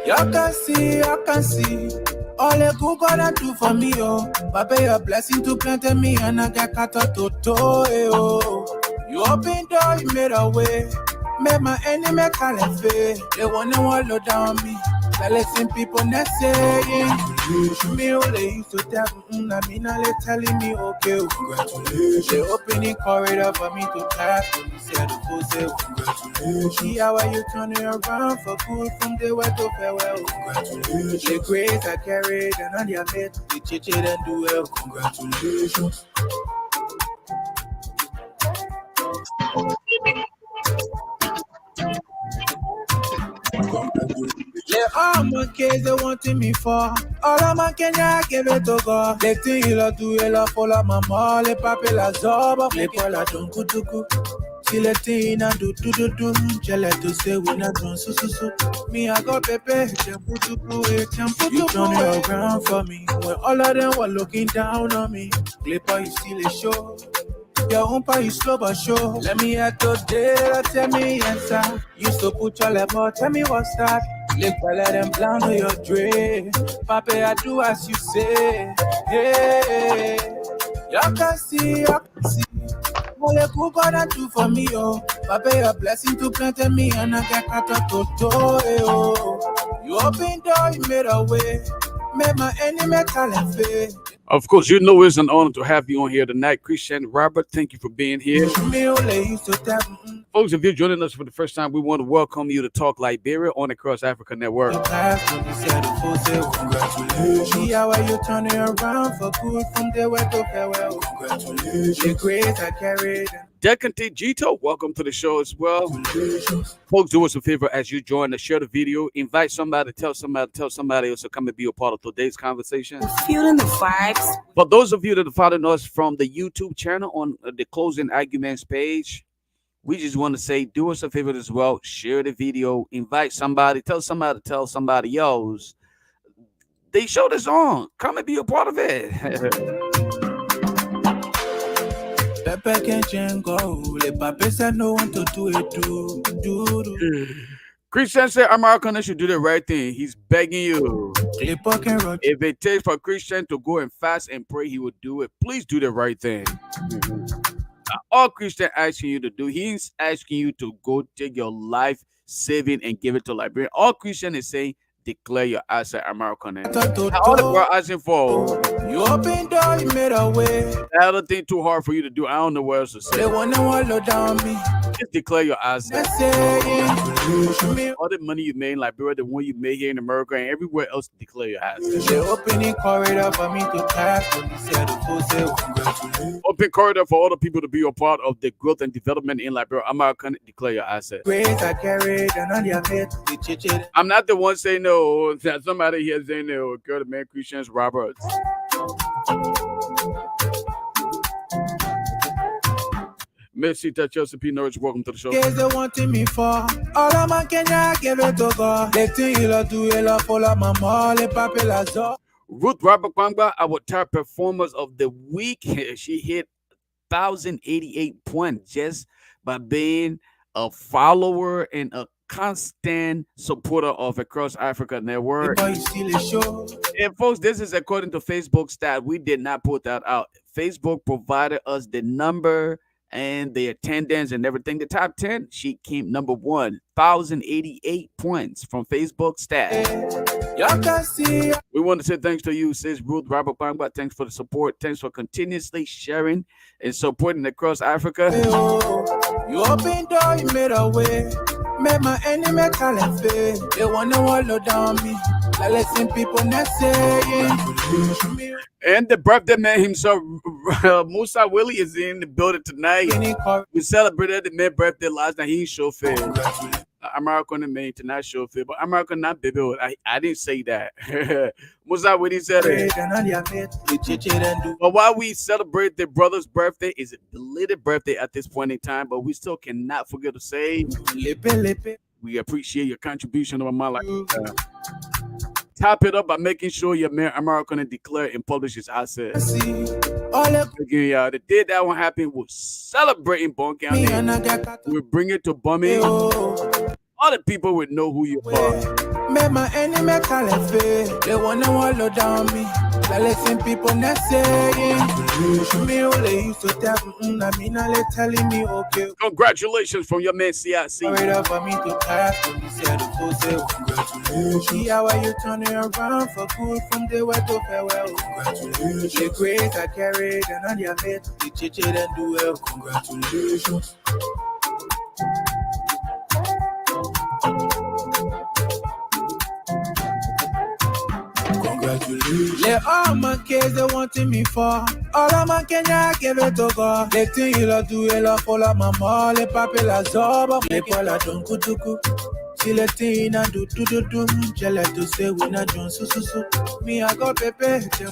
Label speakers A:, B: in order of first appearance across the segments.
A: You can see. All the good gonna do for me, oh. Papa, your blessing to plant me and I get cut out to toe, oh. You opened door, you made a way. Made my enemy caliphate. They wanna wallow down me. Now listen, people not saying. Me all they used to tell me, I mean, now they telling me, okay, congratulations. They opening corridor for me to pass. When you said the full say, congratulations. See how you turning around for good from the way to farewell. Congratulations. The grace I carried and on your mate, the chichi and do well. Congratulations. Yeah, all my kids they wanting me for. All of my Kenya give it to God. They think you love to you follow my mom. Les papes la zoba. Les poils tunku tuku. Si les thing and do. Tell her to say we not done so. Me I got pepe. Champu tuku. You turn it around for me. When all of them were looking down on me. Clipper you still a show. Your own part is slow but sure. Let me hear today, tell me answer. Used to put your level, tell me what's that. Live by let them plan to your dream. Papa, I do as you say. Hey, you can see. All the good gonna do for me, oh. Papa, your blessing to plant me and I get cut out to toe, oh. You opened door, you made a way. Made my enemy caliphate.
B: Of course, you know it's an honor to have you on here tonight, Christian Robert. Thank you for being here. Folks, if you're joining us for the first time, we want to welcome you to Talk Liberia on the Cross Africa Network. Decante Gito, welcome to the show as well. Folks, do us a favor as you join us, share the video, invite somebody, tell somebody else to come and be a part of today's conversation.
C: Feeling the vibes.
B: For those of you that are following us from the YouTube channel on the Closing Arguments page, we just want to say, do us a favor as well, share the video, invite somebody, tell somebody else. They showed us on. Come and be a part of it. Christian said American should do the right thing. He's begging you. If it takes for Christian to go and fast and pray, he would do it. Please do the right thing. All Christian asking you to do, he's asking you to go take your life saving and give it to Liberia. All Christian is saying, declare your asset American. All that we're asking for.
A: You open door, you made a way.
B: That other thing too hard for you to do. I don't know what else to say.
A: They wanna wallow down me.
B: Just declare your asset. All the money you made in Liberia, the one you made here in America and everywhere else, declare your asset.
A: They opening corridor for me to pass.
B: Open corridor for all the people to be a part of the growth and development in Liberia. American, declare your asset. I'm not the one saying no. Somebody here saying no. Girl, the man Christians Roberts. Merci, Chelsea P. Norwich. Welcome to the show.
A: They wanting me for all of my Kenya give it to God. They think you love to you follow my mom. Les papes la zo.
B: Ruth Robert Kwangba, our top performers of the week. She hit 1,088 points just by being a follower and a constant supporter of Across Africa Network. And folks, this is according to Facebook stat. We did not put that out. Facebook provided us the number and the attendance and everything. The top 10, she came number 1, 1,088 points from Facebook stat. We want to say thanks to you, says Ruth Robert Pangba. Thanks for the support. Thanks for continuously sharing and supporting Across Africa.
A: You opened door, you made a way. Made my enemy caliphate. They wanna wallow down me. Like listen, people not saying.
B: And the birthday man himself, Musa Willie, is in the building tonight. We celebrated the man's birthday last night. He ain't show fair. American and man tonight show fair, but American not baby. I didn't say that. Musa Willie said it. But while we celebrate the brother's birthday, is a belated birthday at this point in time, but we still cannot forget to say we appreciate your contribution to my life. Top it up by making sure your man American and declare and publish his assets. The day that one happened, we're celebrating Bon County. We bring it to Bummy. Other people would know who you are.
A: Make my enemy call it fair. They wanna wallow down me. Like listen people not saying. Me only used to tell I mean they telling me okay.
B: Congratulations from your man CIC.
A: Wait up for me to pass when you said the full say congratulations. See how you turning around for good from the way to farewell. Congratulations. The grace I carried and on your mate, the chichi and do well. Congratulations. Congratulations. Let all my kids they wanting me for. All of my Kenya give it to God. Les things il a do il a follow maman. Les papes la zoba. Les poils don't kutuku. Si les things I do. Je let to say we not doing so. Me I got pepe. You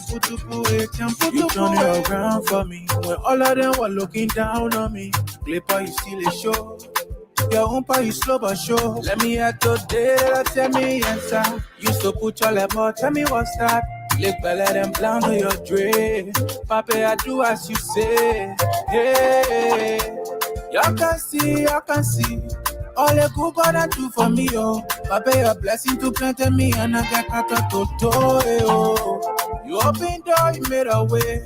A: turn it around for me. When all of them were looking down on me. Clipper you still a show. Your umpa is slow but sure. Let me hear today, tell me answer. Used to put your lemon, tell me what's that. Lick better than blind on your dream. Papa, I do as you say. Hey, y'all can see. All the good God I do for me, oh. Papa, your blessing to plant me and I got cut to oh. You open door, you made a way.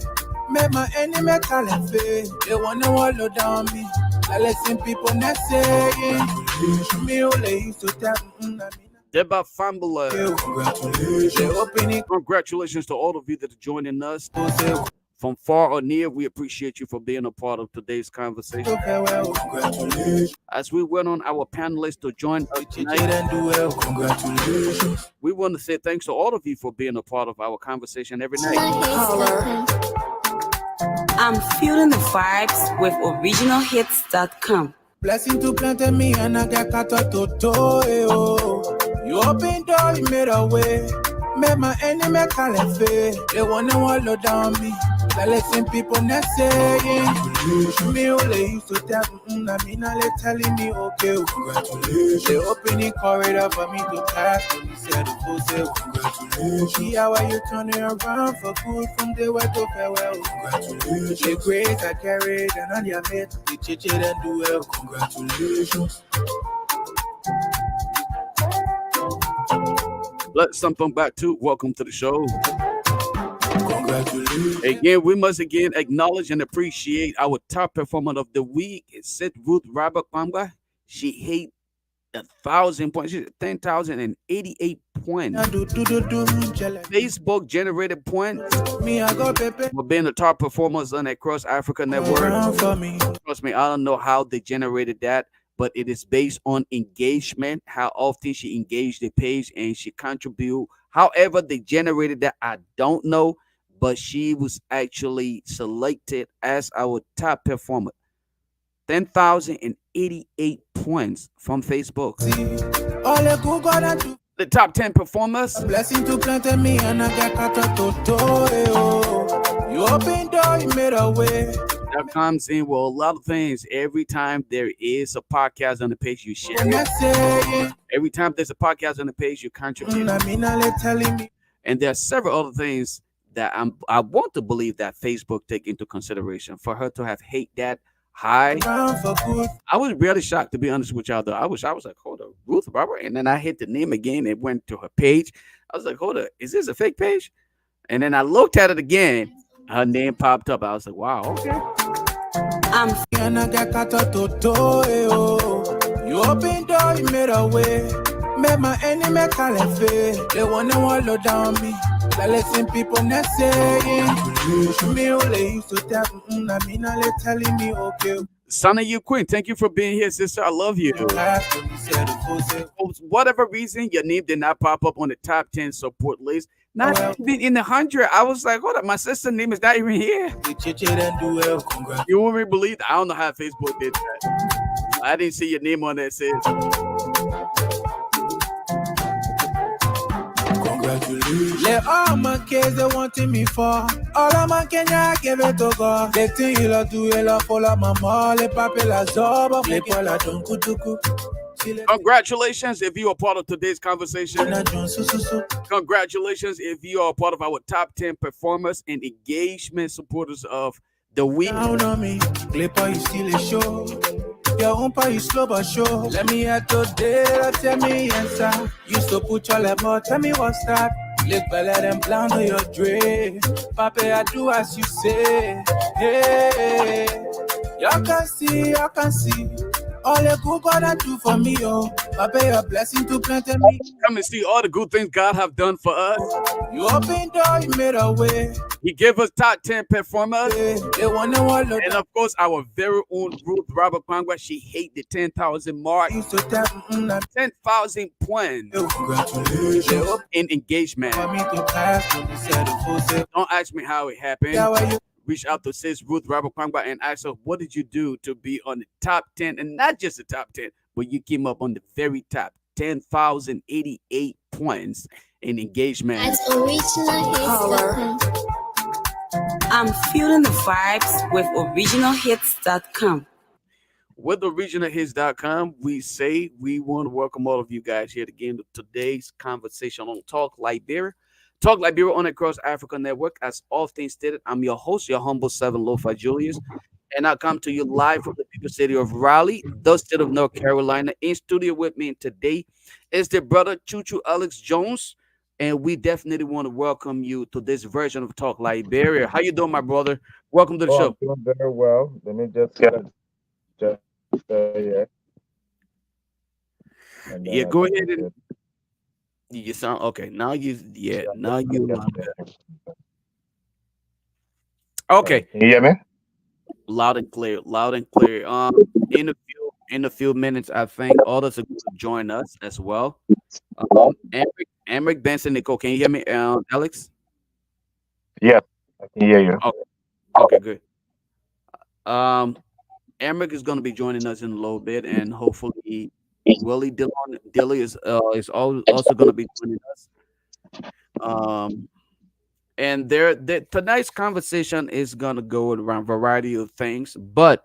A: Make my enemy call it fair. They wanna wallow down me. I listen people not saying. Me only used to tell
B: Deba Fambula. Congratulations to all of you that are joining us. From far or near, we appreciate you for being a part of today's conversation. As we went on our panelists to join us tonight, we want to say thanks to all of you for being a part of our conversation every night.
C: I'm feeling the vibes with originalhits.com.
A: Blessing to plant me and I got cut to you open door, you made a way. Make my enemy call it fair. They wanna wallow down me. Like listen people not saying. Me only used to tell I mean they telling me okay. Congratulations. They opening corridor for me to pass when you said the full say congratulations. See how you turning around for good from the way to farewell. Congratulations. The grace I carried and on your mate, the chichi and do well. Congratulations.
B: Let's something back to welcome to the show. Again, we must acknowledge and appreciate our top performer of the week. It's Sid Ruth Robert Kwamba. She hit 1,000 points. She's 10,088 points. Facebook generated points for being the top performers on that Cross Africa network. Trust me, I don't know how they generated that, but it is based on engagement, how often she engaged the page and she contributed. However, they generated that, I don't know, but she was actually selected as our top performer. 10,088 points from Facebook. The top 10 performers.
A: Blessing to plant me and I got you open door, you made a way.
B: That comes in with a lot of things. Every time there is a podcast on the page, you share it. Every time there's a podcast on the page, you contribute. And there are several other things that I want to believe that Facebook take into consideration for her to have hit that high. I was really shocked, to be honest with y'all, though. I was like, hold up, Ruth Robert, and then I hit the name again. It went to her page. I was like, hold up, is this a fake page? And then I looked at it again. Her name popped up. I was like, wow, okay.
A: You open door, you made a way. Make my enemy call it fair. They wanna wallow down me. Like listen people not saying. Me only used to tell I mean they telling me okay.
B: Son of you, Queen, thank you for being here, sister. I love you. For whatever reason, your name did not pop up on the top 10 support list. Not even in the 100. I was like, hold up, my sister's name is not even here. You won't really believe that? I don't know how Facebook did that. I didn't see your name on that, sis.
A: Let all my kids they wanting me for. All of my Kenya give it to God. Les things il a do il a follow maman. Les papes la zoba. Les poils la don't kutuku.
B: Congratulations if you are part of today's conversation. Congratulations if you are part of our top 10 performers and engagement supporters of the week.
A: Your own part is slow but sure. Let me hear today, tell me answer. Used to put your lemon, tell me what's that. Lick better than blind on your dream. Papa, I do as you say. Hey, you can see, you can see. All the good God I do for me, oh. Papa, your blessing to plant me.
B: Come and see all the good things God have done for us.
A: You opened door, you made a way.
B: He gave us top 10 performers.
A: They wanna wallow
B: And
A: down.
B: of course, our very own Ruth Robert Kwangwa, she hate the 10,000 mark.
A: Used to tell
B: 10,000 points
A: congratulations.
B: in engagement.
A: For me to pass, when they said the full say,
B: Don't ask me how it happened.
A: yeah, why you
B: Reach out to sis Ruth Robert Kwangwa and ask her, what did you do to be on the top 10? And not just the top 10, but you came up on the very top 10,088 points in engagement.
C: At originalhits.com. I'm feeling the vibes with originalhits.com.
B: With originalhits.com, we say we want to welcome all of you guys here again to today's conversation on Talk Liberia. Talk Liberia on Across Africa Network. As often stated, I'm your host, your humble seven Lo-Fi Julius, and I come to you live from the people city of Raleigh, the state of North Carolina. In studio with me today is the brother Chuchu Alex Jones, and we definitely want to welcome you to this version of Talk Liberia. How you doing, my brother? Welcome to the
D: Oh,
B: show.
D: I'm doing very well. Let me just get it just yeah, and then
B: Yeah,
D: I
B: go
D: can
B: ahead
D: get
B: and
D: it.
B: you sound okay. Now you, yeah,
D: Yeah,
B: now you
D: yes,
B: loud.
D: yes.
B: Okay,
D: Can you hear me?
B: loud and clear, loud and clear. In a few minutes, I think others are going to join us as well. Emric Benson, Nicole, can you hear me? Alex.
D: Yes, I can hear you.
B: Oh, okay, good. Um, Emric is going to be joining us in a little bit, and hopefully, Willie Dillon Dilly is also going to be joining us. Um, and tonight's conversation is going to go around a variety of things, but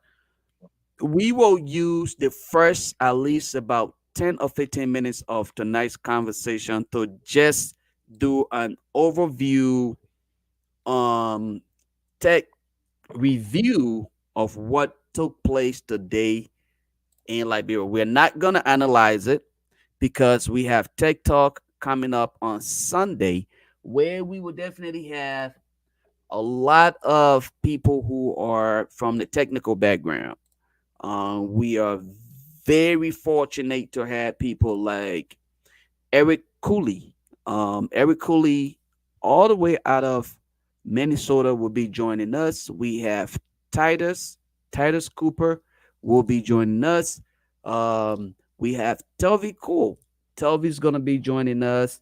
B: we will use the first at least about 10 or 15 minutes of tonight's conversation to just do an overview, um tech review of what took place today in Liberia. We're not going to analyze it because we have Tech Talk coming up on Sunday, where we will definitely have a lot of people who are from the technical background. We are very fortunate to have people like Eric Cooley. Eric Cooley, all the way out of Minnesota, will be joining us. We have Titus Cooper will be joining us. We have Telvi Cool. Telvi's gonna be joining us.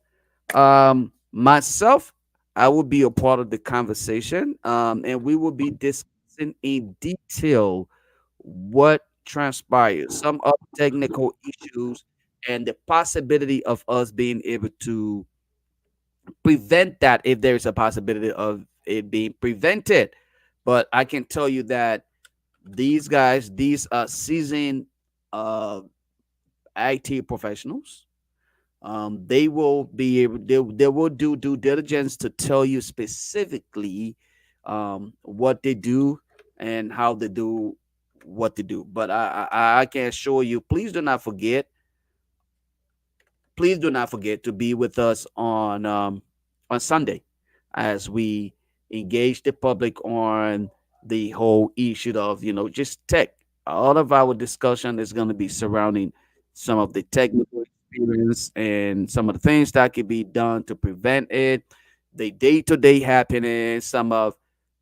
B: Myself, I will be a part of the conversation, and we will be discussing in detail what transpired, some of the technical issues, and the possibility of us being able to prevent that if there is a possibility of it being prevented. But I can tell you that these guys, these are seasoned uh, IT professionals. They will be able, they will do due diligence to tell you specifically what they do and how they do what they do. But I can assure you, please do not forget to be with us on Sunday as we engage the public on the whole issue of just tech. All of our discussion is going to be surrounding some of the technical experience and some of the things that could be done to prevent it, the day-to-day happening, some of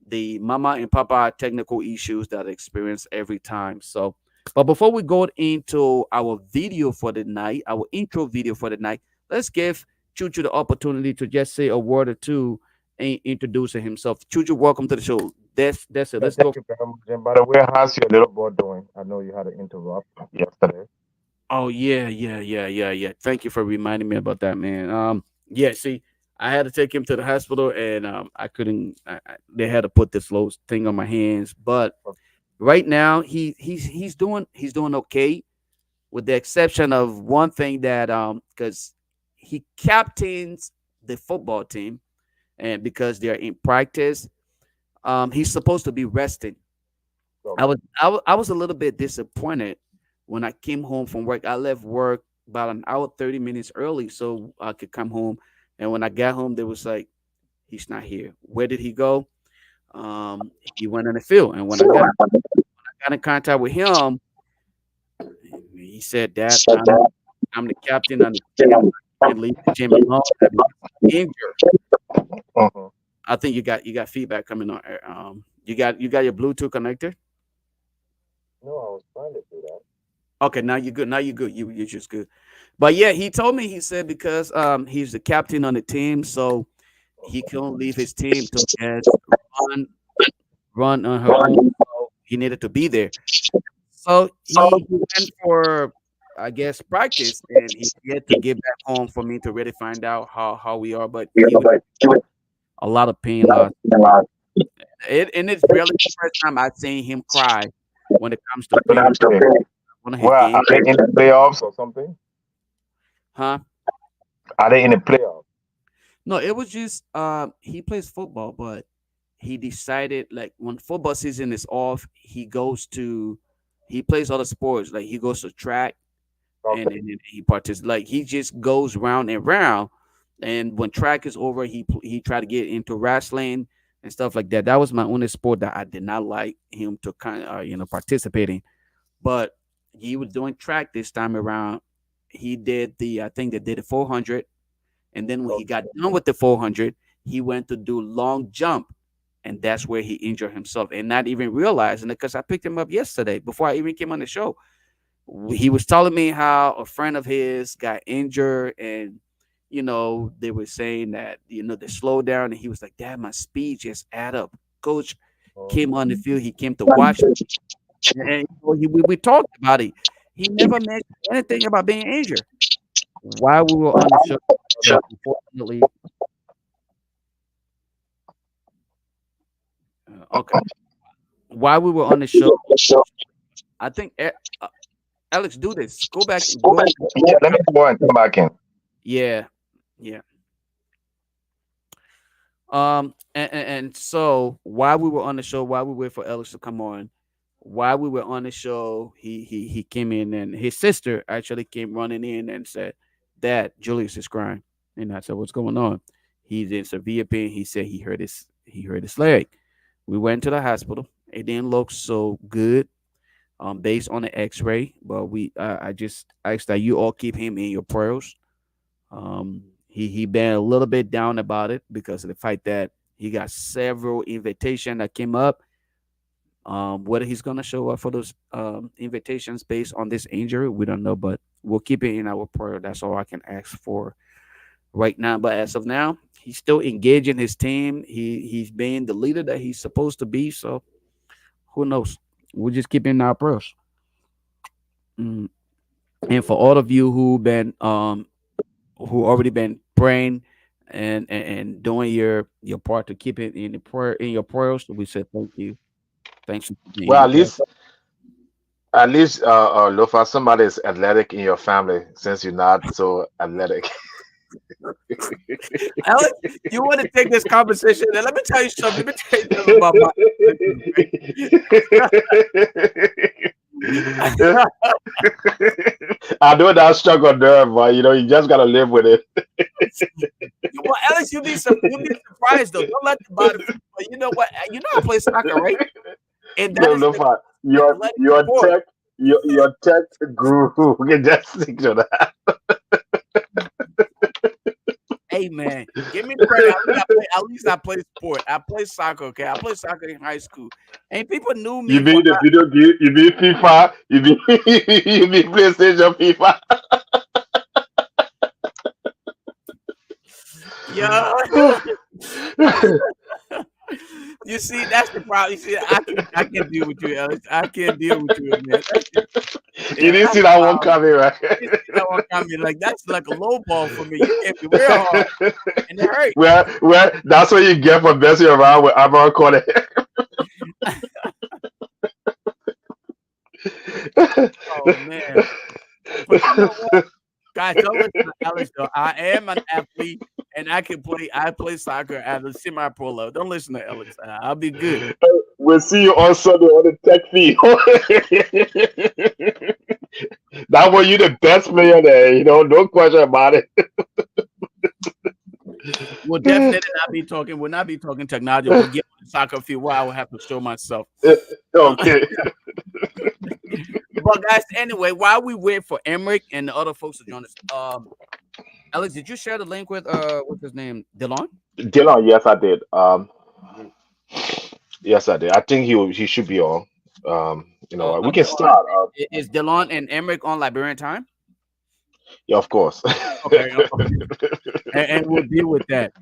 B: the mama and papa technical issues that I experience every time. So, but before we go into our video for the night, our intro video for the night, let's give Chuchu the opportunity to just say a word or two in introducing himself. Chuchu, welcome to the show. That's it.
D: Yeah,
B: Let's
D: thank
B: go.
D: you very much. And by the way, how's your little boy doing? I know you had to interrupt yesterday.
B: Oh yeah. Thank you for reminding me about that, man. Yeah. See, I had to take him to the hospital, and I couldn't. They had to put this little thing on my hands, but right now he's doing okay, with the exception of one thing that because he captains the football team, and because they're in practice, he's supposed to be resting.
D: So,
B: I was a little bit disappointed When I came home from work, I left work about an hour 30 minutes early so I could come home. And when I got home, they was like, he's not here. Where did he go? He went in the field. And when I got in contact with him, he said that I'm the captain on the team and leave the gym alone. That means I'm injured.
D: Uh-huh.
B: I think you got feedback coming on. You got your Bluetooth connector.
D: No, I was trying to do that.
B: Okay, now you're good. Now you're good. You're just good. But yeah, he told me, he said, because he's the captain on the team, so he couldn't leave his team to just run run on her own. So he needed to be there. So he went for, I guess, practice, and he had to get back home for me to really find out how we are. But he was a lot of pain. And it's really the first time I've seen him cry when it comes to pain. One of his
D: Well,
B: games,
D: are they in the playoffs or something?
B: huh?
D: Are they in the playoffs?
B: No, it was just he plays football, but he decided, like, when football season is off, he plays other sports. Like, he goes to track, and,
D: Okay.
B: and he participates. Like, he just goes round and round. And when track is over, he tried to get into wrestling and stuff like that. That was my only sport that I did not like him to kind of participate in. But he was doing track this time around. He did I think they did the 400, and then when he got done with the 400, he went to do long jump, and that's where he injured himself, and not even realizing it, because I picked him up yesterday before I even came on the show. He was telling me how a friend of his got injured, and they were saying that they slowed down, and he was like, "Dad, my speed just add up." Coach came on the field. He came to watch, and we talked about it. He never mentioned anything about being injured while we were on the show. Unfortunately, okay. While we were on the show, I think Alex, do this. Go back.
D: Yeah, let me go and come back in.
B: Yeah, yeah. And so while we were on the show, while we wait for Alex to come on, while we were on the show, he came in, and his sister actually came running in and said, "Dad, Julius is crying." And I said, "What's going on?" He's in severe pain. He said he hurt his leg. We went to the hospital. It didn't look so good, based on the X-ray, but I just asked that you all keep him in your prayers. He been a little bit down about it because of the fact that he got several invitation that came up. Whether he's gonna show up for those invitations based on this injury, we don't know, but we'll keep it in our prayer. That's all I can ask for right now. But as of now, he's still engaging his team. He's being the leader that he's supposed to be. So who knows? We'll just keep in our prayers. Mm. And for all of you who already been praying and doing your part to keep it in your prayers, we say thank you. Thanks for being
D: Well,
B: here.
D: at least, Lofa, somebody is athletic in your family since you're not so athletic.
B: Alex, you want to take this conversation? And let me tell you something. Let me tell you something about my.
D: I know that struggle nerve, but you just gotta live with it.
B: Well, Alex, you'll be surprised though. Don't let the bottom. But you know what? You know I play soccer, right? And that
D: No,
B: is the
D: Lofa, your
B: athletic
D: your
B: sport.
D: tech your tech guru can just stick to that.
B: Hey man, give me credit. At least I play sport. I play soccer. Okay, I played soccer in high school, and people knew
D: You
B: me for
D: mean the video game? You mean FIFA? You mean you mean PlayStation FIFA?
B: yeah. You see, that's the problem. You see, I can deal with you, Alex. I can't deal with you, man.
D: You
B: Yeah,
D: didn't
B: that's
D: see
B: the
D: that one
B: problem.
D: coming, right?
B: You see that one coming, like that's like a low ball for me. You hit me real hard, and it hurt.
D: well, that's what you get for messing around with Amara Corner.
B: Oh man, but you know what, guys? Don't listen to Alex though. I am an athlete, and I can play. I play soccer at a semi-pro level. Don't listen to Alex. I'll be good.
D: We'll see you on Sunday on the tech feed. That was you the best player there. No question about it.
B: We'll definitely not be talking. We'll not be talking technology. We'll get on the soccer field where I will have to show myself.
D: Okay.
B: But guys, anyway, while we wait for Emmerich and the other folks to join us, Alex, did you share the link with what's his name, Delon?
D: Dylan, yes, I did. Yes, I did. I think he should be on. We can start.
B: Is Delon and Emmerich on Liberian time?
D: Yeah, of course.
B: Okay, and we'll deal with that.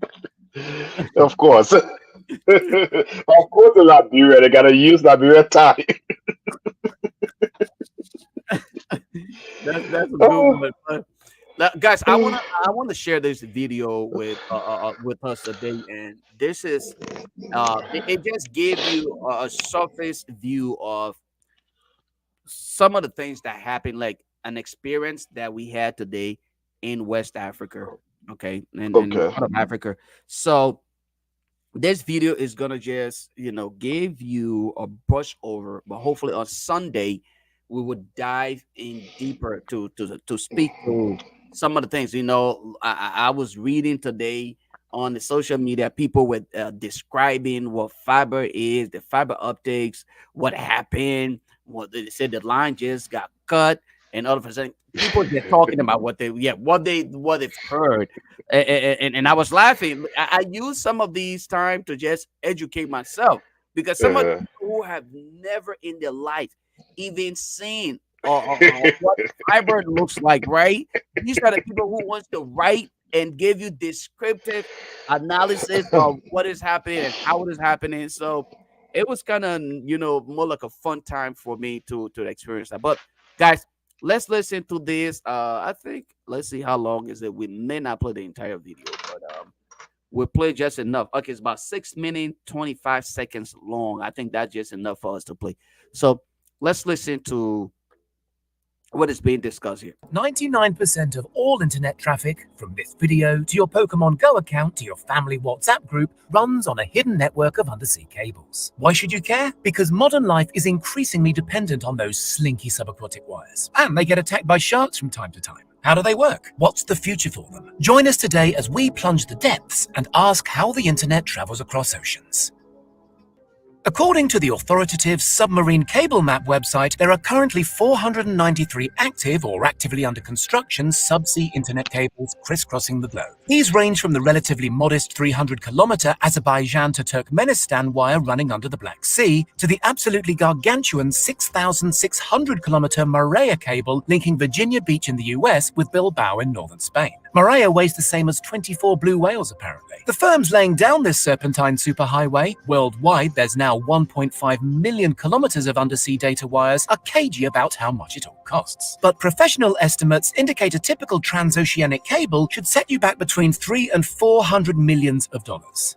D: Of course. Of course, in Liberia, they gotta use Liberia time.
B: That's a good one. Guys, I want to share this video with us today, and this is it just gave you a surface view of some of the things that happened, like an experience that we had today in West Africa, okay, and part of Africa. So this video is gonna just give you a brush over, but hopefully on Sunday we would dive in deeper to speak to some of the things. I was reading today on the social media, people were describing what fiber is, the fiber optics, what happened, what they said the line just got cut, and all of a sudden people just talking about what they've heard, and I was laughing. I use some of these time to just educate myself, because some of the people who have never in their life even seen what fiber looks like, right? These are the people who wants to write and give you descriptive analysis of what is happening and how it is happening. So it was kind of more like a fun time for me to experience that. But guys, let's listen to this. I think let's see how long is it. We may not play the entire video, but we'll play just enough. Okay, it's about 6 minutes 25 seconds long. I think that's just enough for us to play. So let's listen to what is being discussed here.
E: 99% of all internet traffic, from this video to your Pokemon Go account to your family WhatsApp group, runs on a hidden network of undersea cables. Why should you care? Because modern life is increasingly dependent on those slinky subaquatic wires, and they get attacked by sharks from time to time. How do they work? What's the future for them? Join us today as we plunge the depths and ask how the internet travels across oceans. According to the authoritative Submarine Cable Map website, there are currently 493 active or actively under construction subsea internet cables crisscrossing the globe. These range from the relatively modest 300-kilometer Azerbaijan to Turkmenistan wire running under the Black Sea to the absolutely gargantuan 6,600-kilometer Marea cable linking Virginia Beach in the US with Bilbao in northern Spain. Marea weighs the same as 24 blue whales, apparently. The firms laying down this serpentine superhighway, worldwide there's now 1.5 million kilometers of undersea data wires, are cagey about how much it all costs. But professional estimates indicate a typical transoceanic cable should set you back between $300 and $400 million,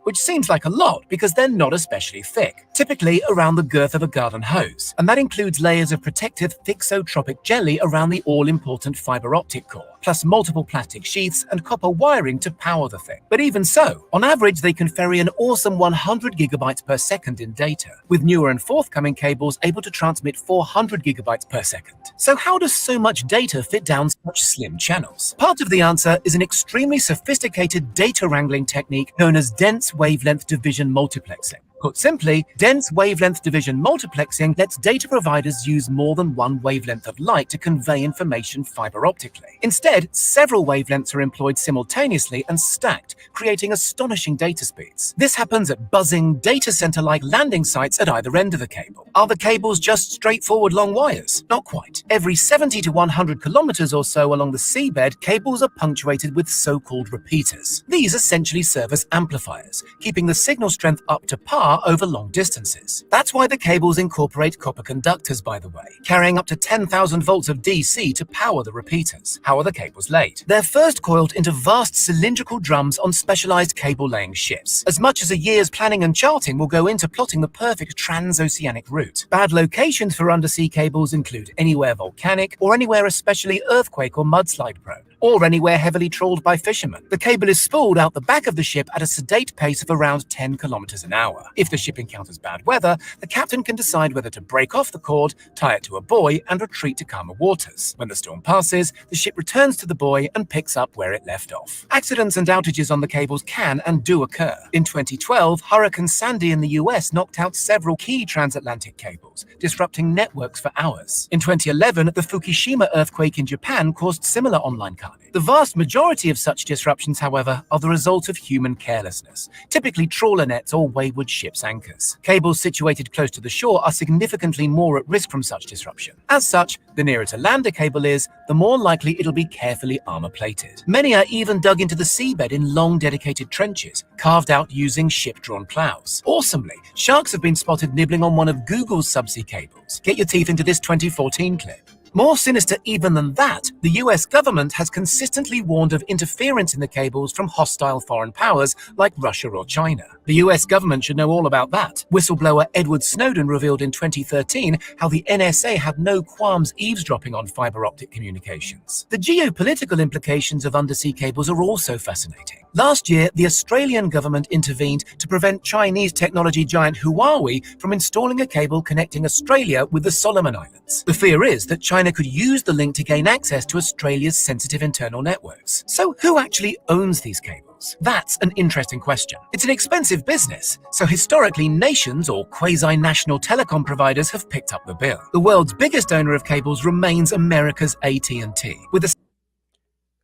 E: which seems like a lot because they're not especially thick, typically around the girth of a garden hose, and that includes layers of protective thixotropic jelly around the all-important fiber optic core, plus multiple plastic sheaths and copper wiring to power the thing. But even so, on average they can ferry an awesome 100 gigabytes per second in data, with newer and forthcoming cables able to transmit 400 gigabytes per second. So how does so much data fit down such slim channels? Part of the answer is an extremely sophisticated data wrangling technique known as dense wavelength division multiplexing. Put simply, dense wavelength division multiplexing lets data providers use more than one wavelength of light to convey information fiber optically. Instead, several wavelengths are employed simultaneously and stacked, creating astonishing data speeds. This happens at buzzing, data center-like landing sites at either end of the cable. Are the cables just straightforward long wires? Not quite. Every 70 to 100 kilometers or so along the seabed, cables are punctuated with so-called repeaters. These essentially serve as amplifiers, keeping the signal strength up to par over long distances. That's why the cables incorporate copper conductors, by the way, carrying up to 10,000 volts of DC to power the repeaters. How are the cables laid? They're first coiled into vast cylindrical drums on specialized cable-laying ships. As much as a year's planning and charting will go into plotting the perfect transoceanic route. Bad locations for undersea cables include anywhere volcanic or anywhere especially earthquake or mudslide prone. or anywhere heavily trawled by fishermen. The cable is spooled out the back of the ship at a sedate pace of around 10 kilometers an hour. If the ship encounters bad weather, the captain can decide whether to break off the cord, tie it to a buoy, and retreat to calmer waters. When the storm passes, the ship returns to the buoy and picks up where it left off. Accidents and outages on the cables can and do occur. In 2012, Hurricane Sandy in the US knocked out several key transatlantic cables, disrupting networks for hours. In 2011, the Fukushima earthquake in Japan caused similar online carnage. The vast majority of such disruptions, however, are the result of human carelessness, typically trawler nets or wayward ships' anchors. Cables situated close to the shore are significantly more at risk from such disruption. As such, the nearer to land a cable is, the more likely it'll be carefully armor-plated. Many are even dug into the seabed in long dedicated trenches, carved out using ship-drawn plows. Awesomely, sharks have been spotted nibbling on one of Google's subsea cables. Get your teeth into this 2014 clip. More sinister even than that, the US government has consistently warned of interference in the cables from hostile foreign powers like Russia or China. The US government should know all about that. Whistleblower Edward Snowden revealed in 2013 how the NSA had no qualms eavesdropping on fiber optic communications. The geopolitical implications of undersea cables are also fascinating. Last year, the Australian government intervened to prevent Chinese technology giant Huawei from installing a cable connecting Australia with the Solomon Islands. The fear is that China could use the link to gain access to Australia's sensitive internal networks. So who actually owns these cables? That's an interesting question. It's an expensive business, so historically nations or quasi-national telecom providers have picked up the bill. The world's biggest owner of cables remains America's AT&T, with a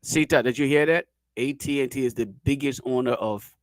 B: Sita, did you hear that? AT&T is the biggest owner of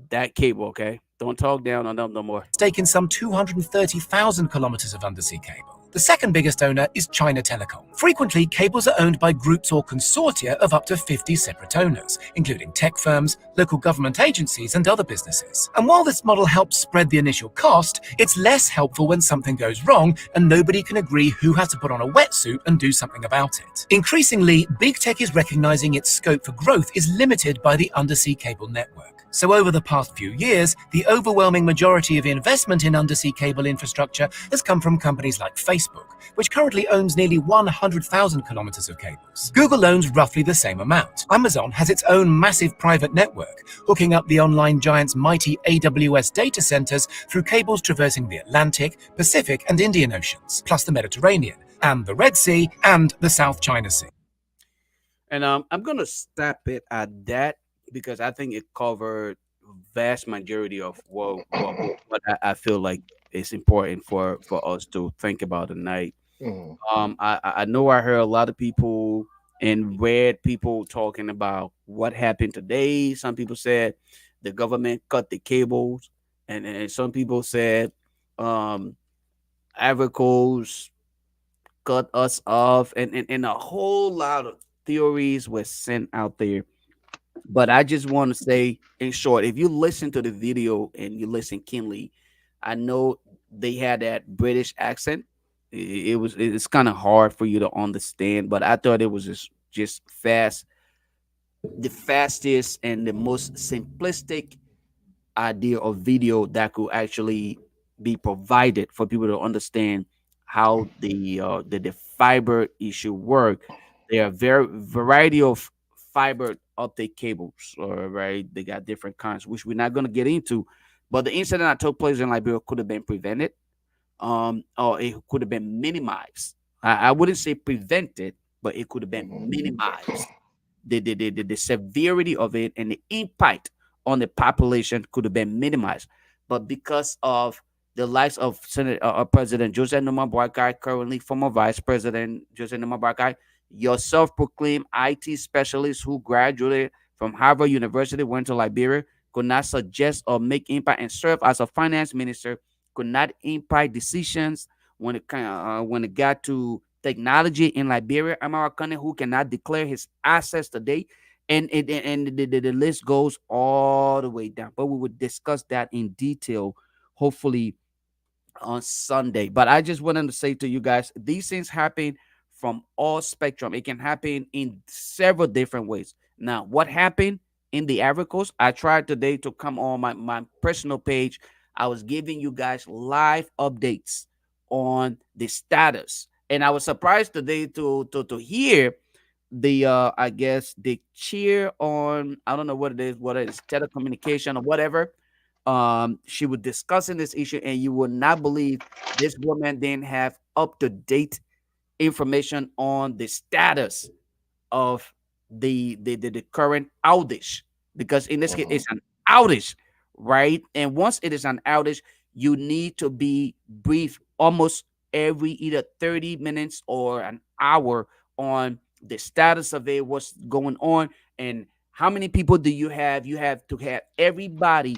B: that cable, okay? Don't talk down on them no more.
E: stake in some 230,000 kilometers of undersea cable. The second biggest owner is China Telecom. Frequently, cables are owned by groups or consortia of up to 50 separate owners, including tech firms, local government agencies, and other businesses. And while this model helps spread the initial cost, it's less helpful when something goes wrong and nobody can agree who has to put on a wetsuit and do something about it. Increasingly, big tech is recognizing its scope for growth is limited by the undersea cable network. So over the past few years, the overwhelming majority of investment in undersea cable infrastructure has come from companies like Facebook, which currently owns nearly 100,000 kilometers of cables. Google owns roughly the same amount. Amazon has its own massive private network, hooking up the online giant's mighty AWS data centers through cables traversing the Atlantic, Pacific, and Indian Oceans, plus the Mediterranean, and the Red Sea, and the South China Sea.
B: And I'm going to stop it at that because I think it covered vast majority of what I feel like is important for us to think about tonight.
D: Mhm.
B: I know I heard a lot of people and read people talking about what happened today. Some people said the government cut the cables, and some people said um, Agricos cut us off, and a whole lot of theories were sent out there. But I just want to say, in short, if you listen to the video and you listen keenly, I know they had that British accent. It's kind of hard for you to understand, but I thought it was just fast, the fastest and the most simplistic idea of video that could actually be provided for people to understand how the fiber issue work. There are very variety of fiber optic cables, right? They got different kinds, which we're not going to get into. But the incident that took place in Liberia could have been prevented, or it could have been minimized. I wouldn't say prevented, but it could have been minimized. The severity of it and the impact on the population could have been minimized. But because of the likes of President Joseph Numa Boakai, currently former Vice President Joseph Numa Boakai, your self-proclaimed IT specialist who graduated from Harvard University, went to Liberia, could not suggest or make impact and serve as a finance minister, could not impact decisions when it got to technology in Liberia. American who cannot declare his assets today, and the list goes all the way down. But we would discuss that in detail, hopefully on Sunday. But I just wanted to say to you guys, these things happen from all spectrum. It can happen in several different ways. Now, what happened in the Ivory Coast? I tried today to come on my personal page. I was giving you guys live updates on the status. And I was surprised today to hear the I guess the cheer on, I don't know what it is, whether it's telecommunication or whatever. She was discussing this issue, and you would not believe this woman didn't have up to date information on the status of the current outage, because in this case
D: Hmm.
B: it's an outage, right? And once it is an outage, you need to be briefed almost every either 30 minutes or an hour on the status of it, what's going on, and how many people do you have. You have to have everybody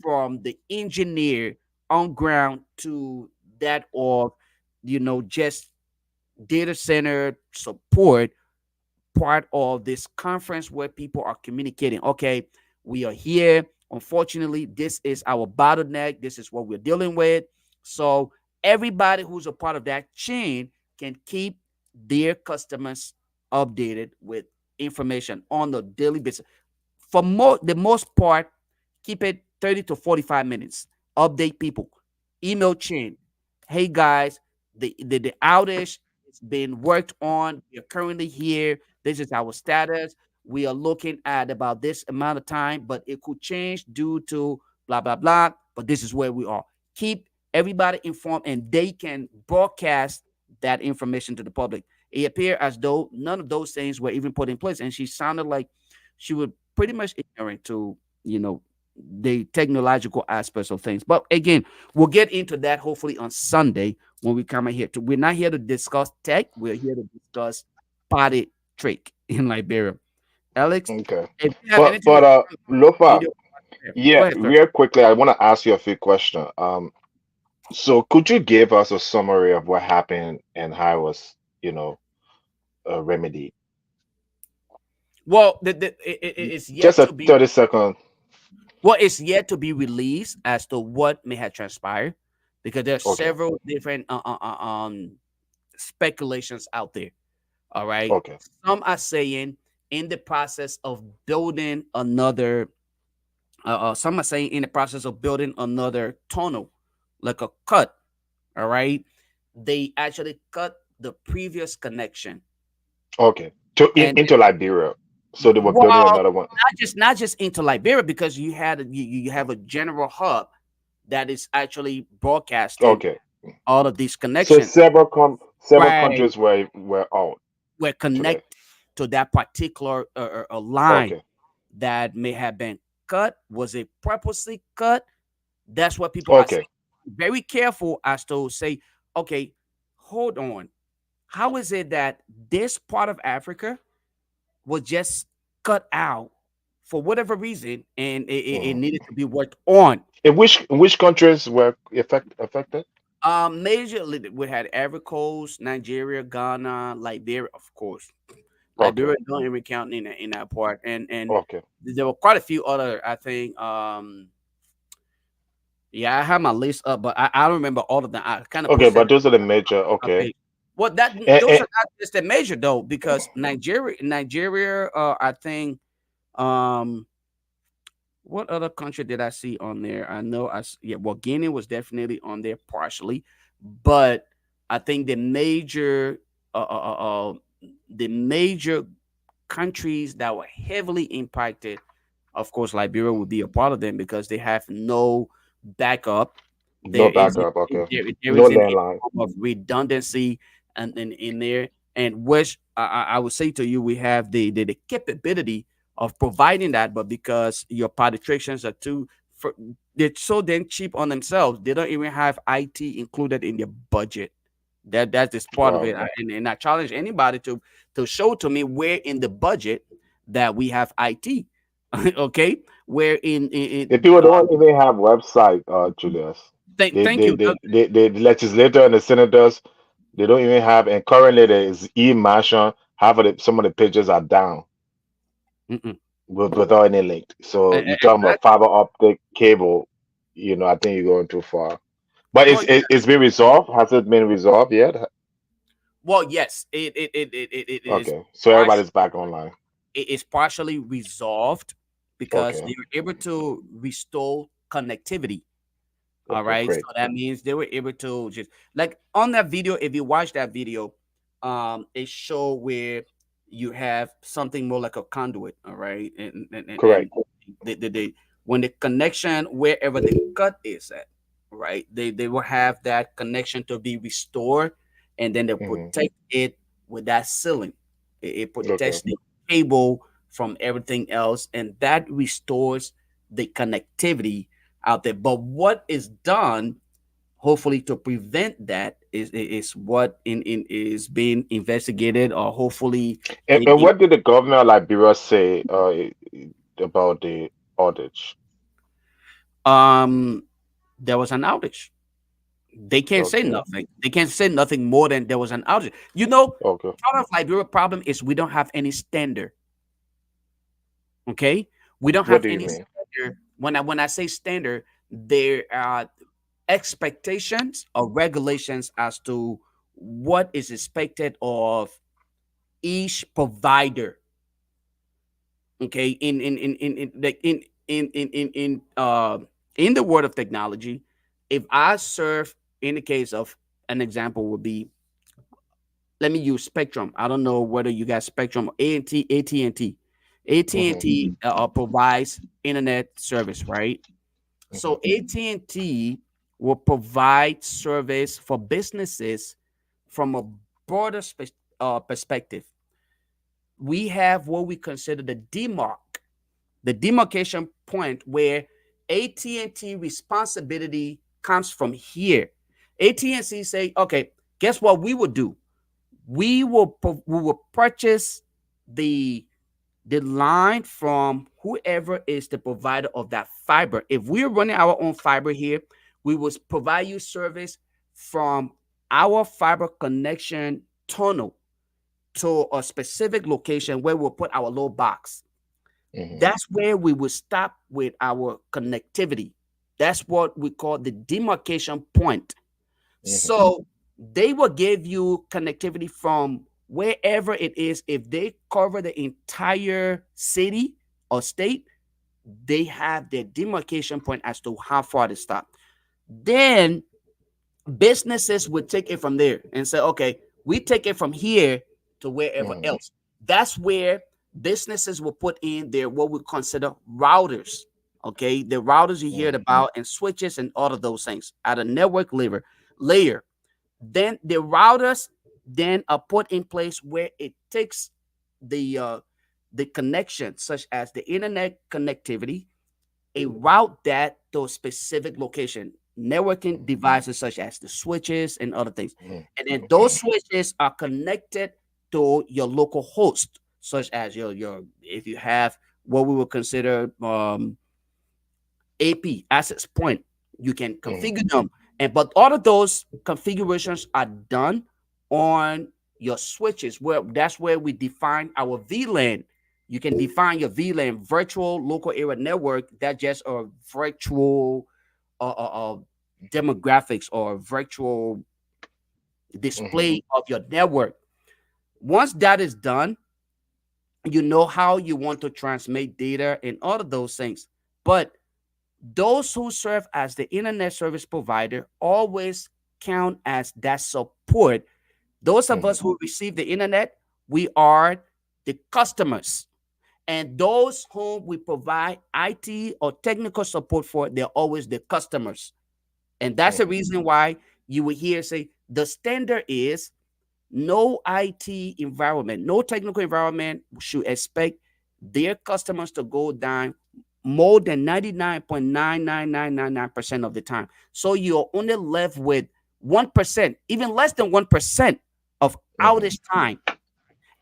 B: from the engineer on ground to that of, just data center support, part of this conference where people are communicating. Okay, we are here. Unfortunately, this is our bottleneck. This is what we're dealing with. So everybody who's a part of that chain can keep their customers updated with information on a daily basis. For the most part, keep it 30 to 45 minutes. Update people. Email chain. Hey guys, the outage is being worked on. We are currently here. This is our status. We are looking at about this amount of time, but it could change due to blah blah blah. But this is where we are. Keep everybody informed, and they can broadcast that information to the public. It appeared as though none of those things were even put in place, and she sounded like she was pretty much ignorant to, the technological aspects of things. But again, we'll get into that hopefully on Sunday when we come in here. We're not here to discuss tech. We're here to discuss potted trick in Liberia. Alex,
D: Okay.
B: if you have
D: But
B: anything to
D: but
B: add on
D: Lofa,
B: video, go
D: yeah,
B: ahead, sir.
D: real quickly, I want to ask you a few questions. So could you give us a summary of what happened and how it was, you know, remedied?
B: Well, it's
D: Just
B: yet
D: a
B: to be
D: 30-second.
B: it's yet to be released as to what may have transpired, because there are
D: Okay.
B: several different speculations out there. All right.
D: Okay.
B: Some are saying in the process of building another, some are saying in the process of building another tunnel, like a cut. All right. They actually cut the previous connection.
D: Okay.
B: And
D: Into Liberia. So they were building
B: well,
D: another one.
B: not just into Liberia, because you have a general hub that is actually broadcasting
D: Okay.
B: all of these
D: So
B: connections.
D: several
B: Right.
D: countries were out
B: We're
D: today.
B: connected to that particular line
D: Okay.
B: that may have been cut. Was it purposely cut? That's what people are saying.
D: Okay.
B: Very careful as to say, okay, hold on. How is it that this part of Africa was just cut out for whatever reason, and it
D: Mhm.
B: needed to be worked on?
D: In which countries were affected?
B: Majorly, we had Ivory Coast, Nigeria, Ghana, Liberia, of course.
D: Okay.
B: Liberia don't even count in that part, and
D: Okay.
B: there were quite a few other. I think, yeah, I have my list up, but I don't remember all of them. I kind of
D: Okay,
B: pushed that
D: but those are the major.
B: a
D: Okay.
B: page. Well, that those
D: And,
B: are not just the major though, because Nigeria, I think, um, what other country did I see on there? I know yeah, well, Guinea was definitely on there partially, but I think the major countries that were heavily impacted, of course, Liberia would be a part of them, because they have no backup.
D: no backup. Okay.
B: There
D: No
B: isn't any
D: landline.
B: form of redundancy and in there, and which I would say to you, we have the capability of providing that, but because your penetrations are they're so damn cheap on themselves, they don't even have IT included in their budget. That's just part of
D: Wow.
B: it. And I challenge anybody to show to me where in the budget that we have IT. Okay, where
D: The people don't even have website, Julius. They
B: thank
D: they,
B: you.
D: they, they, they the legislator and the senators, they don't even have, and currently there is e-motion. Some of the pages are down
B: Mm-mm.
D: without any link. So you're talking about
B: Exactly.
D: fiber optic cable, I think you're going too far. But
B: Well, yeah.
D: it's been resolved. Has it been resolved yet?
B: Well, yes. It is
D: Okay. So
B: partially
D: everybody's back online.
B: it is partially resolved, because
D: Okay.
B: they were able to restore connectivity. All
D: Okay,
B: right. So
D: great.
B: that means they were able to just, like, on that video, if you watch that video, it show where you have something more like a conduit, all right, and
D: Correct.
B: they when the connection wherever the cut is at, right, they will have that connection to be restored, and then they
D: Mm-hmm.
B: protect it with that sealing. It
D: Okay.
B: protects the cable from everything else, and that restores the connectivity out there. But what is done, hopefully, to prevent that is what in is being investigated, or hopefully
D: And what did the governor of Liberia say about the outage?
B: um there was an outage. They can't say
D: Okay.
B: nothing. They can't say nothing more than there was an outage. You know,
D: Okay.
B: part of Liberia problem is we don't have any standard. Okay, we don't
D: What
B: have
D: do you
B: any
D: mean?
B: standard. When I say standard, there are expectations or regulations as to what is expected of each provider. Okay, in the world of technology, if I serve, in the case of an example would be, let me use Spectrum. I don't know whether you got Spectrum, AT&T, AT&T.
D: Mm-hmm.
B: AT&T provides internet service, right?
D: Mm-hmm.
B: So AT&T will provide service for businesses from a broader perspective. We have what we consider the demarcation point where AT&T responsibility comes from here. AT&T say, okay, guess what we will do? We will purchase the the line from whoever is the provider of that fiber. If we're running our own fiber here, we will provide you service from our fiber connection tunnel to a specific location where we'll put our low box.
D: Mm-hmm.
B: That's where we will stop with our connectivity. That's what we call the demarcation point.
D: Mm-hmm.
B: So they will give you connectivity from wherever it is. If they cover the entire city or state, they have their demarcation point as to how far to stop. Then businesses would take it from there and say, okay, we take it from here to wherever
D: Mm-hmm.
B: else. That's where businesses will put in their what we consider routers. Okay, the routers you hear
D: Mm-hmm.
B: about and switches and all of those things at a network layer. Then the routers then are put in place where it takes the connection, such as the internet connectivity, a route that to a specific location, networking devices such as the switches and other things.
D: Mm-hmm.
B: And then
D: Okay.
B: those switches are connected to your local host, such as your if you have what we would consider AP access point, you can
D: Mm-hmm.
B: configure them. And but all of those configurations are done on your switches. Where that's where we define our VLAN. You can define your VLAN, virtual local area network. That just a virtual demographics or virtual
D: Mm-hmm.
B: display of your network. Once that is done, you know how you want to transmit data and all of those things. But those who serve as the internet service provider always count as that support. Those of
D: Mm-hmm.
B: us who receive the internet, we are the customers. And those whom we provide IT or technical support for, they're always the customers. And that's the
D: Mm-hmm.
B: reason why you will hear say the standard is no IT environment, no technical environment should expect their customers to go down more than 99.99999% of the time. So you're only left with 1%, even less than 1% of
D: Mm-hmm.
B: outage time.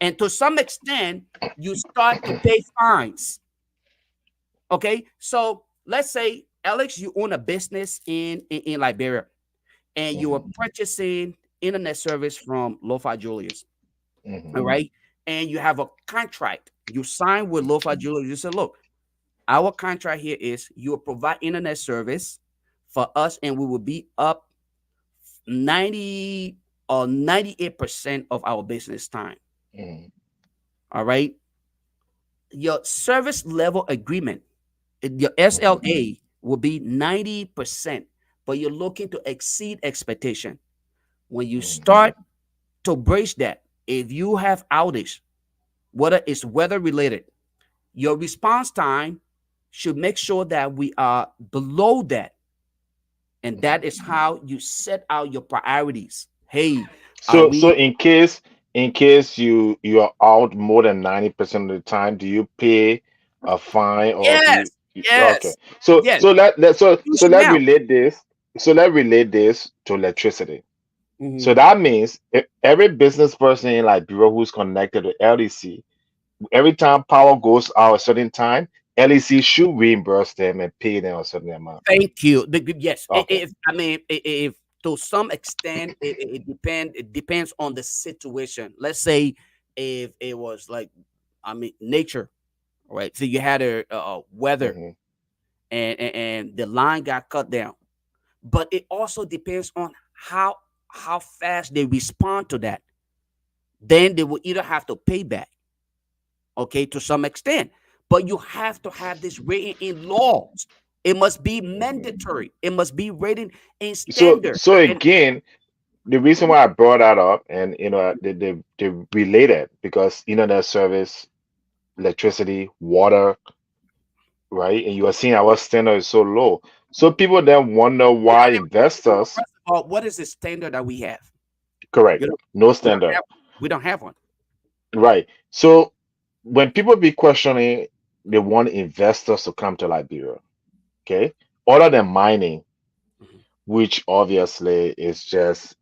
B: And to some extent, you start to pay fines. Okay. So let's say, Alex, you own a business in Liberia and you
D: Mm-hmm.
B: are purchasing internet service from Lo-Fi Julius.
D: Mm-hmm.
B: All right. And you have a contract. You sign with Lo-Fi Julius. You say, look, our contract here is you will provide internet service for us, and we will be up 90 or 98% of our business time.
D: Mm-hmm.
B: All right. Your service level agreement, your
D: Mm-hmm.
B: SLA will be 90%, but you're looking to exceed expectation. When you
D: Mm-hmm.
B: start to breach that, if you have outage, whether it's weather related, your response time should make sure that we are below that. And
D: Mhm.
B: that is how you set out your priorities. Hey, are
D: So
B: we?
D: in case you are out more than 90% of the time, do you pay a fine or do
B: Yes,
D: okay.
B: yes,
D: So
B: yes.
D: so let so
B: Huge
D: so let
B: amount.
D: relate this. So let relate this to electricity. So
B: Mhm.
D: that means if every business person in Liberia who's connected to LEC, every time power goes out a certain time, LEC should reimburse them and pay them a certain amount.
B: Thank you. Yes,
D: Okay.
B: if I mean, if to some extent it depends on the situation. Let's say if it was like, I mean, nature, right? So you had a weather,
D: Hmm.
B: and the line got cut down, but it also depends on how fast they respond to that. Then they will either have to pay back, okay, to some extent. But you have to have this written in laws. It must be
D: Hmm.
B: mandatory. It must be written in
D: So
B: standard.
D: so
B: And
D: again, the reason why I brought that up, and they related because internet service, electricity, water, right? And you are seeing our standard is so low. So people then wonder why investors,
B: first of all, what is the standard that we have?
D: correct,
B: You know,
D: no
B: we don't
D: standard,
B: have we don't have one.
D: right? So when people be questioning, they want investors to come to Liberia, okay? Other than mining,
B: Mhm.
D: which obviously is just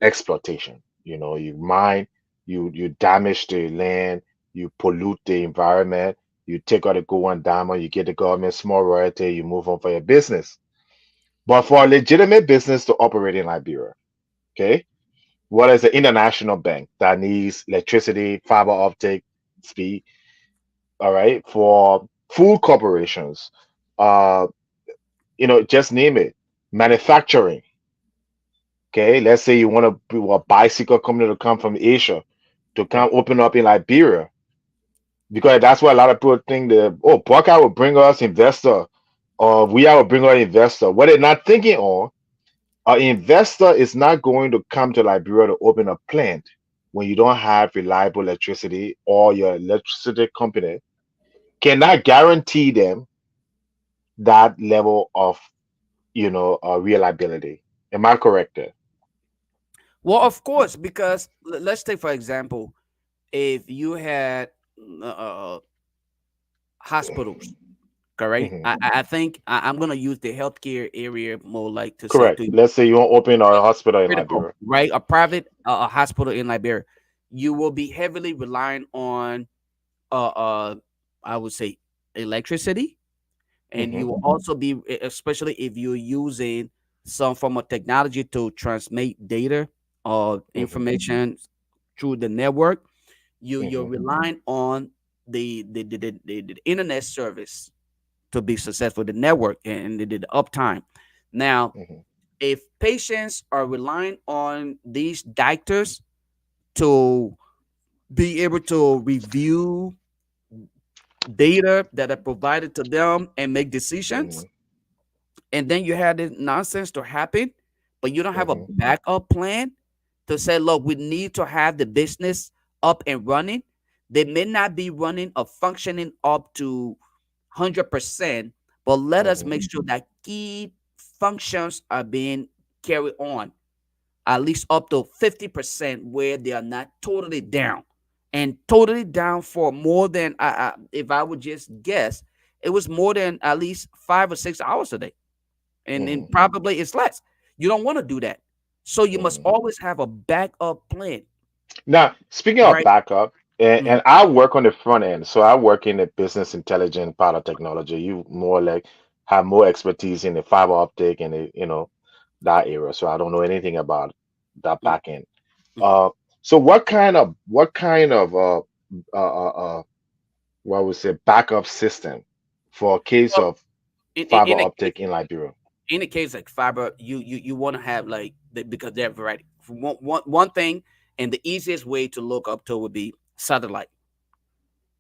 D: exploitation. You mine, you damage the land, you pollute the environment, you take out the gold and diamond, you get the government small royalty, you move on for your business. But for a legitimate business to operate in Liberia, okay, what is the international bank that needs electricity, fiber optic speed, all right, for food corporations, uh, just name it, manufacturing. Okay, let's say you want to be a bicycle company to come from Asia to come
B: Right.
D: open up in Liberia, because that's why a lot of people think that, oh, Buckeye will bring us investor, or we will bring us investor. What they're not thinking on, an investor is not going to come to Liberia to open a plant when you don't have reliable electricity, or your electricity company cannot guarantee them that level of reliability. Am I correct there?
B: Well, of course, because let's take for example, if you had hospitals, correct?
D: Hmm.
B: I think I'm gonna use the healthcare area more like to say
D: Correct.
B: to
D: Let's say you want to open a hospital in
B: critical,
D: Liberia.
B: right? A private a hospital in Liberia, you will be heavily relying on uh, uh I would say electricity, and
D: Hmm.
B: you will also be especially if you're using some form of technology to transmit data or
D: Hmm.
B: information through the network. You're
D: Hmm.
B: relying on the internet service to be successful, the network and the uptime. Now,
D: Hmm.
B: if patients are relying on these doctors to be able to review data that are provided to them and make decisions,
D: Hmm.
B: and then you had this nonsense to happen, but you don't have a
D: Hmm.
B: backup plan to say, look, we need to have the business up and running. They may not be running or functioning up to 100%, but let us
D: Hmm.
B: make sure that key functions are being carried on at least up to 50% where they are not totally down. And totally down for more than, if I would just guess, it was more than at least 5 or 6 hours a day. And
D: Hmm.
B: probably it's less. You don't want to do that. So you must
D: Hmm.
B: always have a backup plan,
D: Now, speaking of
B: right?
D: backup, and
B: Mhm.
D: I work on the front end, so I work in the business intelligence part of technology. You more like have more expertise in the fiber optic and that area. So I don't know anything about that
B: Mhm.
D: back end.
B: Mhm.
D: Uh, so what kind of what we say backup system for a case
B: Well,
D: of
B: in, in,
D: fiber
B: in a case
D: optic in Liberia?
B: in a case like fiber, you want to have like because they're variety. For one thing, and the easiest way to look up to would be satellite.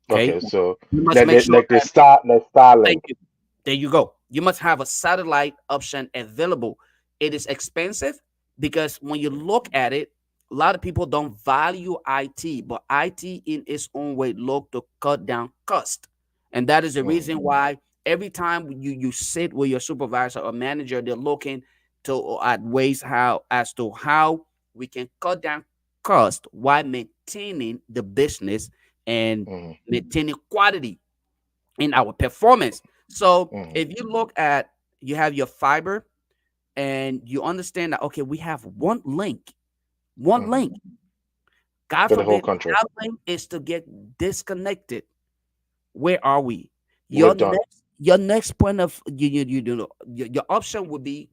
B: Okay,
D: Okay, so
B: you must
D: like
B: make
D: the,
B: sure
D: like the
B: that
D: star like
B: thank
D: Starlink.
B: you. There you go. You must have a satellite option available. It is expensive because when you look at it, a lot of people don't value IT, but IT in its own way look to cut down cost. And that is the
D: Mm,
B: reason why every time you sit with your supervisor or manager, they're looking to at ways how as to how we can cut down cost while maintaining the business and
D: mm,
B: maintaining quality in our performance. So
D: mm,
B: if you look at, you have your fiber and you understand that, okay, we have one
D: mm.
B: link. God
D: For the whole
B: forbid
D: country.
B: that link is to get disconnected. Where are we?
D: We're done.
B: Your next point of you do know, your option would be,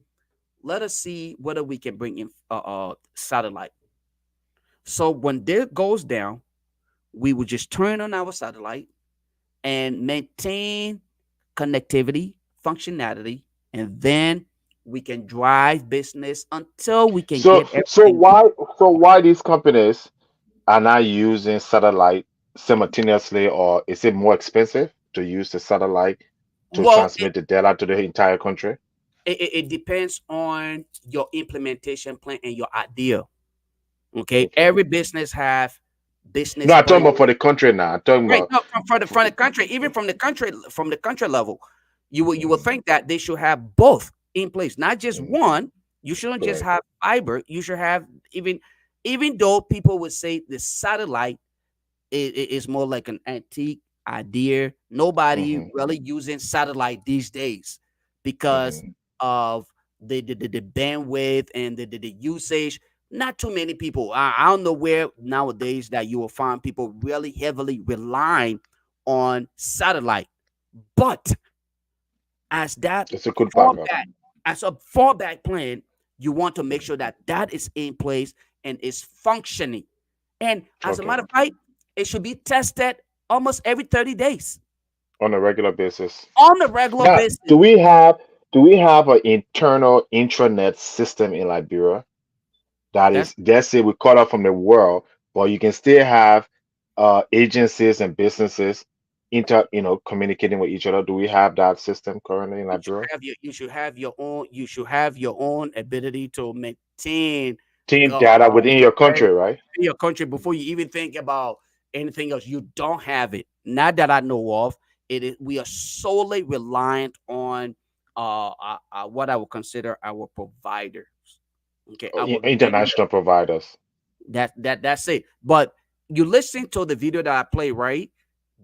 B: let us see whether we can bring in satellite. So when that goes down, we would just turn on our satellite and maintain connectivity, functionality, and then we can drive business until we can
D: So
B: get
D: so
B: everything.
D: why these companies are not using satellite simultaneously, or is it more expensive to use the satellite to
B: Well,
D: transmit the data to the entire country?
B: it depends on your implementation plan and your idea. Okay,
D: Okay.
B: every business have
D: No,
B: business
D: I'm talking
B: plan.
D: about for the country now. I'm talking
B: Right.
D: about.
B: No, from the country, even from the country level, you will
D: Mhm.
B: think that they should have both in place, not just
D: Mhm.
B: one. You shouldn't just
D: Correct.
B: have fiber. You should have even though people would say the satellite is more like an antique idea. Nobody
D: Hmm.
B: really using satellite these days because
D: Hmm.
B: of the bandwidth and the usage. Not too many people. I don't know where nowadays that you will find people really heavily relying on satellite. But as that
D: It's a good backup.
B: fallback, as a fallback plan, you want to make sure that that is in place and is functioning. And as a
D: Okay.
B: matter of fact, it should be tested almost every 30 days
D: On a regular basis.
B: on a regular
D: Now,
B: basis.
D: do we have an internal intranet system in Liberia that
B: That's
D: is, let's say, we cut off from the world, but you can still have agencies and businesses communicating with each other. Do we have that system currently in Liberia?
B: you should have your own ability to maintain
D: Team data
B: uh,
D: within your country, right?
B: in your country before you even think about anything else. You don't have it. Not that I know of. It is we are solely reliant on what I would consider our providers. Okay, our vendor.
D: International providers.
B: That's it. But you listen to the video that I play, right?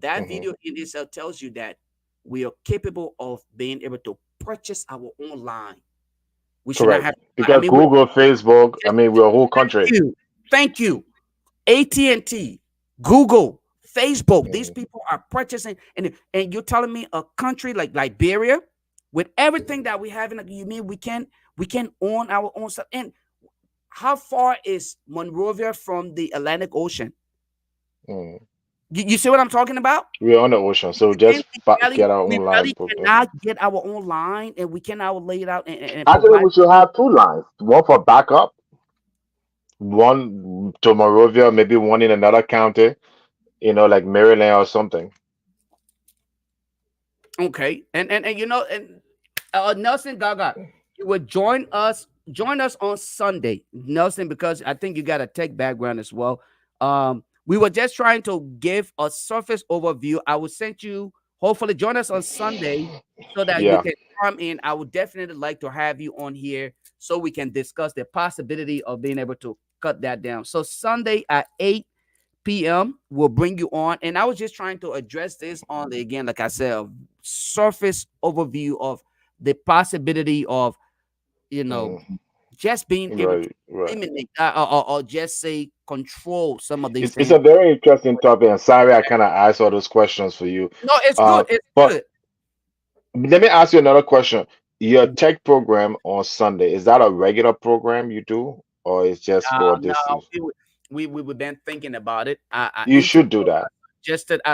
B: That
D: Hmm.
B: video in itself tells you that we are capable of being able to purchase our own line. We should not
D: Correct.
B: have. I
D: Because
B: mean,
D: Google, Facebook, I
B: just,
D: mean, we're a whole country.
B: thank you. AT&T, Google, Facebook. These
D: Mhm.
B: people are purchasing, and you're telling me a country like Liberia, with everything that we have in it, you mean we can own our own stuff? And how far is Monrovia from the Atlantic Ocean?
D: Mhm.
B: You see what I'm talking about?
D: We're on the ocean, so
B: And
D: just get our
B: we
D: own line
B: really
D: booked. Okay.
B: cannot get our own line, and we cannot lay it out and
D: Actually,
B: provide.
D: we should have two lines. One for backup, one to Morovia, maybe one in another county, like Maryland or something.
B: Okay, and and Nelson Gaga, you would join us on Sunday, Nelson, because I think you got a tech background as well. We were just trying to give a surface overview. I will send you. Hopefully, join us on Sunday so that you
D: Yeah.
B: can come in. I would definitely like to have you on here so we can discuss the possibility of being able to cut that down. So Sunday at 8 p.m. will bring you on. And I was just trying to address this on the, again, like I said, a surface overview of the possibility of, you know,
D: Mm,
B: just being able to
D: right, right.
B: eliminate or just say control some of these
D: It's
B: things.
D: a very interesting topic, and sorry I kind of asked all those questions for you.
B: No, it's
D: Uh,
B: good. It's
D: but
B: good.
D: let me ask you another question. Your tech program on Sunday, is that a regular program you do, or it's just for
B: No,
D: this?
B: we've been thinking about it. I
D: You should do that.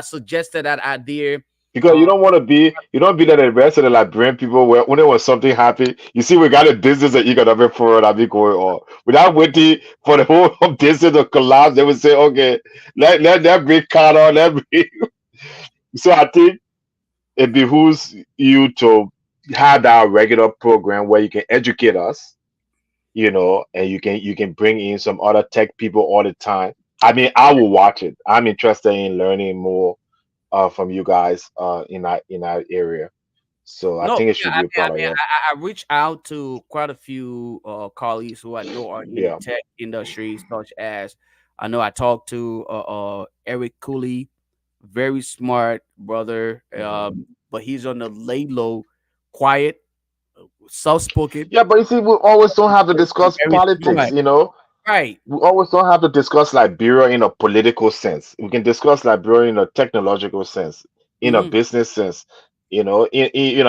B: suggested that idea.
D: Because
B: Uh,
D: you don't be like the rest of the Liberian people where when there was something happy, you see we got a business and economic forum that be going on. Without waiting for the whole business to collapse, they would say, okay, let bring Carter, let bring so I think it behooves you to have that regular program where you can educate us and you can bring in some other tech people all the time. I mean, I will watch it. I'm interested in learning more from you guys in that area. So I
B: No,
D: think it
B: yeah,
D: should be a
B: I
D: product.
B: mean,
D: Yeah,
B: I reached out to quite a few colleagues who I know are in the
D: yeah.
B: tech industry, such as I know I talked to Eric Cooley, very smart brother,
D: Hmm.
B: but he's on the lay low, quiet, soft spoken,
D: Yeah, but you see, we always don't have to discuss
B: very
D: politics.
B: smart. Right.
D: We always don't have to discuss Liberia in a political sense. We can discuss Liberia in a technological sense, in a
B: Hmm.
D: business sense, in a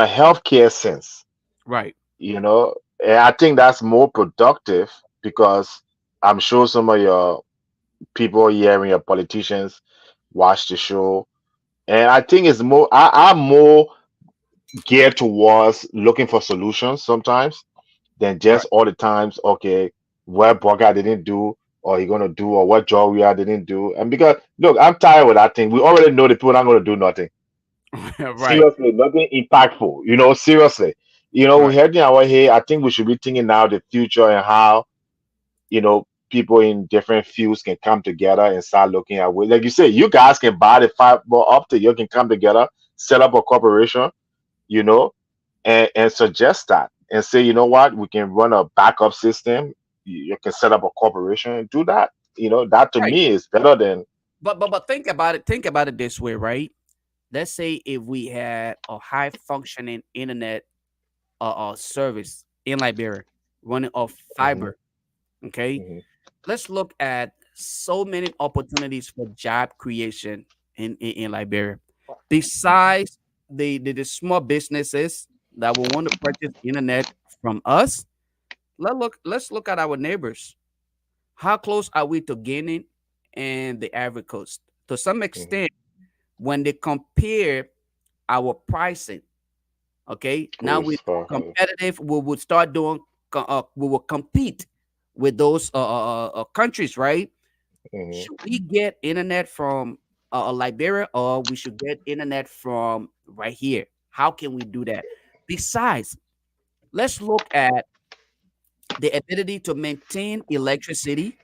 D: healthcare sense.
B: Right.
D: And I think that's more productive because I'm sure some of your people here and your politicians watch the show, and I think it's more. I'm more geared towards looking for solutions sometimes than
B: Right.
D: just all the times, okay, what Bogart didn't do or he gonna do or what Joe we are didn't do. And because look, I'm tired with that thing. We already know the people not gonna do nothing.
B: Right.
D: Seriously, nothing impactful. Seriously.
B: Right.
D: We're heading our way. I think we should be thinking now the future and how, people in different fields can come together and start looking at ways. Like you say, you guys can buy the fiber optic, you can come together, set up a corporation, you know, and suggest that and say, you know what, we can run a backup system. You can set up a corporation and do that. That to
B: Right.
D: me is better than.
B: But think about it. Think about it this way, right? Let's say if we had a high functioning internet service in Liberia running off
D: Hmm.
B: fiber. Okay,
D: Hmm.
B: let's look at so many opportunities for job creation in Liberia. Besides the small businesses that will want to purchase internet from us, let's look at our neighbors. How close are we to Guinea and the Ivory Coast? To some
D: Hmm.
B: extent, when they compare our pricing, okay, now
D: Who's
B: we're
D: far higher.
B: competitive. We would start doing. We will compete with those countries, right?
D: Hmm.
B: Should we get internet from Liberia, or we should get internet from right here? How can we do that? Besides, let's look at the ability to maintain electricity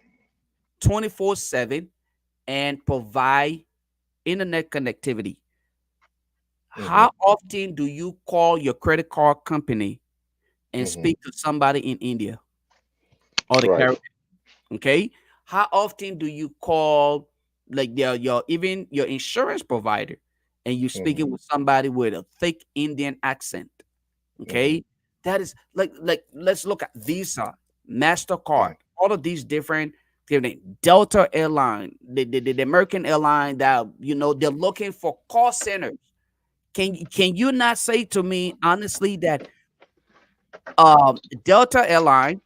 B: 24/7 and provide internet connectivity.
D: Hmm.
B: How often do you call your credit card company and
D: Hmm.
B: speak to somebody in India or the
D: Right.
B: Caribbean? Okay. How often do you call like your even your insurance provider and you
D: Hmm.
B: speaking with somebody with a thick Indian accent?
D: Hmm.
B: Okay. That is like let's look at Visa, MasterCard, all of these different Delta airline, the American airline that they're looking for call centers. Can you not say to me honestly that Delta airline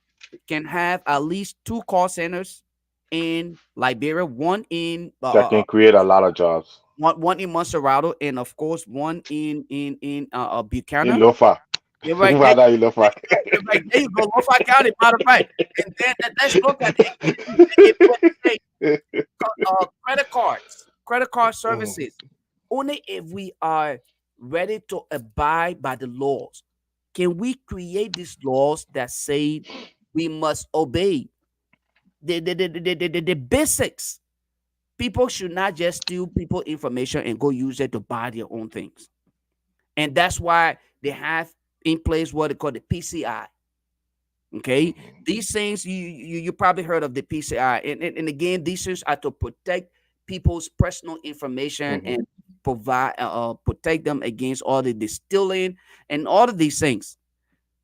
B: can have at least two call centers in Liberia, one in
D: That can create a lot of jobs
B: one in Monserrato, and of course one in
D: in
B: Buchanan.
D: Lofa.
B: You're right there.
D: Rather in Lofa.
B: You're right there. You go, Norfolk County, matter of fact. And then let's look at it. When they say credit card
D: Mhm.
B: services, only if we are ready to abide by the laws can we create these laws that say we must obey the basics. People should not just steal people information and go use it to buy their own things. And that's why they have in place what they call the PCI. Okay,
D: Mhm.
B: these things you probably heard of the PCI, and again, these things are to protect people's personal information
D: Mhm.
B: and provide protect them against all the distilling and all of these things.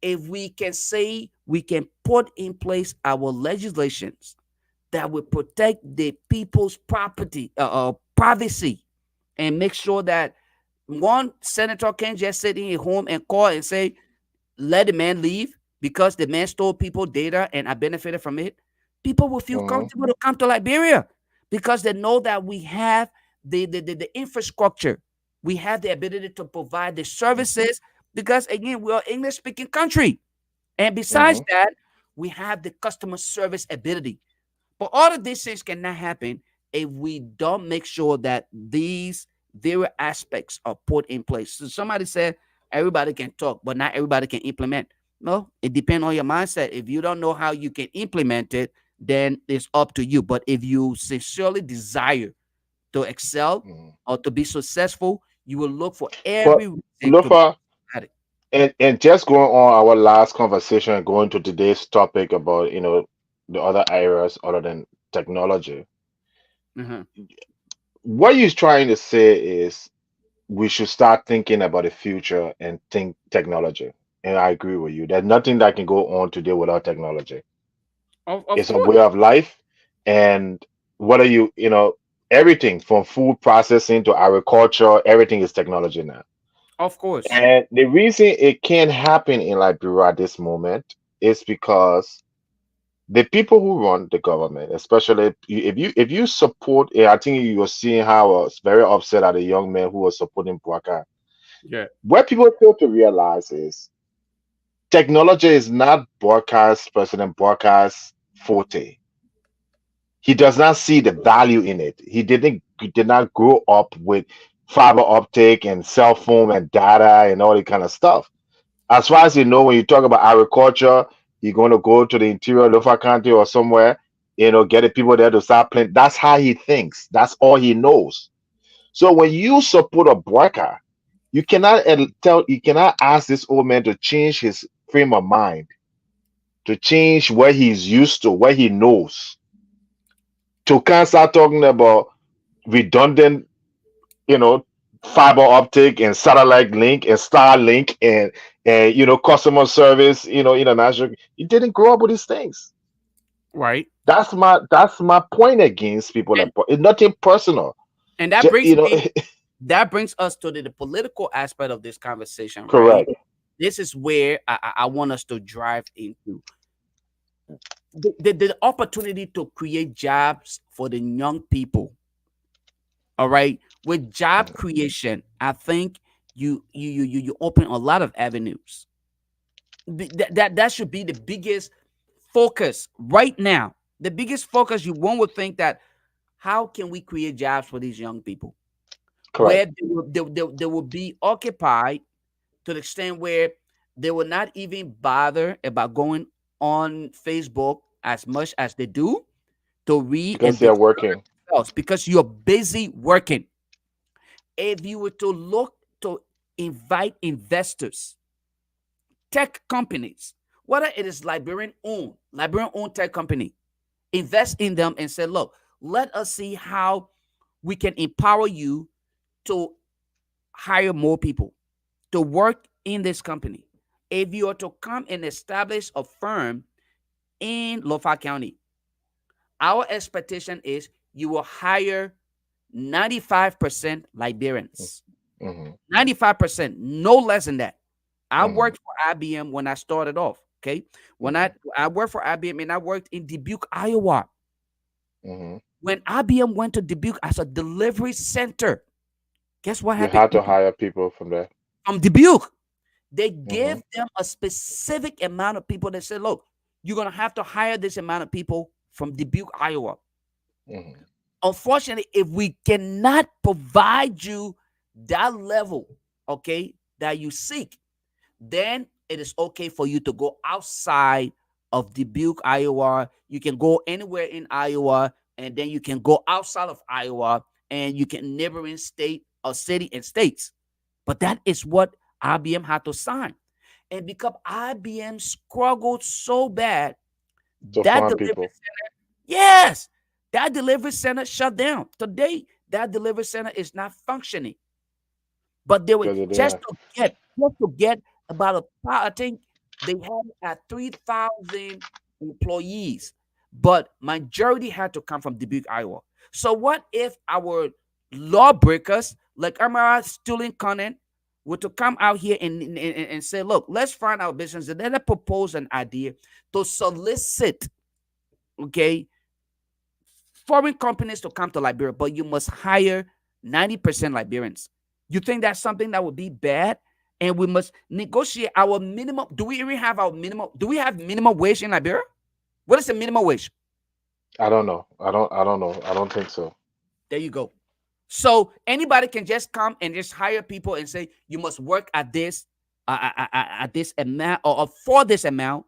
B: If we can say we can put in place our legislations that will protect the people's property privacy and make sure that one senator can't just sit in his home and call and say let the man leave because the man stole people data and I benefited from it. People will feel
D: Mhm.
B: comfortable to come to Liberia because they know that we have the infrastructure, we have the ability to provide the services because again we are English speaking country, and besides
D: Mhm.
B: that we have the customer service ability. But all of these things cannot happen if we don't make sure that these very aspects are put in place. So somebody said everybody can talk, but not everybody can implement. No, it depends on your mindset. If you don't know how you can implement it, then it's up to you. But if you sincerely desire to excel
D: Mhm.
B: or to be successful, you will look for
D: But
B: every reason to be
D: Lufa,
B: at it.
D: and just going on our last conversation, going to today's topic about, the other areas other than technology.
B: Mhm.
D: What you're trying to say is we should start thinking about the future and think technology. And I agree with you. There's nothing that can go on today without technology.
B: Of
D: It's a
B: course,
D: way of life. And whether everything from food processing to agriculture, everything is technology now.
B: of course,
D: And the reason it can't happen in Liberia at this moment is because the people who run the government, especially if you support, I think you were seeing how I was very upset at a young man who was supporting Bwaka.
B: yeah,
D: What people fail to realize is technology is not President Bwaka's forte. He does not see the value in it. He did not grow up with fiber optic and cell phone and data and all that kind of stuff. As far as you know, when you talk about agriculture, you're going to go to the interior of Lofa County or somewhere, get the people there to start planting. That's how he thinks. That's all he knows. So when you support a worker, you cannot ask this old man to change his frame of mind, to change what he's used to, what he knows. To can't start talking about redundant, you know, fiber optic and satellite link and Starlink and customer service, international. You didn't grow up with these things.
B: right.
D: That's my point against people
B: And
D: like it's nothing personal.
B: and that
D: Ju-
B: brings
D: you know,
B: me that brings us to the political aspect of this conversation, right?
D: correct.
B: This is where I want us to drive into the opportunity to create jobs for the young people. All right, with job
D: Mhm.
B: creation, I think you open a lot of avenues. That should be the biggest focus right now. The biggest focus, one would think that how can we create jobs for these young people where
D: Correct.
B: they will be occupied to the extent where they will not even bother about going on Facebook as much as they do to read
D: Because
B: and
D: they're
B: discover
D: working.
B: themselves because you're busy working. If you were to look to invite investors, tech companies, whether it is Liberian owned tech company, invest in them and say, look, let us see how we can empower you to hire more people to work in this company. If you are to come and establish a firm in Lofa County, our expectation is you will hire 95% Liberians.
D: Hmm.
B: 95%, no less than that. I
D: Hmm.
B: worked for IBM when I started off. Okay. When
D: Hmm.
B: I worked for IBM and I worked in Dubuque, Iowa.
D: Hmm.
B: When IBM went to Dubuque as a delivery center, guess what
D: You
B: happened?
D: had to hire people from there.
B: From Dubuque, they
D: Hmm.
B: gave them a specific amount of people. They said, look, you're going to have to hire this amount of people from Dubuque, Iowa.
D: Hmm.
B: Unfortunately, if we cannot provide you that level, okay, that you seek, then it is okay for you to go outside of Dubuque, Iowa. You can go anywhere in Iowa, and then you can go outside of Iowa, and you can neighboring state or city and states. But that is what IBM had to sign. And because IBM struggled so bad,
D: To
B: that
D: find
B: delivery,
D: people
B: yes, that delivery center shut down. Today, that delivery center is not functioning. But they were
D: because of
B: just
D: there.
B: to get about I think they had at 3,000 employees, but majority had to come from Dubuque, Iowa. So what if our lawbreakers like Amara Stulin Conant were to come out here and say, look, let's find our business and then propose an idea to solicit, okay, foreign companies to come to Liberia, but you must hire 90% Liberians. You think that's something that would be bad? And we must negotiate our minimum. Do we even have our minimum? Do we have minimum wage in Liberia? What is the minimum wage?
D: I don't know. I don't know. I don't think so.
B: There you go. So anybody can just come and just hire people and say you must work at this at this amount, or for this amount,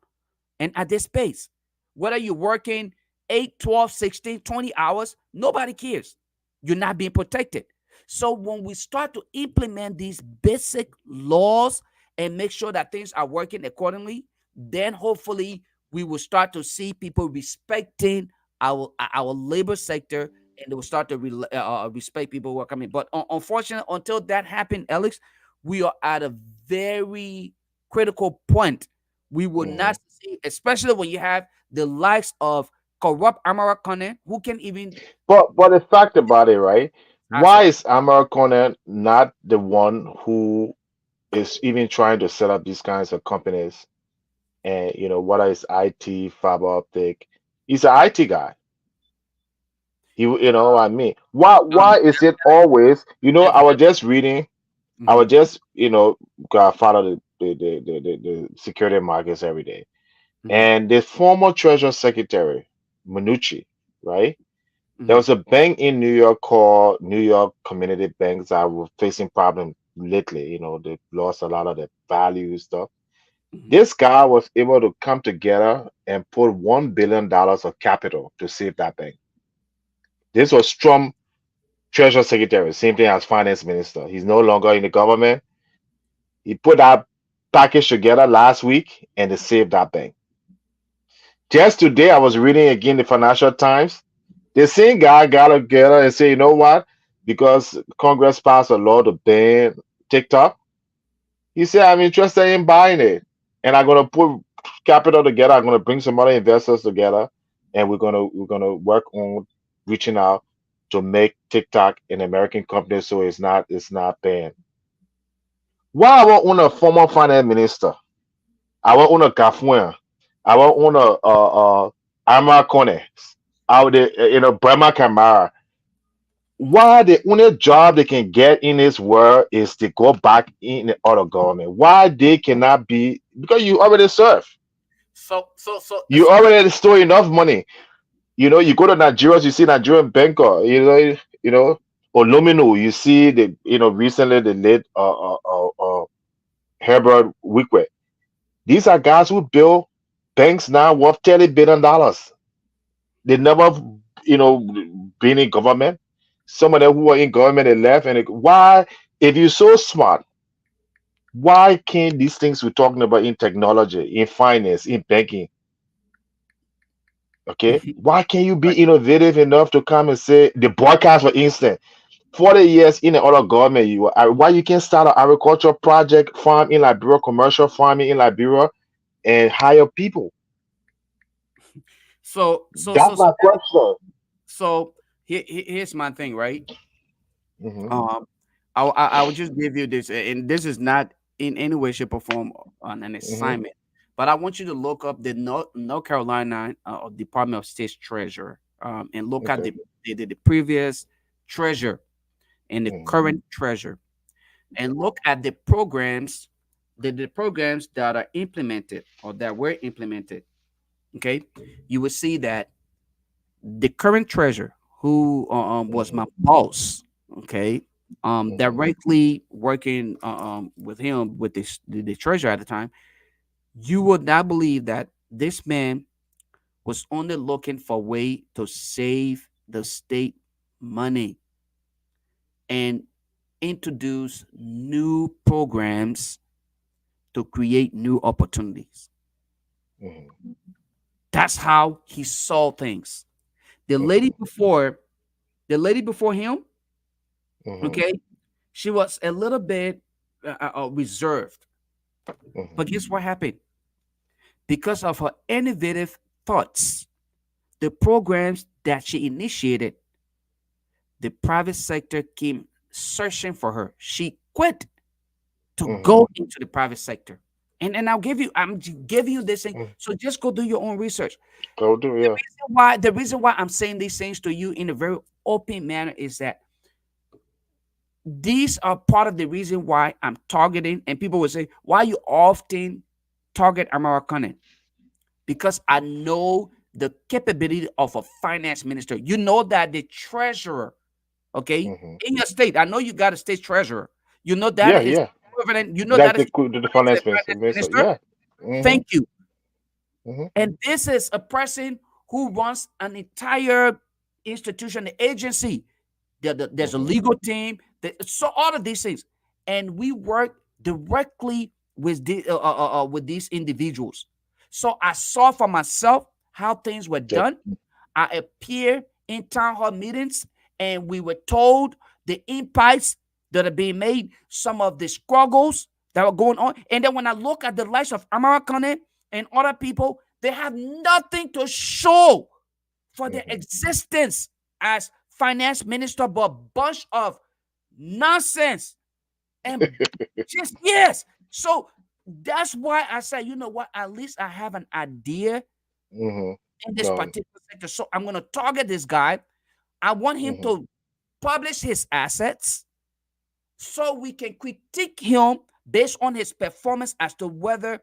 B: and at this pace. Whether you're working 8, 12, 16, 20 hours, nobody cares. You're not being protected. So when we start to implement these basic laws and make sure that things are working accordingly, then hopefully we will start to see people respecting our labor sector, and they will start to respect people who are coming. But unfortunately, until that happened, Alex, we are at a very critical point. We will
D: Hmm.
B: not see, especially when you have the likes of corrupt Amara Kane, who can even
D: But the fact about it, right? Why
B: asset.
D: is Amar Conan not the one who is even trying to set up these kinds of companies? And whether it's IT, fiber optic, he's an IT guy. You know what I mean? Why is it always? I was
B: Evident.
D: just reading. I
B: Hmm.
D: was just follow the security markets every day.
B: Hmm.
D: And the former Treasury Secretary Mnuchin, right? There
B: Hmm.
D: was a bank in New York called New York Community Banks that were facing problems lately. They lost a lot of their value stuff.
B: Hmm.
D: This guy was able to come together and put $1 billion of capital to save that bank. This was Trump Treasury Secretary, same thing as Finance Minister. He's no longer in the government. He put that package together last week and they saved that bank. Just today, I was reading again the Financial Times. The same guy got together and say, you know what? Because Congress passed a law to ban TikTok, he said, I'm interested in buying it. And I'm gonna put capital together. I'm gonna bring some other investors together, and we're gonna work on reaching out to make TikTok an American company so it's not banned. Why I want own a former finance minister? I want own a Kafuen. I want own a Amar Kone. Out there, Brahma Kamara. Why the only job they can get in this world is to go back in the other government? Why they cannot be, because you already serve. You
B: So
D: already store enough money. You go to Nigeria, you see Nigerian banker, Olomino, you see recently the late Herbert Wigwe. These are guys who build banks now worth $30 billion. They never, been in government. Some of them who were in government they left, and why? If you're so smart, why can't these things we're talking about in technology, in finance, in banking, okay? Why can't you be
B: right.
D: innovative enough to come and say the broadcast, for instance, 40 years in the other government, why you can't start an agricultural project farm in Liberia, commercial farming in Liberia, and hire people?
B: So so
D: That's
B: so so
D: my question.
B: so here's my thing, right?
D: Hmm.
B: Um, I will just give you this, and this is not in any way, shape, or form on an
D: Hmm.
B: assignment, but I want you to look up the North Carolina Department of State's treasurer, and look at
D: Okay.
B: the previous treasurer and the
D: Hmm.
B: current treasurer, and look at the programs that are implemented or that were implemented. Okay, you will see that the current treasurer, who was
D: Hmm.
B: my boss, okay,
D: Hmm.
B: directly working with him with the treasurer at the time, you would not believe that this man was only looking for a way to save the state money and introduce new programs to create new opportunities.
D: Hmm.
B: That's how he saw things. The lady
D: Hmm.
B: before, the lady before him,
D: Hmm.
B: okay, she was a little bit reserved. But
D: Hmm.
B: guess what happened? Because of her innovative thoughts, the programs that she initiated, the private sector came searching for her. She quit to
D: Hmm.
B: go into the private sector. And I'm giving you this thing.
D: Hmm.
B: So just go do your own research.
D: Go do,
B: The
D: yeah.
B: the reason why I'm saying these things to you in a very open manner is that these are part of the reason why I'm targeting. And people will say, why you often target American? Because I know the capability of a finance minister. You know that the treasurer, okay,
D: Hmm.
B: in your state, I know you got a state treasurer. You know that
D: Yeah,
B: is
D: yeah.
B: equivalent. You know
D: Like
B: that is
D: the the
B: equivalent to the
D: finance
B: finance
D: minister.
B: minister.
D: Yeah. Mm-hmm.
B: Thank you.
D: Mm-hmm.
B: And this is a person who runs an entire institution, the agency. There's a
D: Mm-hmm.
B: legal team. So all of these things, and we work directly with these individuals. So I saw for myself how things were
D: Yep.
B: done. I appeared in town hall meetings, and we were told the impacts that are being made, some of the struggles that were going on. And then when I look at the lives of American and other people, they have nothing to show for their
D: Mm-hmm.
B: existence as finance minister, but a bunch of nonsense and just yes. So that's why I say, you know what? At least I have an idea
D: Mm-hmm.
B: in this
D: No.
B: particular sector. So I'm going to target this guy. I want him
D: Mm-hmm.
B: to publish his assets so we can critique him based on his performance as to whether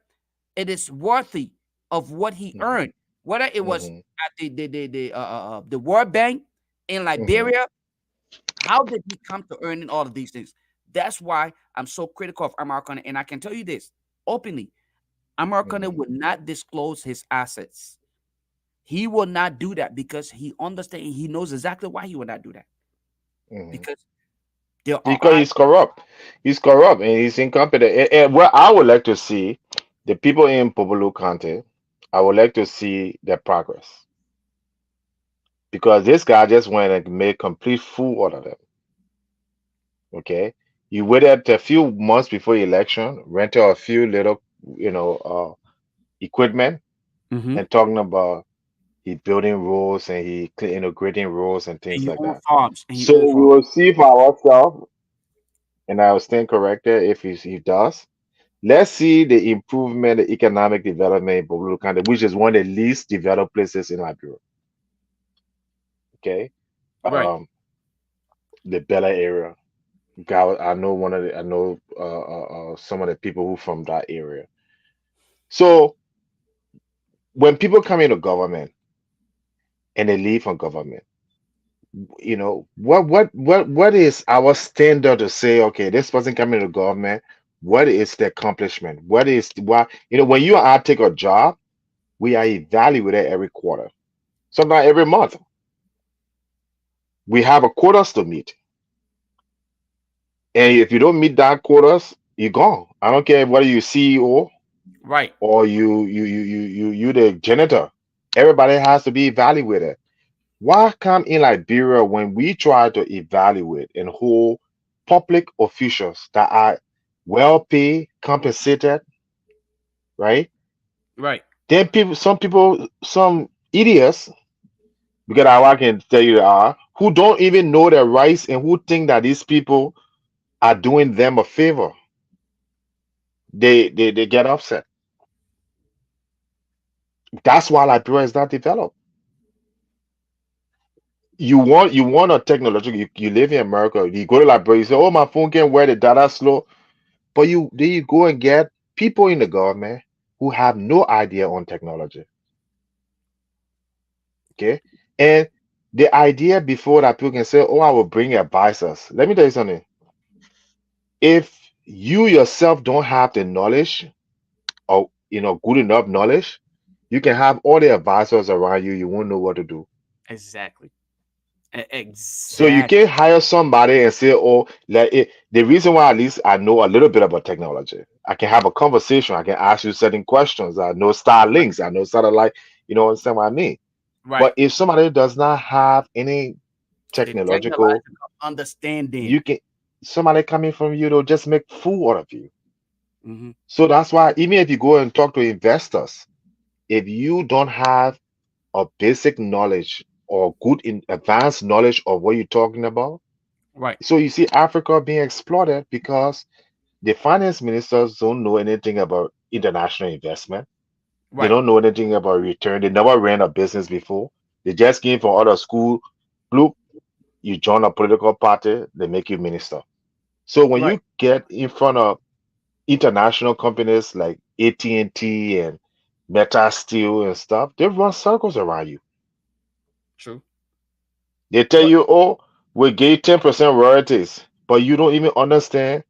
B: it is worthy of what he
D: Mm-hmm.
B: earned, whether it was
D: Mm-hmm.
B: at the World Bank in
D: Mm-hmm.
B: Liberia. How did he come to earning all of these things? That's why I'm so critical of American. And I can tell you this openly: American
D: Mm-hmm.
B: would not disclose his assets. He will not do that because he understands. He knows exactly why he will not do that
D: Mm-hmm.
B: because there are
D: Because he's corrupt. He's corrupt and he's incompetent. And what I would like to see, the people in Pobolo County, I would like to see their progress. Because this guy just went and made complete fool out of them. Okay. You waited a few months before election, rented a few little, equipment
B: Mhm.
D: and talking about he building roads and he integrating roads and
B: And
D: things
B: he
D: like
B: own
D: that.
B: farms and he
D: So
B: own
D: we
B: farms.
D: will see for ourselves, and I will stand corrected if he does. Let's see the improvement, the economic development in Bolu County, which is one of the least developed places in Liberia. Okay,
B: Right.
D: the Bella area. I know I know some of the people who from that area. So when people come into government and they leave from government, what is our standard to say, okay, this person coming to government, what is the accomplishment? What is what when you and I take a job, we are evaluated every quarter, sometimes every month. We have a quotas to meet. And if you don't meet that quotas, you're gone. I don't care whether you CEO
B: Right.
D: or you the janitor. Everybody has to be evaluated. Why come in Liberia when we try to evaluate and hold public officials that are well paid, compensated, right?
B: Right.
D: Then some idiots, because I can tell you they are, who don't even know their rights and who think that these people are doing them a favor. They get upset. That's why Liberia is not developed. You want a technology. You live in America. You go to Liberia. You say, "Oh, my phone can where the data slow." But you go and get people in the government who have no idea on technology. Okay, and the idea before that people can say, "Oh, I will bring advisors." Let me tell you something. If you yourself don't have the knowledge or good enough knowledge, you can have all the advisors around you. You won't know what to do.
B: Exactly.
D: So you
B: Exactly.
D: can't hire somebody and say, "Oh, the reason why at least I know a little bit about technology, I can have a conversation. I can ask you certain questions. I know
B: Right.
D: Starlinks. I know satellite. Understand what I mean?"
B: Right.
D: But if somebody does not have any
B: The
D: technological,
B: technological understanding.
D: you can somebody coming from you, they'll just make fool out of you.
B: Hmm.
D: So that's why even if you go and talk to investors, if you don't have a basic knowledge or good in advanced knowledge of what you're talking about.
B: Right.
D: So you see Africa being exploited because the finance ministers don't know anything about international investment. They
B: Right.
D: don't know anything about return. They never ran a business before. They just came from other school. Bloop, you join a political party, they make you minister. So when
B: Right.
D: you get in front of international companies like AT&T and Meta Steel and stuff, they run circles around you.
B: True.
D: They tell
B: But
D: you, oh, we gave 10% royalties, but you don't even understand.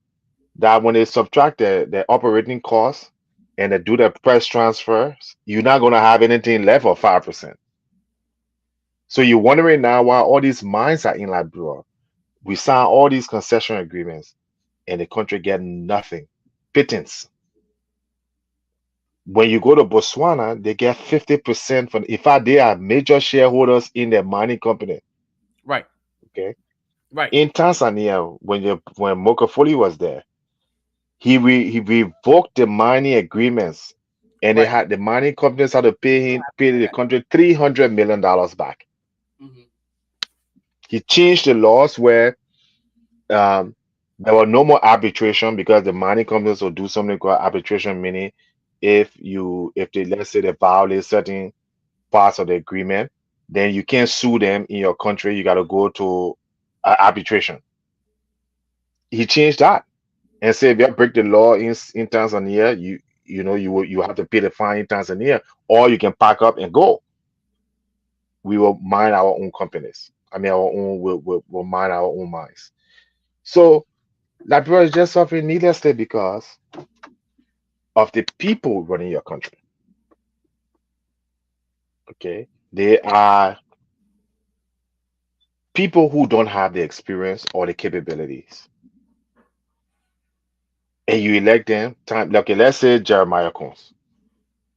D: that when they subtract the operating costs and they do the price transfers, you're not going to have anything left of 5%. So you're wondering now why all these mines are in Liberia. We sign all these concession agreements and the country get nothing. Pittance. When you go to Botswana, they get 50% from, in fact, they are major shareholders in the mining company.
B: Right.
D: Okay.
B: Right.
D: In Tanzania, when Magufuli was there, he revoked the mining agreements, and they
B: Right.
D: had the mining companies had to pay the country $300 million back.
B: Mhm.
D: He changed the laws where there were no more arbitration because the mining companies will do something called arbitration, meaning if they, let's say, they violate certain parts of the agreement, then you can't sue them in your country. You got to go to arbitration. He changed that and said if you break the law in Tanzania, you have to pay the fine in Tanzania, or you can pack up and go. We will mine our own companies. I mean, our own we'll mine our own mines. So Liberia is just suffering needlessly because of the people running your country. Okay, they are people who don't have the experience or the capabilities, and you elect them. Okay, let's say Jeremiah Combs.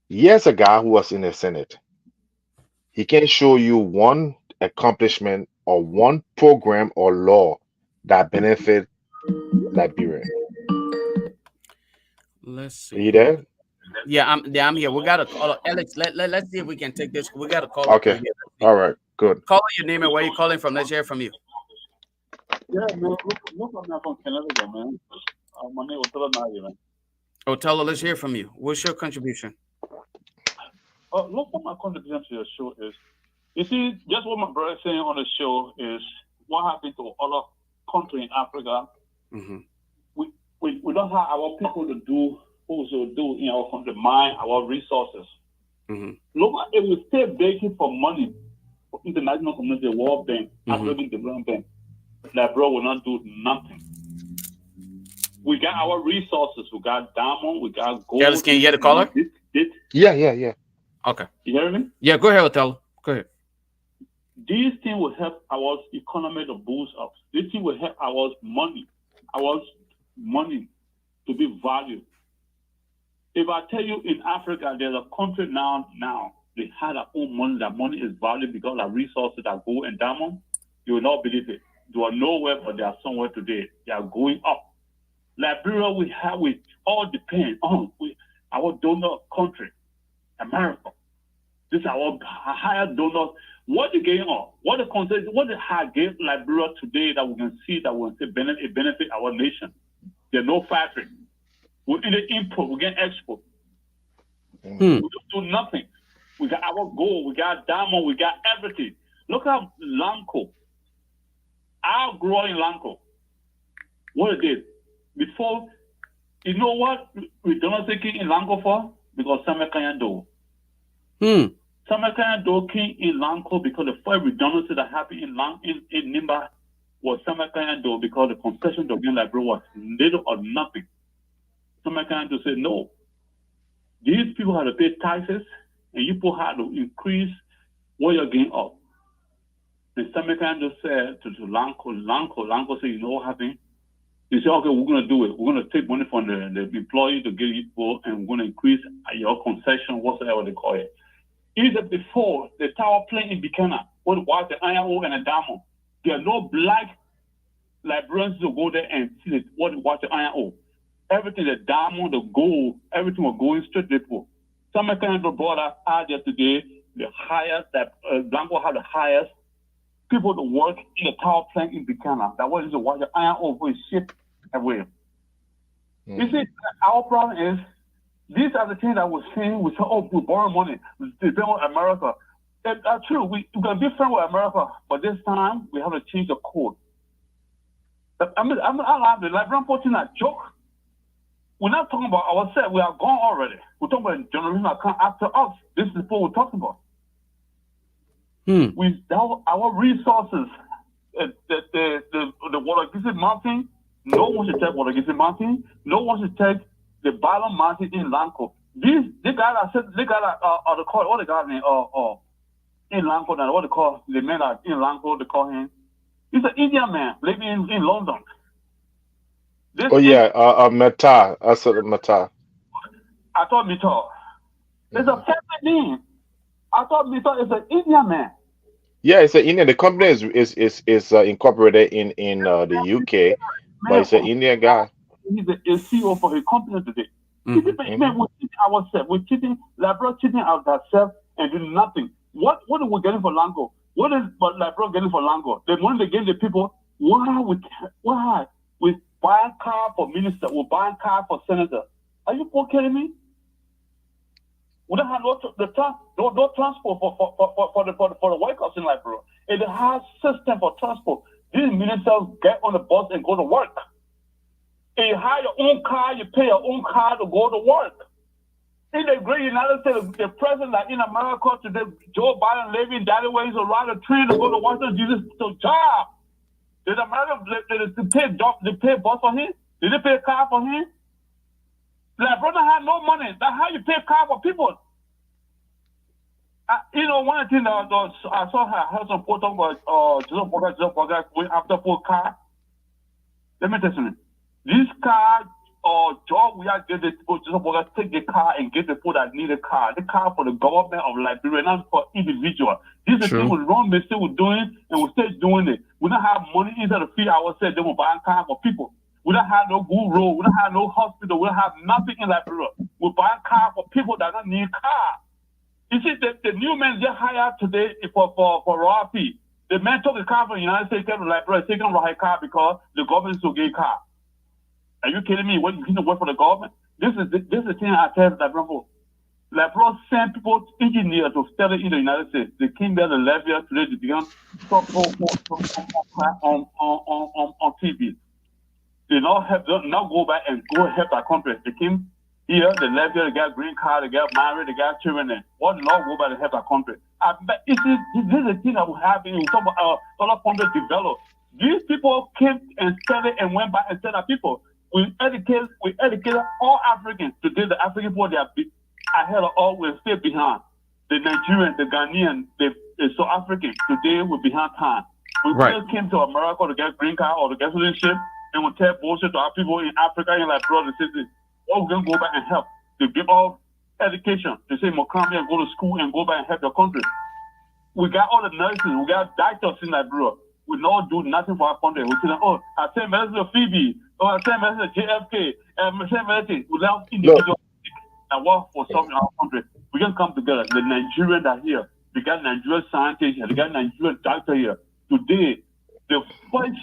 D: Here's a guy who was in the Senate. He can show you one accomplishment or one program or law that benefit Liberia.
B: Let's
D: Are
B: see
D: you
B: who.
D: there?
B: I'm here. We got a caller. Alex, let's see if we can take this. We got a caller through
D: Okay.
B: here. Let's see.
D: All right. Good.
B: Caller, your name and where you calling from. Let's hear from you.
F: Yeah, man. Look, I'm from Canada, man. My name is Otala Naya, man.
B: Othello, let's hear from you. What's your contribution?
F: Look, what my contribution to your show is. You see, just what my brother is saying on the show is what happened to other countries in Africa.
B: Mm-hmm.
F: We don't have our people to do what we do in our country, mine our resources.
B: Mm-hmm.
F: Look, if we stay begging for money for international community, World Bank, African Development Bank, that bro will not do nothing. We got our resources. We got diamond. We got gold.
B: Alex, can you hear the caller?
D: Yeah.
B: Okay.
F: You hear me?
B: Yeah, go ahead, Othello. Go ahead.
F: These things will help our economy to boost up. This thing will help our money to be valued. If I tell you in Africa, there's a country now, they have their own money. That money is valued because of resources that go in diamond. You will not believe it. They are nowhere, but they are somewhere today. They are going up. Liberia, we all depend on our donor country, America. This is our higher donor. What they gain on? What the high gave Liberia today that we can see that will benefit our nation? There's no factory. We either import, we get export. We don't do nothing. We got our gold, we got diamond, we got everything. Look at Lanco. I grew up in Lanco. What it did before, you know what we don't take in Lanco for? Because Samakanya do. Samakanya do came in Lanco because the first redundancy that happened in Nimba was Samakanya do because the concession to gain Liberia was little or nothing. Samakanya do said no. These people had to pay taxes, and you people had to increase what you're getting up. And Samakanya said to Lanco said, you know what happened? They said, okay, we're going to do it. We're going to take money from the employee to give you people, and we're going to increase your concession, whatsoever they call it. Either before the tower plant in Buchanan, what was the iron ore and the diamond, there are no black Liberians to go there and see what was the iron ore. Everything, the diamond, the gold, everything was going straight to the people. Some kind of brought us out there today, the highest, that Blanco had the highest people to work in the tower plant in Buchanan. That was the iron ore was shipped away. You see, our problem is, these are the things that we're saying. We say, oh, we borrow money. We depend on America. That's true. We're going to be friends with America, but this time we have to change the code. I love the Liberian fortune a joke. We're not talking about ourselves. We are gone already. We're talking about a generation that come after us. This is what we're talking about. Our resources, the water, this is mountain, No one should take Watergate Mountain. No one should take the bottom mountain in Lanco. They got they got the call what they got in Lanco now. What they call the man that in Lanco they call him. He's an Indian man living in London. This
D: Oh
F: is
D: yeah, Meta. I said Meta.
F: I thought Mito. It's a
D: Mhm.
F: family name. I thought Mito is an Indian man.
D: Yeah, it's an Indian. The company is incorporated in the UK, but
F: Man,
D: it's an Indian guy.
F: he's a CEO for a company today.
B: Mhm.
F: Man,
D: Hmm.
F: we're cheating ourselves. We're cheating, Labro cheating ourselves and doing nothing. What are we getting for Lango? What is but Labro getting for Lango? The money they give the people. Why we buying car for minister? We're buying car for senator. Are you kidding me? We don't have no transport for the workers in Liberia. It has system for transport. These ministers get on the bus and go to work. If you hire your own car, you pay your own car to go to work. In the great United States, the president in America today, Joe Biden living that way, he's around the train to go to Washington D.C. to job. Did America they pay bus for him? Did they pay car for him? Like brother had no money. That's how you pay car for people. One thing that I saw her heard some photo about just forget going after for car. Let me tell you something. This car job we are getting people just forget take the car and get the people that need a car. The car for the government of Liberia, not for individual. This is the thing we wrong mistake we're doing and we're still doing it. We don't have money inside to feed ourselves, then we're buying car for people. We don't have no good road, we don't have no hospital, we don't have nothing in Liberia. We're buying car for people that don't need car. You see, the new men get hired today for raw fee. The man took a car from the United States, came to Liberia, taking a car because the government is to get a car. Are you kidding me? When you can work for the government? This is the thing I tell Liberia. Liberia sent people, engineers to study in the United States. They came there to Liberia today to become on TV. They not go back and go help our country. They came here, they left here, they got green card, they got married, they got children. And what not go back and help our country? But this is a thing that we have in some other countries develop. These people came and studied and went back and said that people, we educated all Africans. Today the African people they are ahead of all, we're still behind. The Nigerian, the Ghanaian, the South African, today we're behind time. We still came to America to get green card or to get citizenship and we tell bullshit to our people in Africa and like brothers and sisters. Well, we're gonna go back and help to give all education. They say come and go to school and go back and help your country. We got all the nurses, we got doctors in Liberia. We don't do nothing for our country. We say, I send message to Phoebe, I send message to JFK, and I send message without individual that work for something in our country. We can come together. The Nigerians are here. We got Nigerian scientists here. We got Nigerian doctor here. Today, the first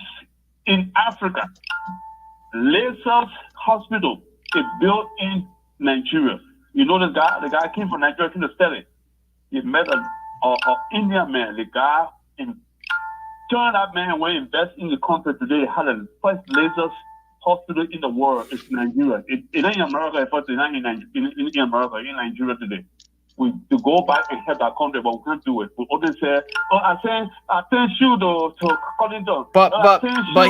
F: in Africa, Lasers Hospital is built in Nigeria. You know the guy came from Nigeria to study. He met an Indian man. The guy turned that man went invest in the country today. Had the first lasers hospital in the world. It's Nigeria. It ain't in America at first. It's not in America. In Nigeria today. We to go back and help our country, but we can't do it. We always say, I send you to Connington.
B: But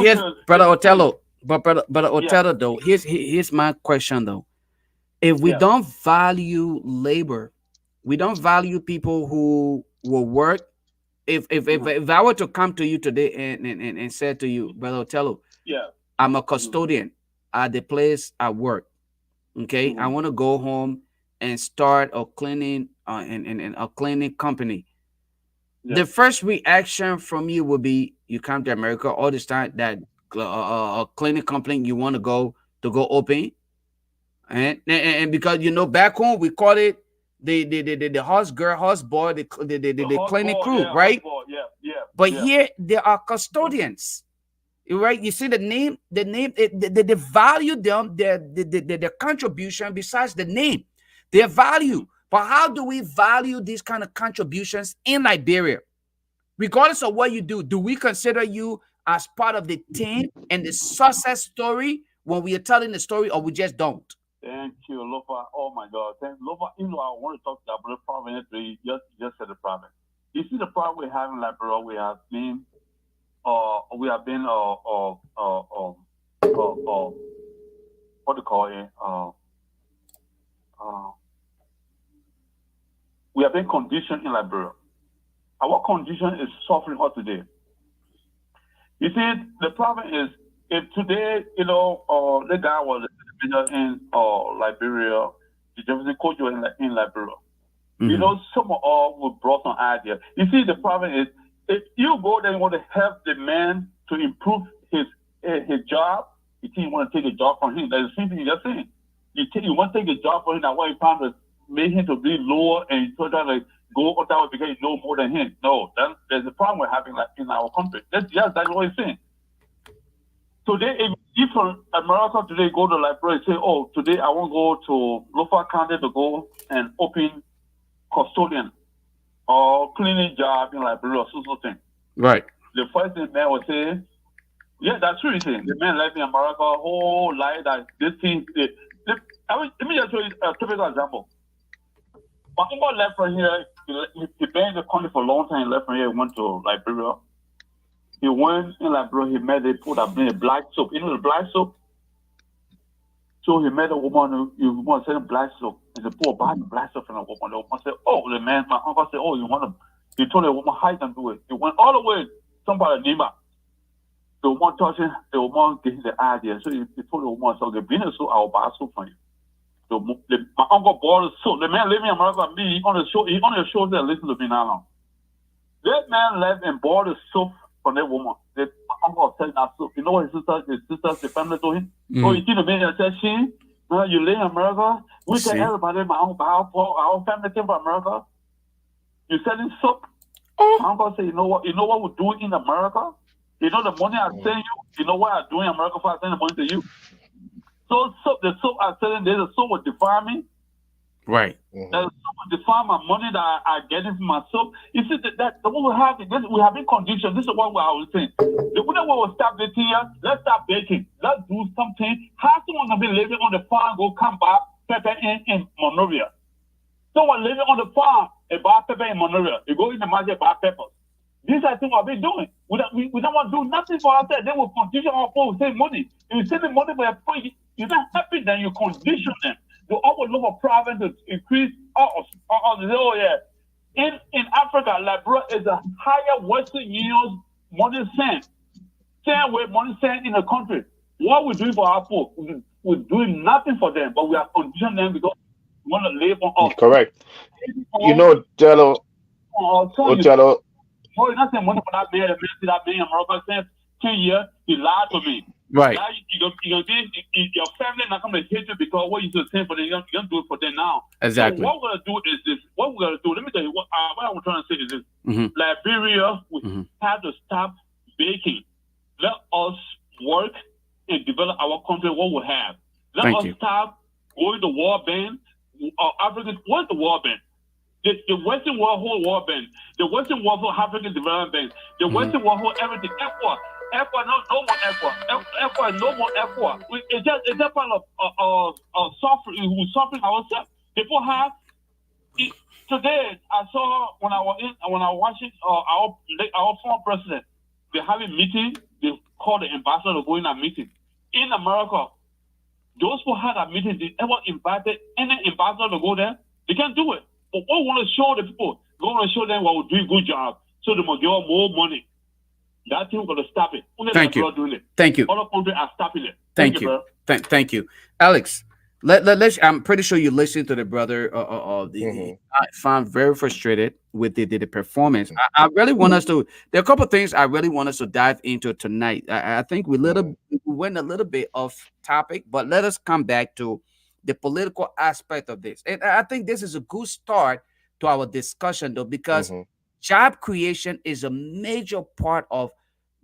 B: here's Brother Otello. But Brother Otello though, here's my question though. If we don't value labor, we don't value people who will work. If I were to come to you today and say to you, Brother Otello, I'm a custodian at the place I work. Okay, I want to go home and start a cleaning in a cleaning company. The first reaction from you will be you come to America all this time that a cleaning company you want to go open, and because back home we call it the house girl, house boy, the cleaning crew, right? But here there are custodians. Right, you see the name, they value them, their contribution besides the name, their value. But how do we value these kind of contributions in Liberia? Regardless of what you do we consider you as part of the team and the success story when we are telling the story, or we just don't?
F: Thank you, Lofa. Oh my God, Lofa. I want to talk about the problem. You just said the problem. You see the problem we have in Liberia. We have been uh, what do you call it? Uh, we have been conditioned in Liberia. Our condition is suffering us today. You see, the problem is if today, the guy was in Liberia, the Jefferson coach was in Liberia. Some of all will brought some idea. You see, the problem is if you go there and want to help the man to improve his job, you think you want to take a job from him. That's the same thing you're saying. You want to take a job from him, that's why you trying to make him to be lower and you try to go up that way because you know more than him. No, there's a problem we're having like in our country. That's what he's saying. Today, if from America today go to Liberia and say, oh, today I want to go to local county to go and open custodian or cleaning job in Liberia or so thing.
B: Right.
F: The first thing man will say, yeah, that's true. The man left in America whole life that this thing. Let me just show you a typical example. My uncle left from here. He been in the country for a long time. He left from here. He went to Liberia. He went in Liberia. He met a put up in a black soap. You know the black soap. So he met a woman who was selling black soap. He said, "Poor buy the black soap from a woman." The woman said, "Oh, the man." My uncle said, "Oh, you want to?" He told the woman how you can do it. He went all the way. Somebody named her. The woman touching. The woman gave him the idea. So he told the woman, "So the business soap, I will buy soap for you." So my uncle bought the soap. The man living in America, me on the show. He on the show that listen to me now. That man left and bought the soap from that woman. My uncle said that soap. You know what his sisters, the family told him? Oh, you see the man that said, "She, you live in America. We tell everybody my uncle, our family came from America. You selling soap." My uncle said, "You know what? You know what we do in America? You know the money I send you. You know what I do in America for I send the money to you." So the soap I selling, there's a soap will define me.
B: Right.
F: There's a soap will define my money that I get from my soap. You see that the one we have we have been conditioned. This is what I was saying. The way we will stop this here, let's stop baking. Let's do something. How someone gonna be living on the farm go come back pepper in Monrovia? Someone living on the farm and buy pepper in Monrovia. You go in the market buy peppers. These are things what we're doing. We don't want to do nothing for ourselves. They will condition our people to save money. If you save the money for your people, you're not happy, then you condition them. You always look for problems to increase. Oh yeah. In Africa, Liberia is a higher Western Union money cent. Same way money cent in the country. What we doing for our people? We're doing nothing for them, but we are conditioning them because we want to live on us.
D: Correct. You know, Jello. Jello.
F: Oh, you're not saying money for that man. That man in America saying 10 years, he lied to me.
B: Right.
F: Now your family not going to hate you because what you just saying for them, you're going to do it for them now.
B: Exactly.
F: So what we're going to do is this. What we're going to do, let me tell you what I'm trying to say is this. Liberia, we have to stop baking. Let us work and develop our country, what we have. Let us stop going to war band. African, what's the war band? The Western World whole war bank, the Western World whole African Development Bank, the Western World whole everything. EFOA, no more EFOA, no more EFOA. It's just part of suffering. We're suffering ourselves. People have today. I saw when I was watching our former president. They have a meeting. They call the ambassador to go in a meeting in America. Those who had a meeting, they ever invited any ambassador to go there? They can't do it. But what we want to show the people, we want to show them what we're doing a good job, so they will give us more money. That thing we're going to stop it.
B: Thank you. Thank you.
F: Other countries are stopping it.
B: Thank you. Thank you. Alex, let's. I'm pretty sure you listened to the brother. I found very frustrated with the performance. I really want us to. There are a couple of things I really want us to dive into tonight. I think we went a little bit off topic, but let us come back to the political aspect of this. And I think this is a good start to our discussion, though, because job creation is a major part of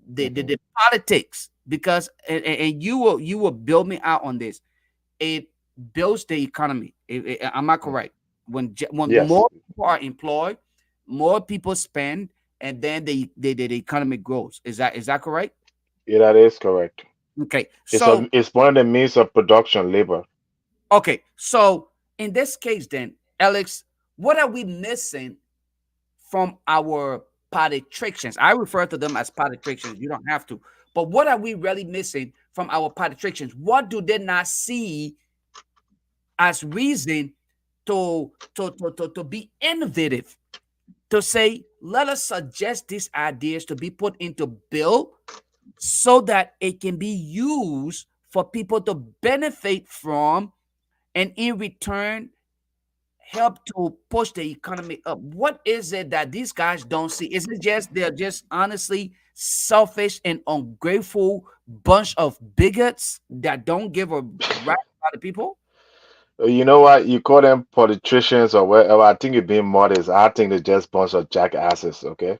B: the politics. Because and you will build me out on this. It builds the economy. Am I correct? When more people are employed, more people spend, and then the economy grows. Is that correct?
D: Yeah, that is correct.
B: Okay,
D: it's one of the means of production, labor.
B: Okay, so in this case, then, Alex, what are we missing from our politicians? I refer to them as politicians. You don't have to, But what are we really missing from our politicians? What do they not see as reason to be innovative? To say, let us suggest these ideas to be put into bill so that it can be used for people to benefit from, and in return help to push the economy up. What is it that these guys don't see? Is it just they're just honestly selfish and ungrateful bunch of bigots that don't give a right about the people?
D: You know what? You call them politicians or whatever. I think you're being modest. I think they're just bunch of jackasses. Okay.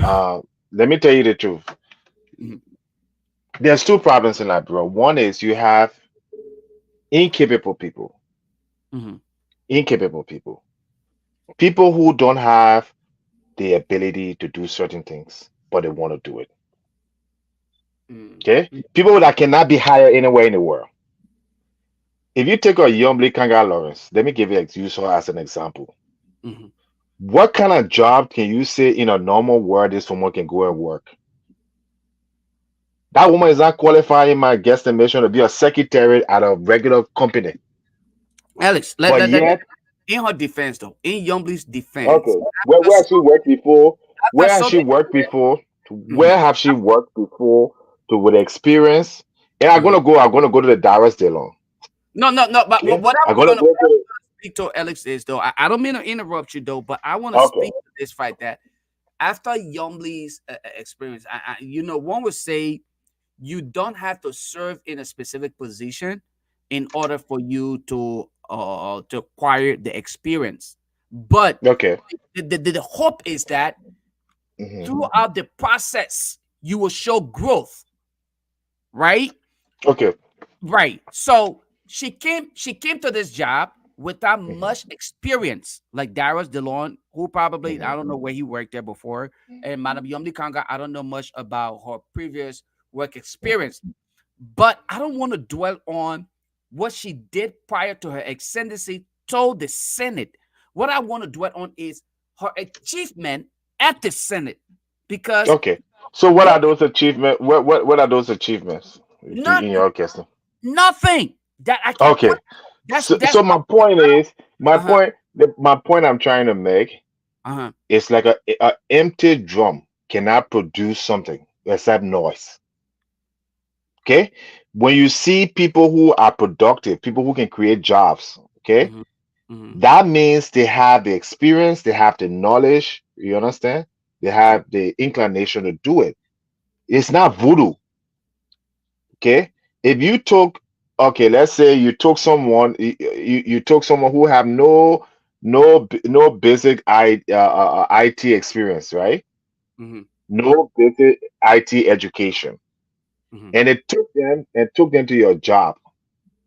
D: Uh, Let me tell you the truth.
B: Mhm,
D: There's two problems in Liberia. One is you have incapable people,
B: mhm,
D: incapable people, people who don't have the ability to do certain things, but they want to do it.
B: mhm,
D: Okay, people that cannot be hired anywhere in the world. If you take a Yombly Kanga Lawrence, let me give you use her as an example.
B: mhm.
D: What kind of job can you say in a normal world this woman can go and work? That woman is not qualified in my guesstimation to be a secretary at a regular company.
B: Alex,
D: But yet,
B: in her defense though, in Youngbley's defense,
D: okay, where has she worked before?
B: after
D: Where has
B: so
D: she
B: many
D: worked
B: years,
D: before?
B: mhm,
D: Where have she worked before to with experience? And
B: mhm.
D: I'm gonna go to the Darius Delon.
B: No, but
D: Okay?
B: what
D: I'm
B: I was
D: gonna
B: gonna
D: go to
B: speak to Alex is though, I don't mean to interrupt you though, but I want to
D: okay.
B: speak to this fight that after Yombly's experience, one would say you don't have to serve in a specific position in order for you to acquire the experience. But
D: Okay.
B: the hope is that
D: Hmm.
B: throughout the process, you will show growth, right?
D: Okay.
B: Right. So she came to this job without
D: Hmm.
B: much experience, like Darius DeLon, who probably
D: Hmm.
B: I don't know where he worked there before, and Madam Yomli Kanga, I don't know much about her previous work experience. But I don't want to dwell on what she did prior to her ascendancy to the Senate. What I want to dwell on is her achievement at the Senate, because
D: Okay. So what
B: what
D: are those achievements? What are those achievements
B: not
D: in your case?
B: nothing that I can point.
D: Okay.
B: That's
D: So my point is
B: uh-huh,
D: my point I'm trying to make
B: uh-huh.
D: is like a empty drum cannot produce something except noise. Okay. When you see people who are productive, people who can create jobs, okay,
B: Mhm, mhm.
D: that means they have the experience, they have the knowledge, you understand? They
B: True.
D: have the inclination to do it. It's not voodoo. Okay, if you took, okay, let's say you took someone, you took someone who have no basic IT experience, right?
B: Mhm,
D: No basic IT education,
B: mhm,
D: and it took them to your job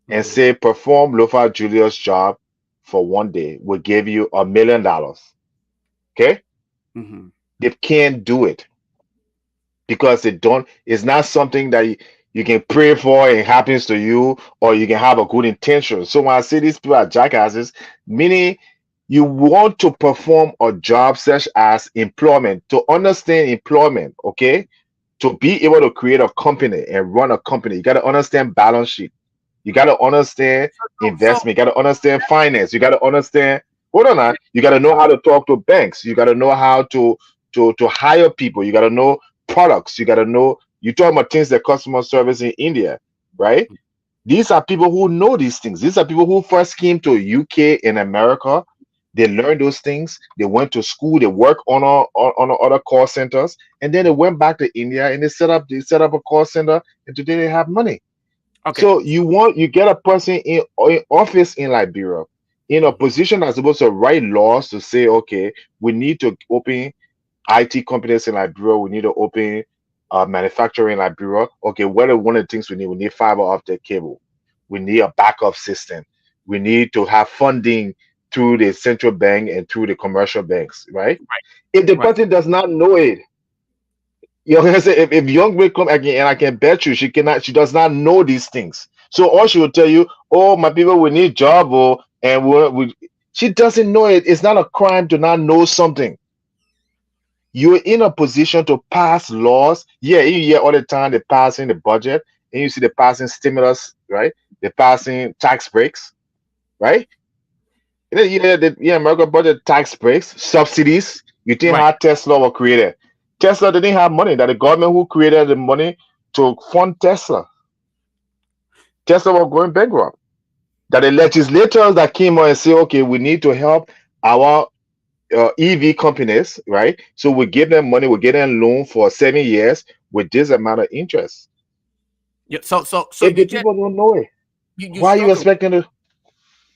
D: and
B: mhm,
D: say perform Lofa Julius job for one day. Will give you $1 million. Okay,
B: mhm.
D: they can't do it because they don't. It's not something that you can pray for and it happens to you, or you can have a good intention. So when I say these people are jackasses, meaning you want to perform a job such as employment, to understand employment, okay, to be able to create a company and run a company, you got to understand balance sheet. You got to understand
B: So
D: investment. You got to understand finance. You got to understand. Hold on, now. You got to know how to talk to banks. You got to know how to hire people. You got to know products. You got to know. You talk about things that customer service in India, right? These are people who know these things. These are people who first came to UK in America. They learned those things. They went to school. They work on other call centers, and then they went back to India and they set up a call center, and today they have money.
B: okay.
D: So you get a person in office in Liberia in a
B: Mhm,
D: position that's supposed to write laws to say, okay, we need to open IT companies in Liberia, we need to open manufacturing in Liberia. Okay, what are one of the things we need? We need fiber optic cable. We need a backup system. We need to have funding through the central bank and through the commercial banks, right? If the
B: right.
D: person does not know it, you know, if young will come again, and I can bet you she does not know these things. So all she will tell you, oh, my people, we need job, and she doesn't know it. It's not a crime to not know something. you're in a position to pass laws. Yeah, you hear all the time they're passing the budget, and you see they're passing stimulus, right? They're passing tax breaks, right? And then you hear that, yeah, American budget tax breaks, subsidies. You think
B: Right.
D: how Tesla was created? Tesla didn't have money. That the government who created the money to fund Tesla. Tesla was going bankrupt. That the legislators that came out and say, okay, we need to help our EV companies, right? So we give them money, we get them loan for 7 years with this amount of interest.
B: Yeah. So
D: If
B: you
D: the
B: just
D: people don't know it,
B: you
D: why are you
B: struck a
D: expecting to?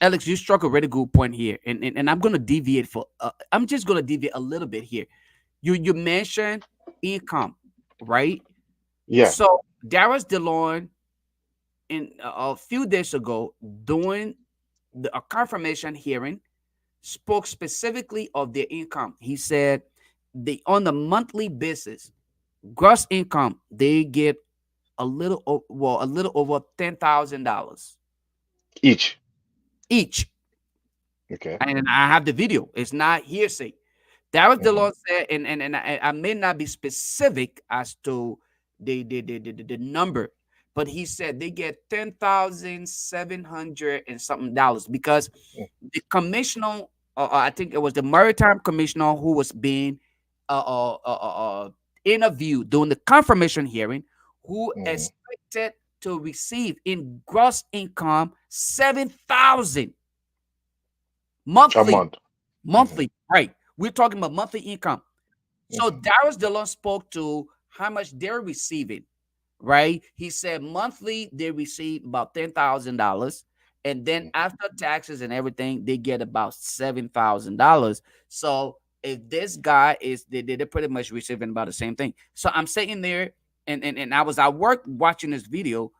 B: Alex, you struck a really good point here, and I'm gonna deviate for I'm just gonna deviate a little bit here. You mentioned income, right?
D: Yeah.
B: So Darius DeLon in a few days ago during a confirmation hearing spoke specifically of their income. He said they on the monthly basis, gross income, they get a little over $10,000
D: Each.
B: each.
D: Okay.
B: And I have the video. It's not hearsay. That was the
D: Hmm.
B: Lord said, and I may not be specific as to the number, but he said they get 10,700 and something dollars because the commissioner, I think it was the maritime commissioner who was being uh, uh, uh, uh, uh, interviewed during the confirmation hearing, who
D: Hmm.
B: expected to receive in gross income 7,000
D: A
B: monthly.
D: month. Hmm.
B: Monthly, right? We're talking about monthly income. So
D: Hmm.
B: Darius Dillon spoke to how much they're receiving, right? He said monthly they receive about $10,000, and then after taxes and everything, they get about $7,000. So if this guy is, they're pretty much receiving about the same thing. So I'm sitting there, and I was at work watching this video.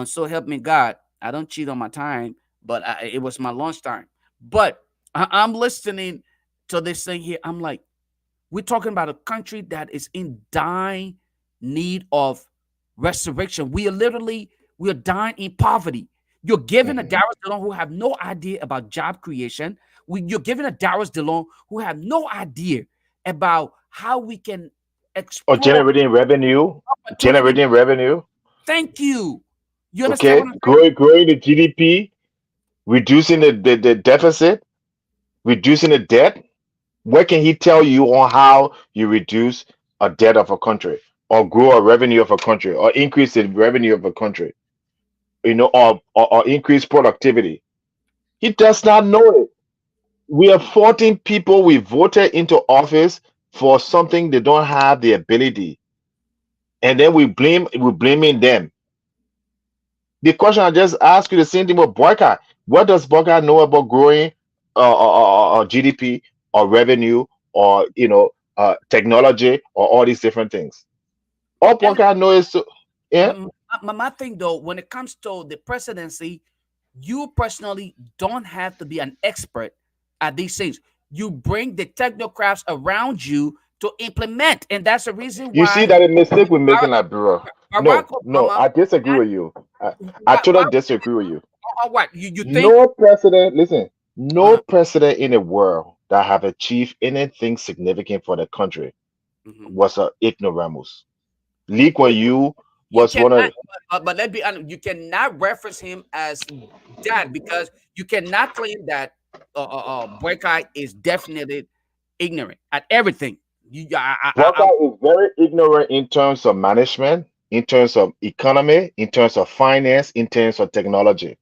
B: So help me God, I don't cheat on my time, but it was my lunch time. But I'm listening to this thing here. I'm like, we're talking about a country that is in dying need of resurrection. We are dying in poverty. You're giving a
D: Hmm.
B: Darius Delon who have no idea about job creation. You're giving a Darius Delon who have no idea about how we can
D: Or
B: explore
D: generating revenue.
B: opportunity.
D: Generating revenue.
B: Thank you. You understand
D: Okay.
B: what I'm saying?
D: Growing the GDP, reducing the deficit, reducing the debt. What can he tell you on how you reduce a debt of a country, or grow a revenue of a country, or increase the revenue of a country, or increase productivity? He does not know it. We are 14 people we voted into office for something they don't have the ability, and then we're blaming them. The question I just asked you, the same thing with boycott. What does boycott know about growing GDP or revenue, or technology, or all these different things? All
B: And
D: boycott know is yeah.
B: my thing though, when it comes to the presidency, you personally don't have to be an expert at these things. You bring the technocrats around you to implement, and that's the reason
D: You see
B: why
D: that a mistake we're
B: Barack,
D: making, like, bro.
B: Barack
D: No,
B: Obama.
D: I disagree with you. I
B: Why,
D: totally disagree with you.
B: what you think?
D: No president, listen, no
B: Uh,
D: president in the world that have achieved anything significant for the country
B: mhm.
D: was a ignoramus. Lee Kuan Yew
B: You
D: was one
B: cannot,
D: of.
B: but let's be honest, you cannot reference him as that because you cannot claim that Boycott is definitely ignorant at everything.
D: Walker is very ignorant in terms of management, in terms of economy, in terms of finance, in terms of technology.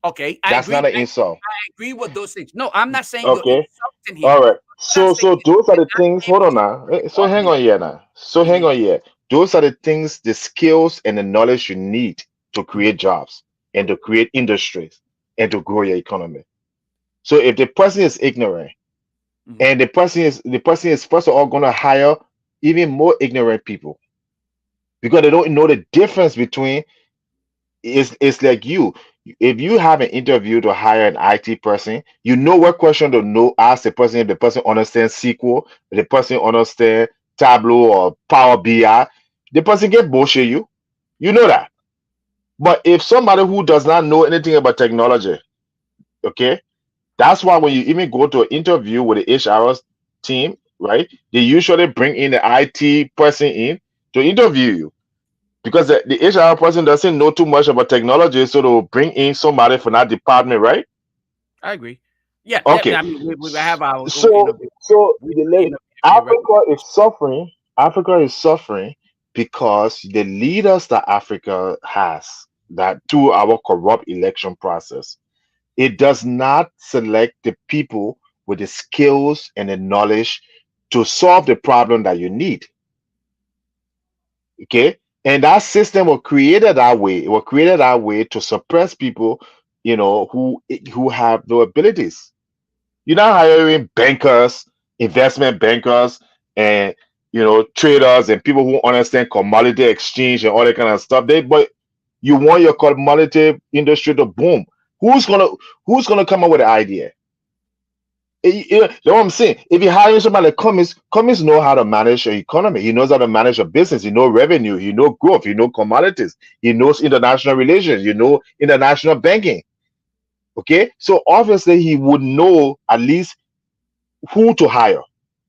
B: Okay, I
D: That's
B: agree.
D: not an
B: I
D: insult.
B: agree with those things. No, I'm not saying you're
D: Okay.
B: insulting him.
D: All right.
B: What I'm saying
D: So
B: is
D: those are
B: you
D: the
B: cannot
D: things.
B: claim
D: Hold on
B: him
D: now. So hang
B: ugly.
D: on here now. So hang
B: Mhm,
D: on here. Those are the things, the skills and the knowledge you need to
B: mhm,
D: create jobs and to create industries and to grow your economy. So if the person is ignorant,
B: mhm.
D: and the person is first of all going to hire even more ignorant people, because they don't know the difference between. It's like you. If you have an interview to hire an IT person, you know what question to know ask the person. If the person understands SQL, if the person understands Tableau or Power BI, the person get bullshit you. You know that. But if somebody who does not know anything about technology, okay, that's why when you even go to an interview with the HR team, right? They usually bring in the IT person in to interview you because the HR person doesn't know too much about technology, so they'll bring in somebody from that department, right?
B: I agree. Yeah,
D: Okay,
B: I mean, we have our own
D: so
B: interview.
D: so
B: We interview every regular.
D: Africa is suffering. Africa is suffering because the leaders that Africa has, that through our corrupt election process, it does not select the people with the skills and the knowledge to solve the problem that you need. Okay, and that system was created that way. It was created that way to suppress people, who have no abilities. You're not hiring bankers, investment bankers, and traders and people who understand commodity exchange and all that kind of stuff. But you want your commodity industry to boom. Who's gonna who's gonna come up with the idea? You know what I'm saying? If you hire somebody like Cummins know how to manage your economy. He knows how to manage a business. He knows revenue. He knows growth. He knows commodities. He knows international relations. International banking. Okay, so obviously he would know at least who to hire.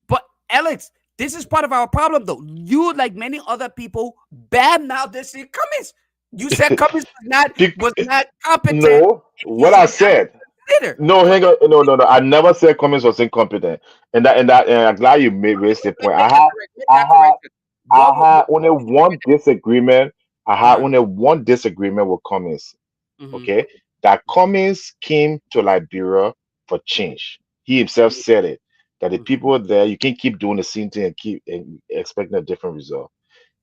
B: But Alex, this is part of our problem, though. You, like many other people, bad now this Cummins. You said Cummins was not competent,
D: No,
B: and he
D: what I
B: should not
D: said.
B: be considered.
D: No, hang on. No. I never said Cummins was incompetent, and I'm glad you made raised the point.
B: Make
D: I
B: that
D: had,
B: correction.
D: I
B: What was
D: had only one disagreement. I had
B: uh-huh.
D: only one disagreement with Cummins.
B: Hmm.
D: Okay, that Cummins came to Liberia for change. He himself said it, that the people there, you can't keep doing the same thing and keep expecting a different result.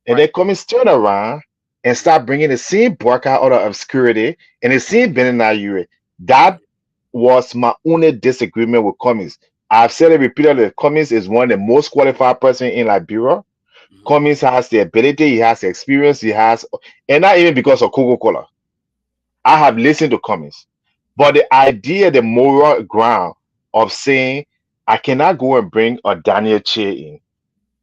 D: And
B: Right.
D: then Cummins turn around and start bringing the same Burka out of obscurity and the same Benin Nigeria. That was my only disagreement with Cummins. I've said it repeatedly. Cummins is one of the most qualified person in Liberia.
B: Mhm.
D: Cummins has the ability, he has the experience, and not even because of Coca-Cola. I have listened to Cummins, but the idea, the moral ground of saying I cannot go and bring a Daniel Che in,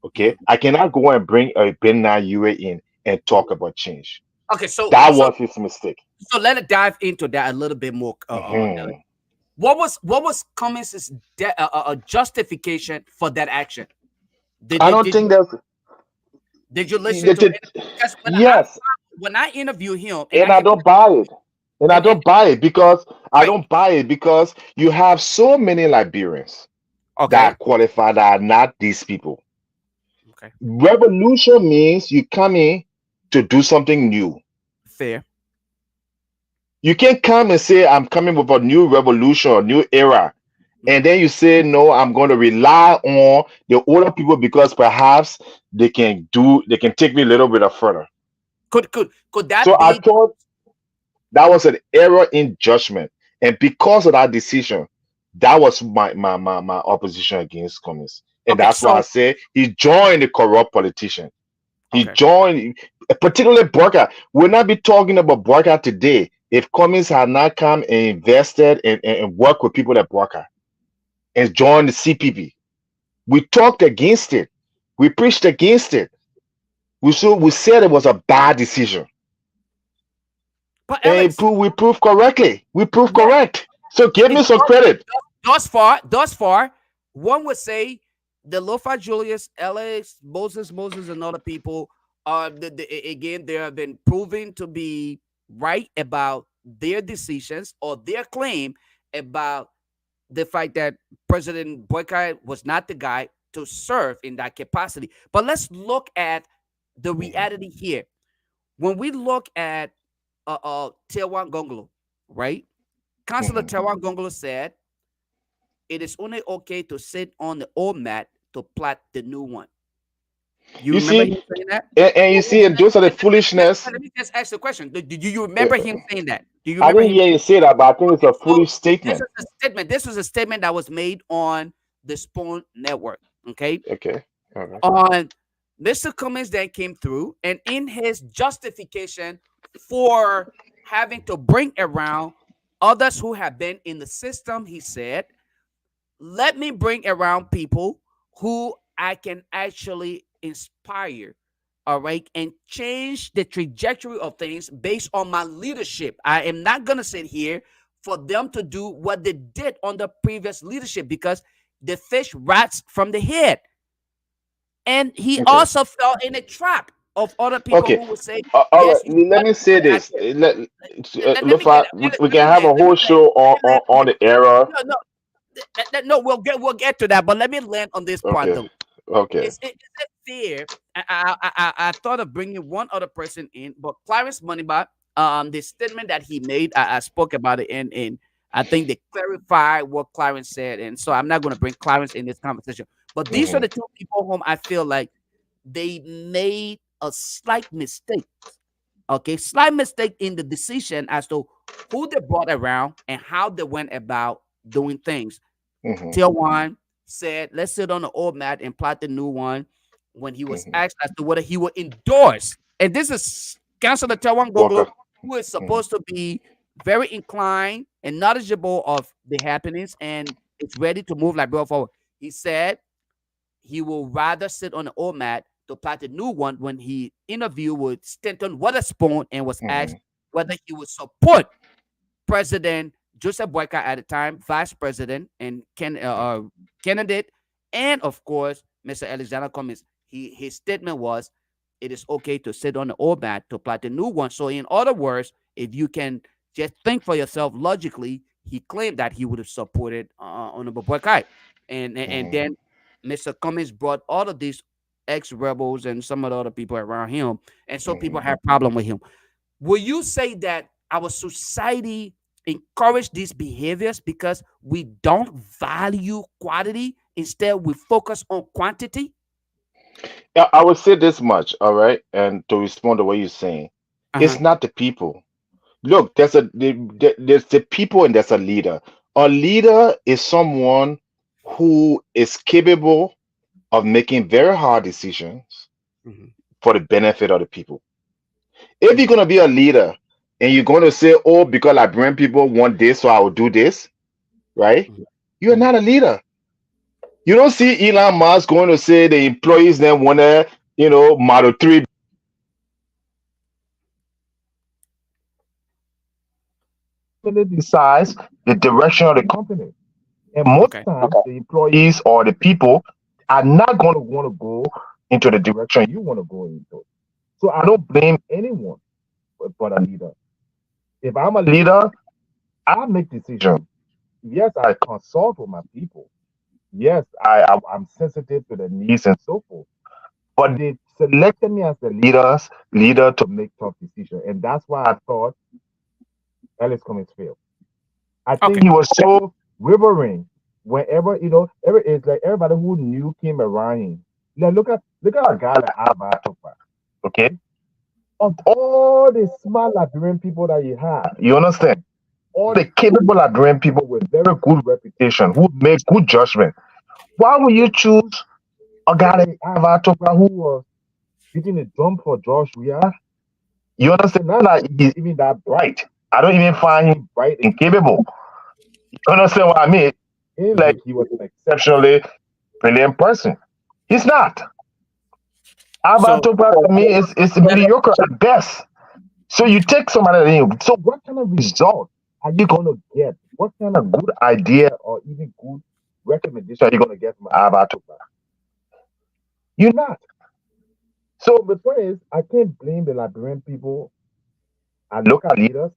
D: okay?
B: Mhm.
D: I cannot go and bring a Ben Yue in and talk about change.
B: Okay, so
D: That
B: so
D: was his mistake.
B: so let us dive into that a little bit more.
D: Mhm.
B: What was Cummins' justification for that action? Did,
D: I
B: did,
D: don't
B: did
D: think
B: you
D: that's
B: did you listen to
D: that-
B: it? Because
D: yes,
B: when I interview him, and I
D: and I
B: can
D: don't buy it. And I
B: and
D: don't buy it because
B: right,
D: you have so many Liberians
B: okay,
D: that qualify that are not these people.
B: okay,
D: Revolution means you come in to do something new.
B: fair.
D: You can't come and say, I'm coming with a new revolution or new era. And
B: Mhm.
D: then you say, no, I'm going to rely on the older people because perhaps they can take me a little bit further.
B: Could
D: So
B: that
D: I
B: be
D: thought that was an error in judgment. And because of that decision, that was my opposition against Cummings. And
B: okay?
D: that's why I
B: So
D: say he joined the corrupt politician. He
B: okay,
D: joined, particularly Burka. We'll not be talking about Burka today if Cummings had not come and invested and worked with people like Burka and joined the CPP. We talked against it. We preached against it. We said it was a bad decision.
B: but
D: And
B: Alex,
D: we proved correctly. We proved
B: yeah,
D: correct. So give me
B: it
D: some credit.
B: thus far, one would say the Lofa Julius, Alex, Moses, and other people are again they have been proven to be right about their decisions or their claim about the fact that President Boycott was not the guy to serve in that capacity. But let's look at the
D: Mhm,
B: reality here. When we look at Tewan Gongolo, right? Councillor
D: mhm.
B: Tewan Gongolo said it is only okay to sit on the old mat to plot the new one. You
D: You
B: remember
D: see,
B: him saying that?
D: and you see, and those are the foolishness.
B: Let me just ask the question. Do you
D: Uh,
B: remember him saying that? Do you
D: I
B: remember
D: didn't
B: him
D: hear you
B: saying
D: say that, but I think it's
B: okay,
D: a
B: so
D: foolish statement.
B: this was a statement that was made on the Spoon Network. Okay.
D: Okay. Okay.
B: On Mr. Cummings then came through, and in his justification for having to bring around others who have been in the system, he said, let me bring around people who I can actually inspire, all right, and change the trajectory of things based on my leadership. I am not going to sit here for them to do what they did on the previous leadership because the fish rots from the head. And he
D: Okay.
B: also fell in a trap of other people
D: Okay.
B: who would say,
D: All right.
B: yes, you
D: Let
B: got
D: me
B: to
D: say
B: do that.
D: this.
B: Let me get it.
D: We
B: Let
D: can
B: me
D: have
B: land.
D: a whole show
B: Let me
D: on
B: land.
D: the era.
B: No, no, no. We'll get to that. But let me land on this part
D: Okay.
B: though.
D: Okay.
B: Is it fair? I thought of bringing one other person in, but Clarence Moneybot, the statement that he made, I spoke about it, and I think they clarified what Clarence said, and so I'm not going to bring Clarence in this conversation. But these are
D: Mm-hmm.
B: the two people whom I feel like they made a slight mistake. Okay, slight mistake in the decision as to who they brought around and how they went about doing things.
D: Mm-hmm.
B: Tier one said, let's sit on the old mat and plot the new one when he was
D: Mm-hmm.
B: asked as to whether he would endorse. And this is Councilor Tier one
D: Walker.
B: Gongo, who is
D: Mm-hmm.
B: supposed to be very inclined and knowledgeable of the happenings and is ready to move like Bill forward. He said he will rather sit on the old mat to plot the new one when he interviewed with Stanton Witherspoon and was
D: Mm-hmm.
B: asked whether he would support President Joseph Boyka at the time, Vice President and candidate, and of course, Mr. Alexander Cummings. His statement was, "It is okay to sit on the old mat to plot the new one." So, in other words, if you can just think for yourself logically, he claimed that he would have supported Honorable Boyka, and
D: Mm-hmm.
B: then Mr. Cummings brought all of these ex rebels and some of the other people around him, and so people
D: Mm-hmm.
B: have problem with him. Will you say that our society encourage these behaviors because we don't value quality, instead we focus on quantity?
D: Yeah, I would say this much, all right, and to respond to what you're saying,
B: Uh-huh.
D: it's not the people. Look, there's the people and there's a leader. A leader is someone who is capable of making very hard decisions
B: Mhm,
D: for the benefit of the people. If you're
B: mhm,
D: gonna be a leader and you're gonna say, "Oh, because Liberian people want this, so I will do this," right?
B: mhm,
D: You're
B: mhm.
D: not a leader. You don't see Elon Musk going to say the employees then want to, Model 3 really decides the direction of the company. And most
B: Okay.
D: times, the employees or the people are not going to want to go into the direction you want to go into. So I don't blame anyone but a leader. If I'm a leader, I make decisions. Yes, I consult with my people. Yes, I'm sensitive to the needs and so forth. But they selected me as the leader to make tough decisions, and that's why I thought Ellis Cummings failed. I think
B: Okay.
D: he was so wavering whenever it's like everybody who knew came around him. Like, look at a guy like Alba Topa, okay? Of all the smart Liberian people that you have, you understand? All the
B: Mhm.
D: capable Liberian people with very good reputation who make good judgment. Why would you choose a guy like Alba Topa who was beating a drum for George Weah? You understand? Not that he's even that bright. I don't even find him bright and capable. You understand what I mean? Ain't like
B: Mhm.
D: he was an exceptionally brilliant person. He's not. Alba
B: So
D: Topa to me is mediocre at best. So you take somebody like him. So what kind of result are you going to get? What kind of good idea or even good recommendation are you going to get from Alba Topa? You're not. So the point is, I can't blame the Liberian people and local leaders.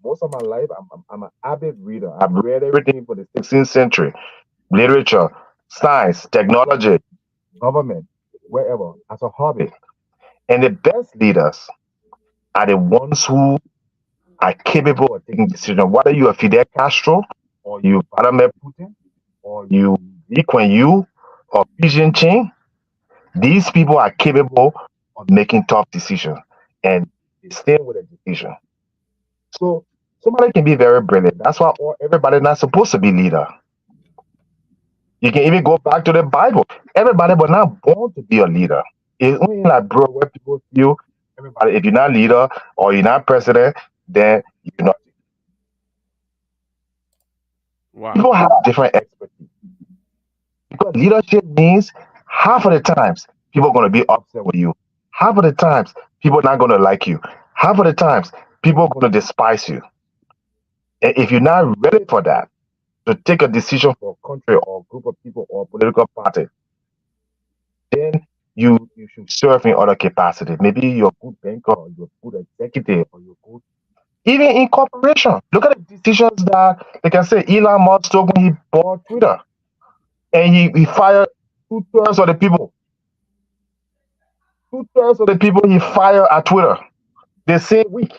D: Most of my life, I'm an avid reader. I've read everything for the 16th century, literature, science, technology, government, wherever, as a hobby. And the best leaders are the ones who are capable of taking decisions. Whether you are Fidel Castro, or you Vladimir Putin, or you Lee Kuan Yew, or Xi Jinping, these people are capable of making tough decisions and they stay with a decision. So somebody can be very brilliant. That's why everybody not supposed to be leader. You can even go back to the Bible. Everybody was not born to be a leader. It's only like bro where people feel everybody, if you're not leader or you're not president, then you're not.
B: wow.
D: People have different expertise. Because leadership means half of the times people are gonna be upset with you. Half of the times people are not gonna like you. Half of the times people are gonna despise you. And if you're not ready for that, to take a decision for a country or a group of people or a political party, then you should serve in other capacity. Maybe you're a good banker, or you're a good executive, or you're good even in corporation. Look at the decisions that they can say Elon Musk took when he bought Twitter, and he fired two-thirds of the people. Two-thirds of the people he fired at Twitter the same week.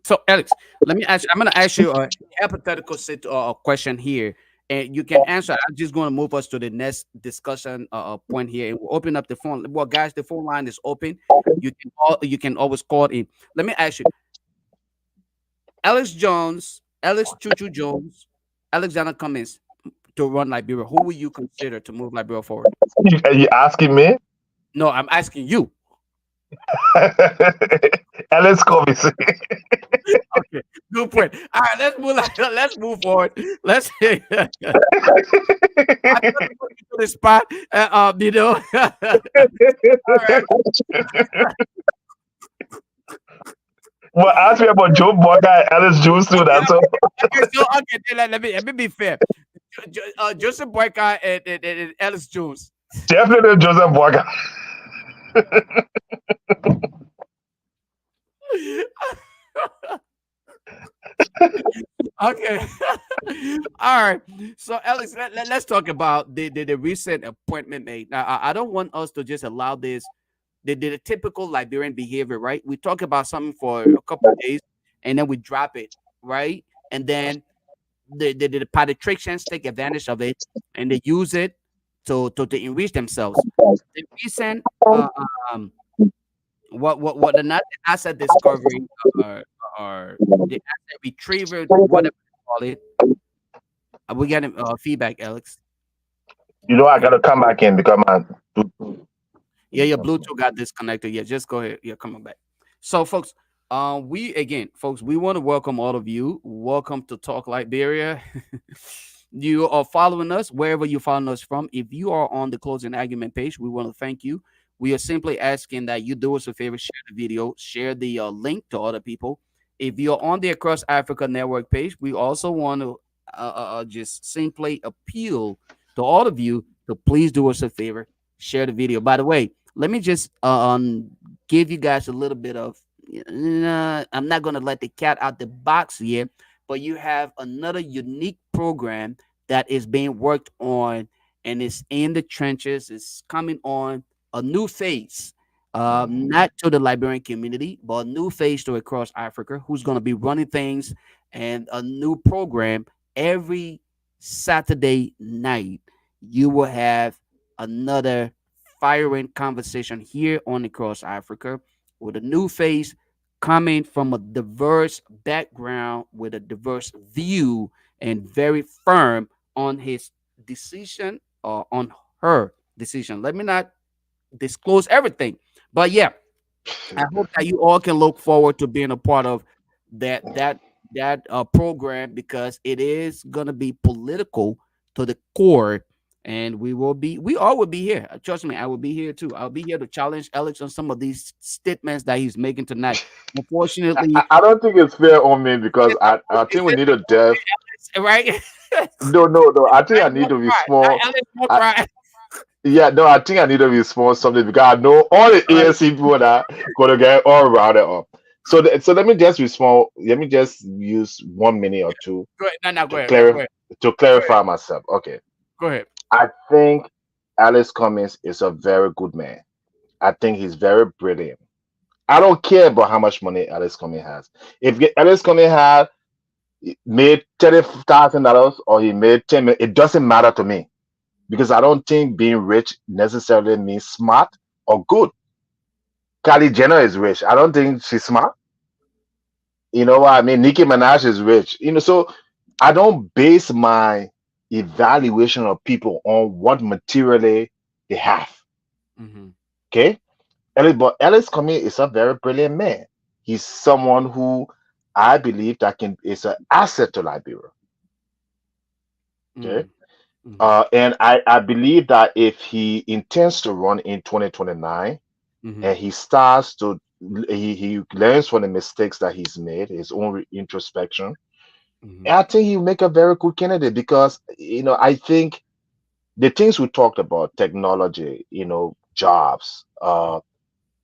B: So, Alex, let me ask. I'm going to ask you a hypothetical question here, and you can answer. I'm just going to move us to the next discussion point here, and we'll open up the phone. Well, guys, the phone line is open. You can always call in. Let me ask you, Alex Jones, Alex Choo Choo Jones, Alexander Cummings to run Liberia. Who will you consider to move Liberia forward?
D: Are you asking me?
B: No, I'm asking you.
D: Alex Combs.
B: Okay, good point. All right, let's move forward. Let's I thought to put you to the spot, you know. All right.
D: Well, ask me about Joe Burger and Alice Jones too. That's all.
B: Okay, let me be fair. Joseph Boyka and Alice Jones.
D: Definitely Joseph Burger.
B: Okay. All right. So, Alex, let's talk about the recent appointment made. Now, I don't want us to just allow this the typical Liberian behavior, right? We talk about something for a couple of days and then we drop it, right? And then the patricians take advantage of it and they use it to enrich themselves. The recent what another asset discovery or the asset retriever, whatever you call it. We getting feedback, Alex.
D: You know, I gotta come back in because my
B: Yeah, your Bluetooth got disconnected. Yeah, just go ahead. Yeah, coming back. So, folks, we want to welcome all of you. Welcome to Talk Liberia. You are following us wherever you're following us from. If you are on the closing argument page, we want to thank you. We are simply asking that you do us a favor, share the video, share the link to other people. If you're on the Across Africa Network page, we also want to just simply appeal to all of you to please do us a favor, share the video. By the way, let me just give you guys a little bit of. I'm not going to let the cat out the box yet, but you have another unique program that is being worked on and it's in the trenches. It's coming on a new phase, not to the Liberian community, but a new phase to across Africa who's going to be running things and a new program every Saturday night. You will have another firing conversation here on Across Africa with a new face coming from a diverse background with a diverse view and very firm on his decision or on her decision. Let me not disclose everything, but yeah, I hope that you all can look forward to being a part of that program because it is gonna be political to the core, and we all will be here. Trust me, I will be here too. I'll be here to challenge Alex on some of these statements that he's making tonight. Unfortunately,
D: I don't think it's fair on me because I think we need a deaf.
B: right?
D: No. I think I need to be small.
B: Alex, no
D: I,
B: cry.
D: yeah, no, I think I need to be small something because I know all the
B: Right.
D: ANC people that gonna get all routed up. So, so let me just be small. Let me just use 1 minute or two
B: Go ahead. No, go
D: to
B: ahead. No, go
D: clarify
B: ahead. Go ahead.
D: myself. Okay,
B: Go ahead.
D: I think Alice Cummings is a very good man. I think he's very brilliant. I don't care about how much money Alice Cummings has. If Alice Cummings had made $30,000 or he made 10 million, it doesn't matter to me because I don't think being rich necessarily means smart or good. Kylie Jenner is rich. I don't think she's smart. You know what I mean? Nicki Minaj is rich. So I don't base my evaluation of people on what materially they have.
B: Mm-hmm.
D: Okay? But Ellis Cummings is a very brilliant man. He's someone who I believe that is an asset to Liberia. Okay. And I believe that if he intends to run in 2029 and he starts to he learns from the mistakes that he's made, his own introspection, I think he'll make a very good candidate because I think the things we talked about, technology, jobs,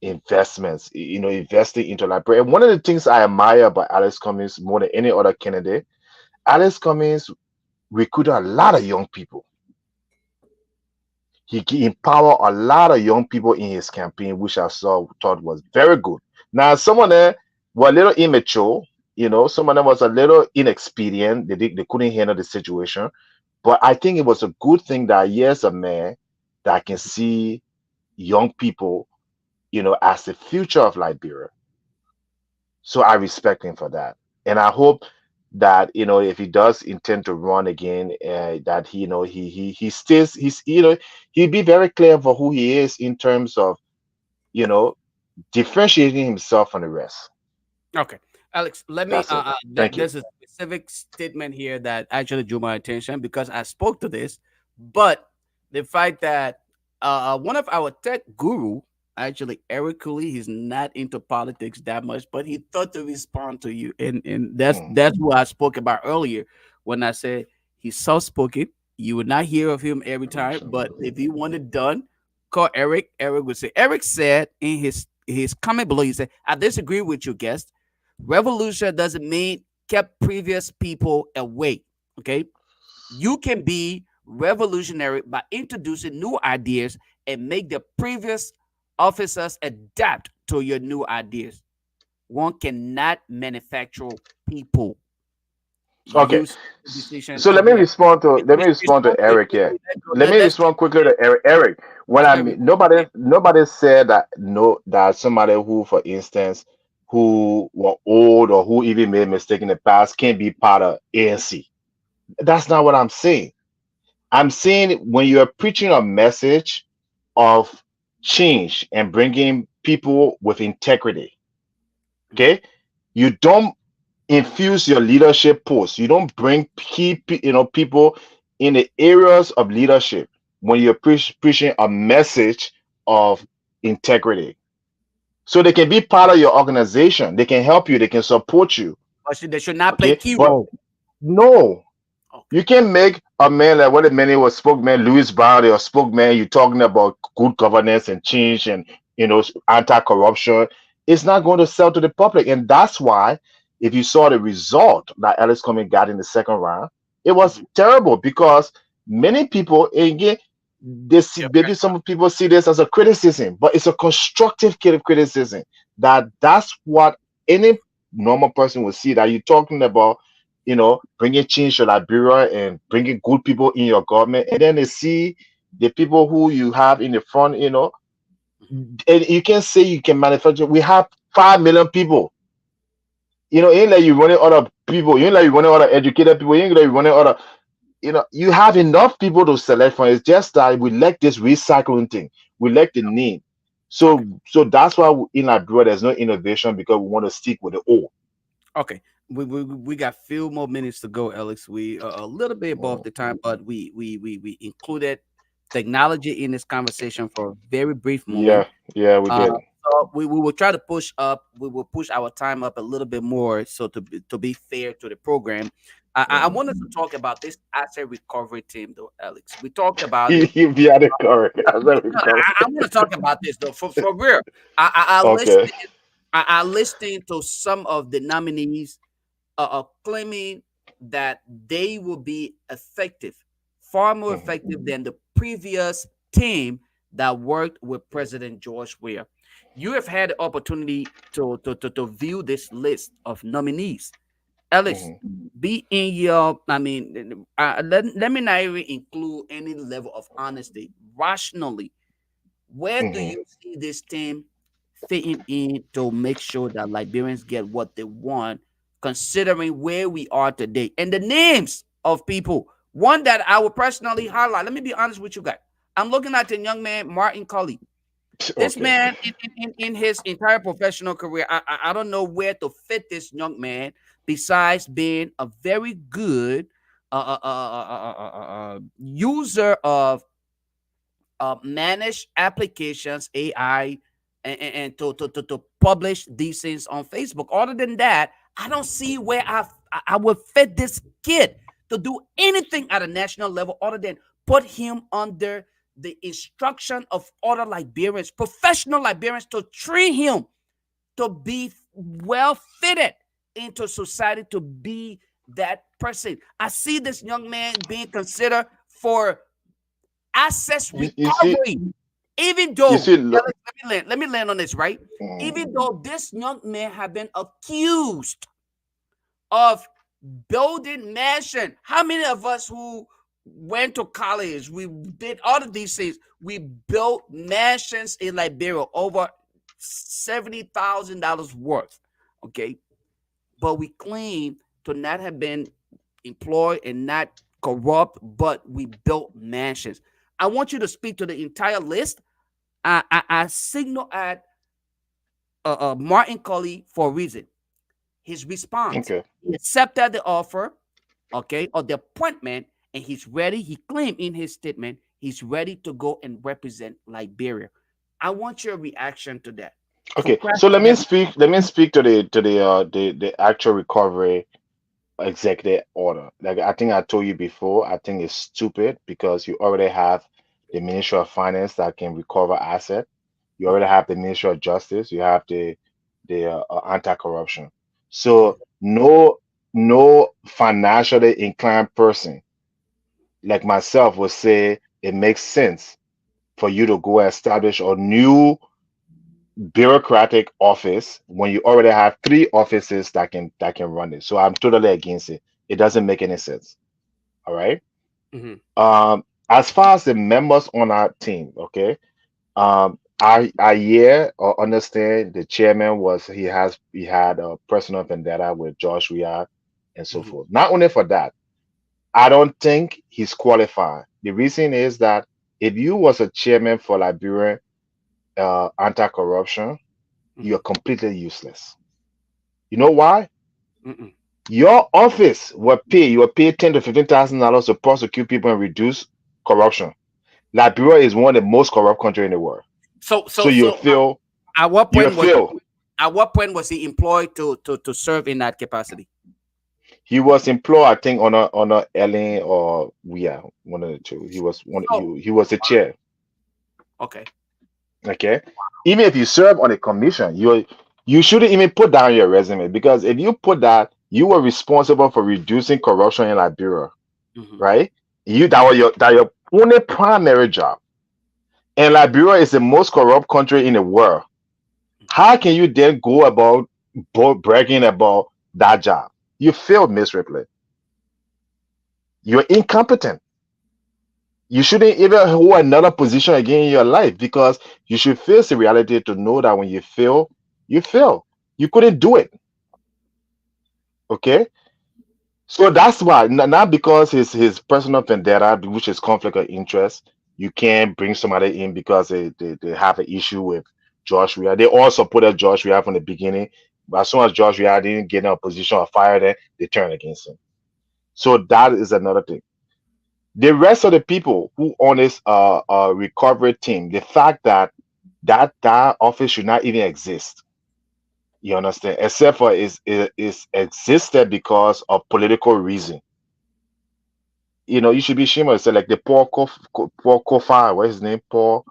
D: investments, investing into Liberia. And one of the things I admire about Alex Cummings more than any other candidate, Alex Cummings recruited a lot of young people. He empowered a lot of young people in his campaign, which I thought was very good. Now, some of them were a little immature, some of them was a little inexperienced. They couldn't handle the situation. But I think it was a good thing that here's a man that can see young people, as the future of Liberia. So I respect him for that. And I hope that, if he does intend to run again, that he stays, he'll be very clear for who he is in terms of, you know, differentiating himself from the rest.
B: Okay, Alex, let me.
D: That's it. Thank you.
B: There's a specific statement here that actually drew my attention because I spoke to this, but the fact that one of our tech guru, actually Eric Cooley, he's not into politics that much, but he thought to respond to you, and
D: Mm,
B: that's what I spoke about earlier when I said he's soft spoken. You would not hear of him every time, but if he wanted done, call Eric. Eric would say. Eric said in his comment below, he said, "I disagree with you, guest. Revolution doesn't mean kept previous people away. Okay, you can be revolutionary by introducing new ideas and make the previous officers adapt to your new ideas. One cannot manufacture people.
D: okay.
B: Use decision
D: So
B: to
D: let me
B: be a
D: respond to
B: respond
D: Eric
B: quickly.
D: here. Let me
B: Let's keep
D: respond quickly to Eric. Eric, when
B: that's
D: I
B: very
D: mean nobody said that no that somebody who, for instance, who were old or who even made mistake in the past can't be part of ANC. That's not what I'm saying. I'm saying when you're preaching a message of change and bringing people with integrity, okay, you don't infuse your leadership posts. You don't bring people in the areas of leadership when you're preaching a message of integrity. So they can be part of your organization. They can help you. They can support you.
B: they should not play
D: Okay,
B: key
D: but
B: role.
D: no,
B: Okay.
D: you can make a man like what the man was spokesman Louis Brown or spokesman. You're talking about good governance and change and anti-corruption. It's not going to sell to the public, and that's why if you saw the result that Alice Cumming got in the second round, it was
B: Mhm.
D: terrible because many people again they see
B: Yeah.
D: maybe some people see this as a criticism, but it's a constructive criticism that's what any normal person would see that you're talking about bringing change to Liberia and bringing good people in your government, and then they see the people who you have in the front,
B: Mhm.
D: and you can say you can manufacture. We have 5 million people. Ain't like you running out of people. You ain't like you running out of educated people. You ain't like you running out of, you have enough people to select from. It's just that we like this recycling thing. We like the name.
B: Okay.
D: So that's why in Liberia there's no innovation because we want to stick with the old.
B: Okay. We got few more minutes to go, Alex. We are a little bit above
D: Mm.
B: the time, but we included technology in this conversation for a very brief moment.
D: Yeah, yeah, we did.
B: So we will try to push up. We will push our time up a little bit more, so to be fair to the program. I
D: Mhm.
B: wanted to talk about this asset recovery team, though, Alex. We talked about it.
D: You be at the correct. I'm
B: Yeah,
D: at the
B: no,
D: correct.
B: I want to talk about this though, for real. I
D: Okay.
B: listened. I listened to some of the nominees claiming that they will be effective, far more
D: Mhm.
B: effective than the previous team that worked with President George Weah. You have had the opportunity to view this list of nominees. Alex,
D: Mhm.
B: be in your, I mean, let me not even include any level of honesty. Rationally, where do
D: Mhm.
B: you see this team fitting in to make sure that Liberians get what they want, considering where we are today and the names of people? One that I would personally highlight. Let me be honest with you guys. I'm looking at the young man Martin Cully. This
D: Okay.
B: man, in his entire professional career, I don't know where to fit this young man besides being a very good user of manage applications, AI, and to publish these things on Facebook. Other than that, I don't see where I would fit this kid to do anything at a national level other than put him under the instruction of other Liberians, professional Liberians, to train him to be well fitted into society to be that person. I see this young man being considered for assets
D: You see,
B: recovery, even
D: you
B: though,
D: see.
B: let me land on this, right?
D: Mm,
B: Even though this young man have been accused of building mansion. How many of us who went to college, we did all of these things, we built mansions in Liberia over $70,000 worth, okay? But we claim to not have been employed and not corrupt, but we built mansions. I want you to speak to the entire list. I signal at Martin Colley for a reason. His response:
D: okay.
B: he accepted the offer, okay, or the appointment, and he's ready. He claimed in his statement he's ready to go and represent Liberia. I want your reaction to that. So,
D: Okay.
B: crash
D: So let me
B: together.
D: speak. Let me speak to the actual recovery executive order. Like I think I told you before, I think it's stupid because you already have the Ministry of Finance that can recover asset. You already
B: Mhm,
D: have the Ministry of Justice. You have the anti-corruption.
B: mhm,
D: So no financially inclined person like myself would say it makes sense for you to go establish a new bureaucratic office when you already have three offices that can run it. So I'm totally against it. It doesn't make any sense. All right.
B: mhm,
D: As far as the members on our team, okay. I hear or understand the chairman was he had a personal vendetta with Josh Riyad and so
B: mhm,
D: forth. Not only for that, I don't think he's qualified. The reason is that if you was a chairman for Liberian anti-corruption,
B: mhm,
D: you're completely useless. You know why?
B: mhm.
D: Your office you were paid $10,000 to $15,000 to prosecute people and reduce corruption. Liberia is one of the most corrupt country in the world.
B: So,
D: So
B: so, so, at what
D: you
B: point was
D: feel
B: he employed to serve in that capacity?
D: he was employed, I think, on a Ellen or we are one of the two. He was one.
B: So,
D: He was the chair.
B: okay.
D: Okay, even if you serve on a commission, you shouldn't even put that on your resume because if you put that, you were responsible for reducing corruption in Liberia,
B: Mhm.
D: right? That your only primary job. And Liberia is the most corrupt country in the world. How can you then go about bragging about that job? You failed miserably. You're incompetent. You shouldn't even hold another position again in your life because you should face the reality to know that when you fail, you fail. You couldn't do it. Okay. So that's why, not because his personal vendetta, which is conflict of interest, you can't bring somebody in because they have an issue with Josh Weah. They all supported Josh Weah from the beginning. But as soon as Josh Weah didn't get in a position of fire, then they turned against him. So that is another thing. The rest of the people who on this recovery team, the fact that office should not even exist. You understand? Except for is existed because of political reason. You should be ashamed of yourself. Like the Paul Kofa, what's his name? Paul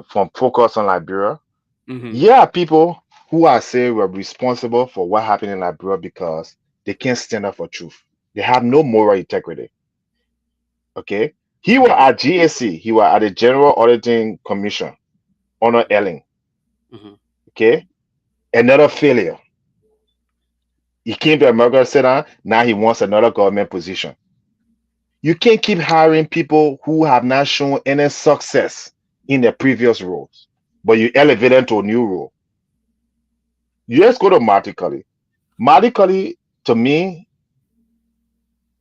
D: from Focus on Liberia.
B: Mhm.
D: Yeah, people who are say were responsible for what happened in Liberia because they can't stand up for truth. They have no moral integrity. Okay. He was
B: Mhm.
D: at GAC, he was at the General Auditing Commission under
B: Mhm.
D: Elling.
B: Mhm.
D: Okay. Another failure. He came to America and said, now he wants another government position. You can't keep hiring people who have not shown any success in their previous roles, but you elevate them to a new role. You just go to Marty Cully. Marty Cully, to me,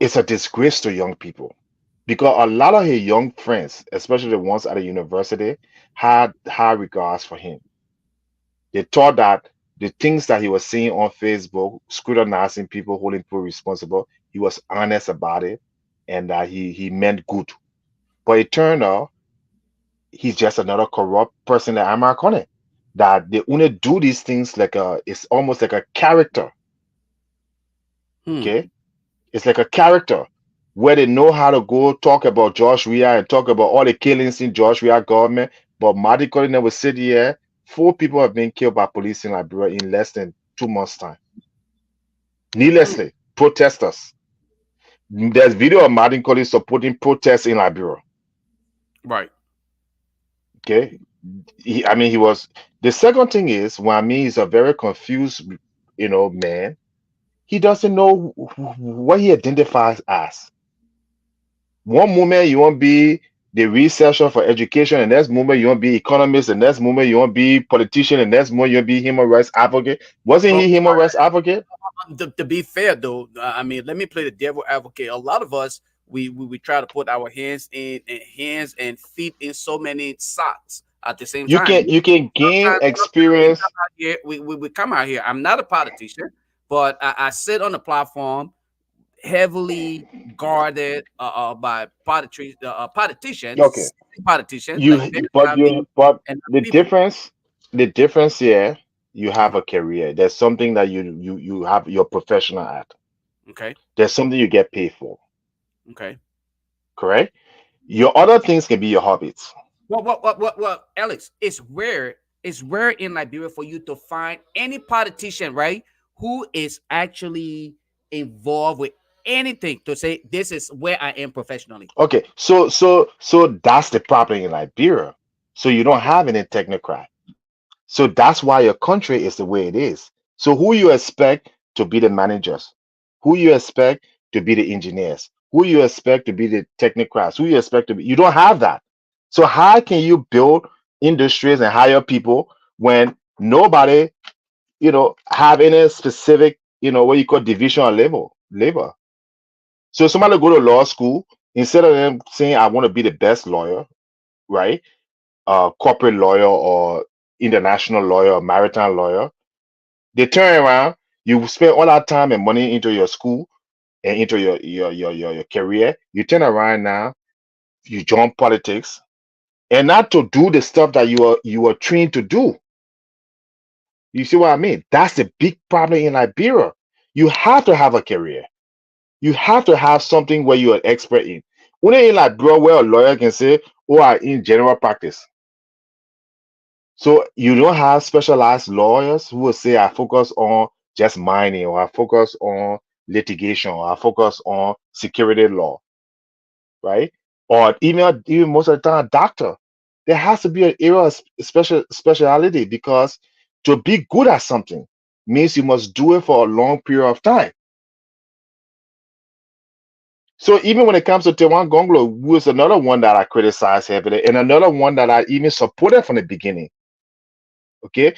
D: is a disgrace to young people because a lot of his young friends, especially the ones at the university, had high regards for him. They thought that the things that he was saying on Facebook, scrutinizing people, holding people responsible, he was honest about it and that he meant good. But it turned out he's just another corrupt person that I'm calling. That they only do these things like it's almost like a character.
B: Hmm.
D: Okay. It's like a character where they know how to go talk about Josh Weah and talk about all the killings in Josh Weah government. But Marty Collins never said here 4 people have been killed by police in Liberia in less than 2 months' time. Needlessly, protesters. There's video of Martin Collins supporting protests in Liberia.
B: Right.
D: Okay. I mean, he was. The second thing is, when I mean he's a very confused, man. He doesn't know what he identifies as. One moment you want to be the researcher for education, and next moment you want to be economist, and next moment you want to be politician, and next moment you want to be human rights advocate. Wasn't
B: Well,
D: he human rights advocate?
B: to be fair though, I mean, let me play the devil advocate. A lot of us we try to put our hands and feet in so many socks at the same
D: You
B: time.
D: can you can gain
B: Sometimes we
D: experience.
B: come out here. We come out here. I'm not a politician, but I sit on the platform heavily guarded by
D: Okay,
B: politicians like
D: you
B: this.
D: but
B: I
D: you
B: mean,
D: but
B: and
D: the
B: people.
D: difference here, you have
B: Mhm.
D: a career. There's something that you have you're professional at.
B: Okay,
D: There's something you get paid for.
B: okay.
D: Correct? Your other things can be your hobbies.
B: Well, Alex, it's rare in Liberia for you to find any politician, right, who is actually involved with anything to say this is where I am professionally.
D: Okay, so that's the problem in Liberia. So you don't have any technocrat. So that's why your country is the way it is. So who you expect to be the managers, who you expect to be the engineers, who you expect to be the technocrats, who you expect to be, you don't have that. So how can you build industries and hire people when nobody, have any specific, what you call division of labor? So somebody go to law school, instead of them saying, I want to be the best lawyer, right? Corporate lawyer or international lawyer or maritime lawyer, they turn around, you spend all that time and money into your school and into your career. You turn around now, you join politics, and not to do the stuff that you are trained to do. You see what I mean? That's the big problem in Liberia. You have to have a career. You have to have something where you're an expert in. Only in Liberia where a lawyer can say, "Oh, I in general practice." So you don't have specialized lawyers who will say, I focus on just mining, or I focus on litigation, or I focus on security law, right? Or even most of the time, a doctor. There has to be an area of speciality, because to be good at something means you must do it for a long period of time. So even when it comes to Tewan Gonglo, who is another one that I criticize heavily, and another one that I even supported from the beginning. Okay,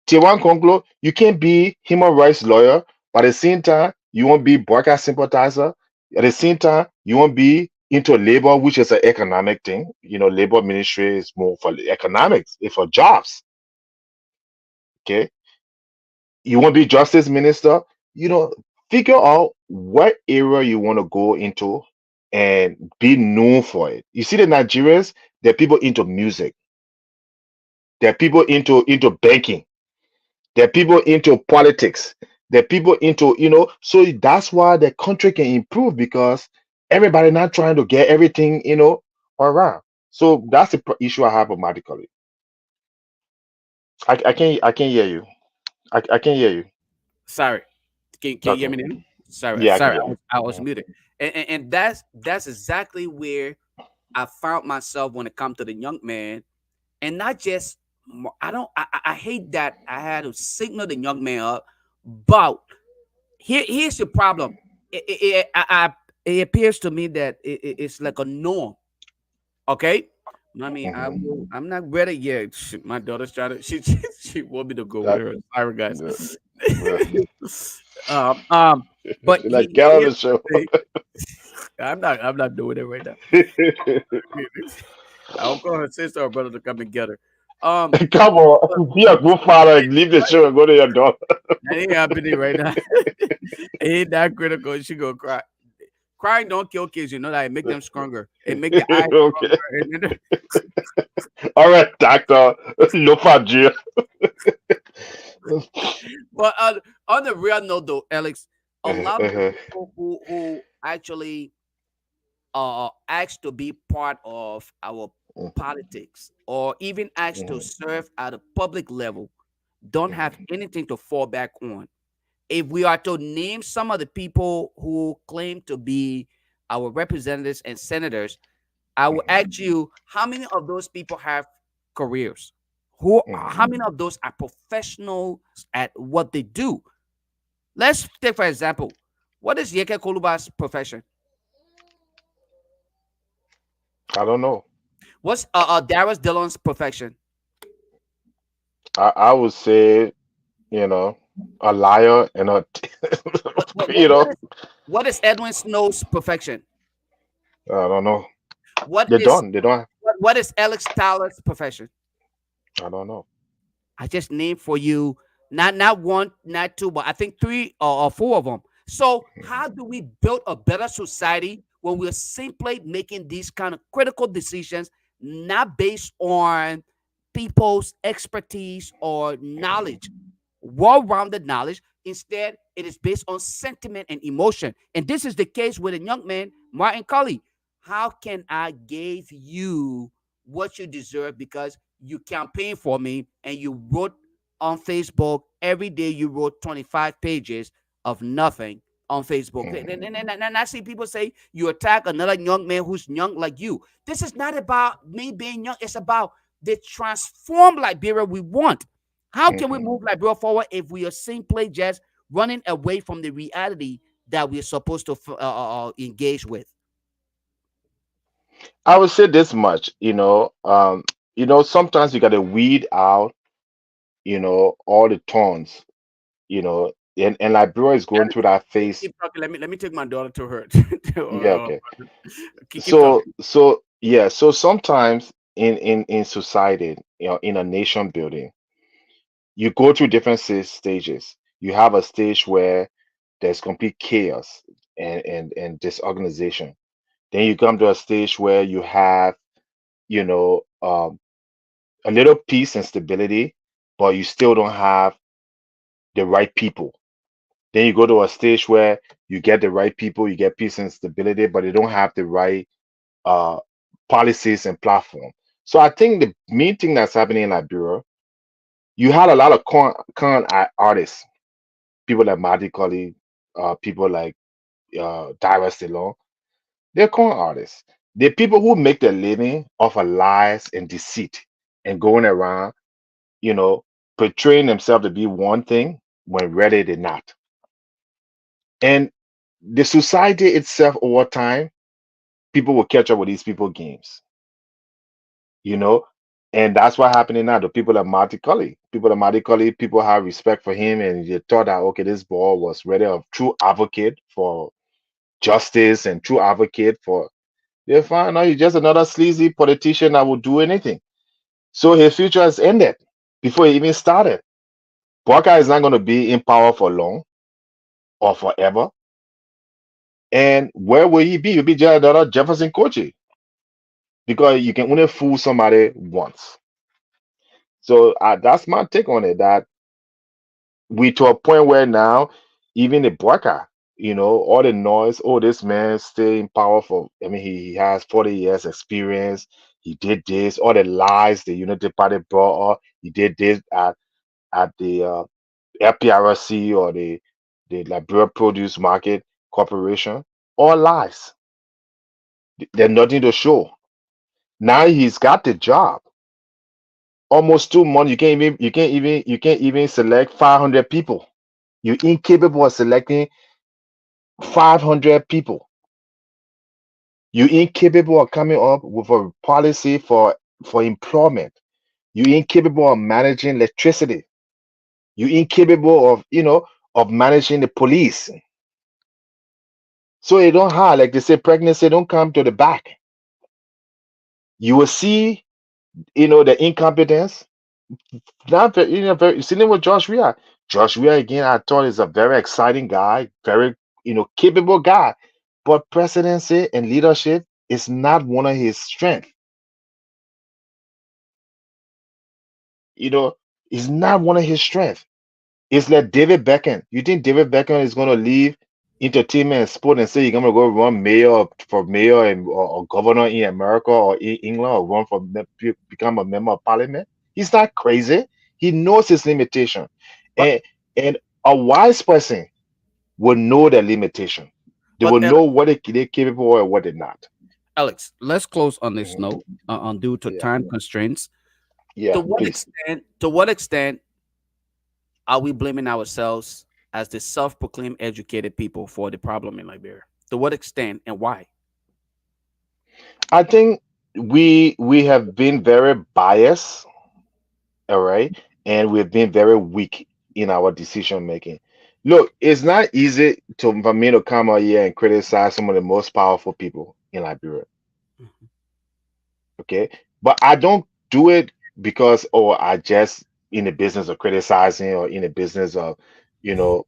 D: Tewan Gonglo, you can't be human rights lawyer, but at the same time, you won't be broadcast sympathizer. At the same time, you won't be into labor, which is an economic thing. Labor ministry is more for economics, it's for jobs. Okay, you won't be justice minister. Figure out what area you want to go into and be known for it. You see, the Nigerians, they're people into music, they're people into banking. There are people into politics. There are people into, so that's why the country can improve, because everybody not trying to get everything, around. So that's the issue I have automatically. I can't hear you. I can't hear you.
B: Sorry, can you hear
D: Okay.
B: me now? Sorry,
D: Yeah, I can
B: sorry,
D: hear you.
B: I was
D: Mhm.
B: muted, and that's exactly where I found myself when it comes to the young man, and not just I don't I hate that I had to signal the young man up, but here's the problem. It appears to me that it's like a norm. Okay, I mean
D: Mhm.
B: I'm not ready yet. My daughter's trying to she want me to go with
D: That,
B: her. Sorry guys.
D: that, that-
B: um um, but
D: Should I get on
B: here's
D: the show?
B: the thing. I'm not doing it right now. I'll call her sister or brother to come and get her. Um,
D: Come
B: but
D: on, be a good father and leave the show and go to your daughter.
B: that ain't happening right now. It ain't that critical. She gonna cry. Crying don't kill kids. You know that it make them stronger. It make the eyes
D: Okay.
B: stronger. And then,
D: All right, doctor. No fat.
B: but on the real note, though, Alex, a lot of the
D: uh,
B: people who actually asked to be part of our
D: uh,
B: politics or even asked to
D: mhm,
B: serve at a public level don't have
D: mhm,
B: anything to fall back on. If we are to name some of the people who claim to be our representatives and senators, I will
D: mhm,
B: ask you how many of those people have careers? Who?
D: mhm.
B: How many of those are professionals at what they do? Let's take for example, what is Yeke Koluba's profession?
D: I don't know.
B: What's Darius Dillon's profession?
D: I would say, you know, a liar and a,
B: What what
D: you
B: what, what
D: know,
B: is what is Edwin Snow's profession?
D: I don't know.
B: What
D: They
B: is
D: don't. They don't.
B: what is Alex Tyler's profession?
D: I don't know.
B: I just named for you not one, not two, but I think three or four of them. So how do we build a better society when we're simply making these kind of critical decisions, not based on people's expertise or knowledge, well-rounded knowledge? Instead, it is based on sentiment and emotion. And this is the case with a young man, Martin Cully. How can I give you what you deserve because you campaigned for me and you wrote on Facebook every day, you wrote 25 pages of nothing on Facebook.
D: Mhm,
B: And I see people say you attack another young man who's young like you. This is not about me being young. It's about the transformed Liberia we want. How can we
D: mhm.
B: move Liberia forward if we are simply just running away from the reality that we're supposed to engage with?
D: I would say this much, sometimes you got to weed out, all the thorns, and Liberia is going through that phase.
B: Keep talking. Let me take my daughter to her.
D: Yeah, okay.
B: Keep talking.
D: So sometimes in society, in a nation building, you go through different stages. You have a stage where there's complete chaos and disorganization. Then you come to a stage where you have, you know, a little peace and stability, but you still don't have the right people. Then you go to a stage where you get the right people, you get peace and stability, but they don't have the right uh, policies and platform. So I think the main thing that's happening in Liberia, you had a lot of artists, people like Marty Colley, people like Dyrus Dillon. They're con artists. They're people who make their living off of lies and deceit and going around, you know, portraying themselves to be one thing when really they're not. And the society itself over time, people will catch up with these people games, you know. And that's what happening now. The people like Marty Cully, people have respect for him, and they thought that okay, this boy was really a true advocate for justice and true advocate for. They find out he's just another sleazy politician that will do anything. So his future has ended before he even started. Walker is not going to be in power for long or forever. And where will he be? He'll be just another Jefferson Kochi because you can only fool somebody once. So that's my take on it. That we to a point where now even the Walker, all the noise. Oh, this man stay in power for. I mean, he has 40 years experience. He did this. All the lies the Unity Party brought up. He did this at the FPRC or the Liberia Produce Market Corporation. All lies. There's nothing to show. Now he's got the job. Almost 2 months. You can't even select 500 people. You're incapable of selecting 500 people. You're incapable of coming up with a policy for employment. You're incapable of managing electricity. You're incapable of managing the police. So it don't hard, like they say, pregnancy don't come to the back. You will see, the incompetence. Not very, very sitting with Josh Weah. Josh Weah again, I thought is a very exciting guy, very capable guy. But presidency and leadership is not one of his strengths. You know, it's not one of his strengths. It's like David Beckham. You think David Beckham is going to leave entertainment and sport and say you're gonna go run mayor for mayor and or governor in America or in England or run for become a member of parliament. He's not crazy. He knows his limitation,
B: But
D: and and a wise person will know their limitation. They
B: but
D: will know what they're capable of and what they're not.
B: Alex, let's close on this
D: Mhm.
B: note. On due to
D: Yeah,
B: time constraints,
D: yeah, please.
B: to what extent are we blaming ourselves as the self-proclaimed educated people for the problem in Liberia? To what extent and why?
D: I think we have been very biased, all right, and we've been very weak in our decision making. Look, it's not easy to for me to come out here and criticize some of the most powerful people in Liberia,
B: Mhm.
D: okay? But I don't do it because I just in the business of criticizing or in the business of, you know,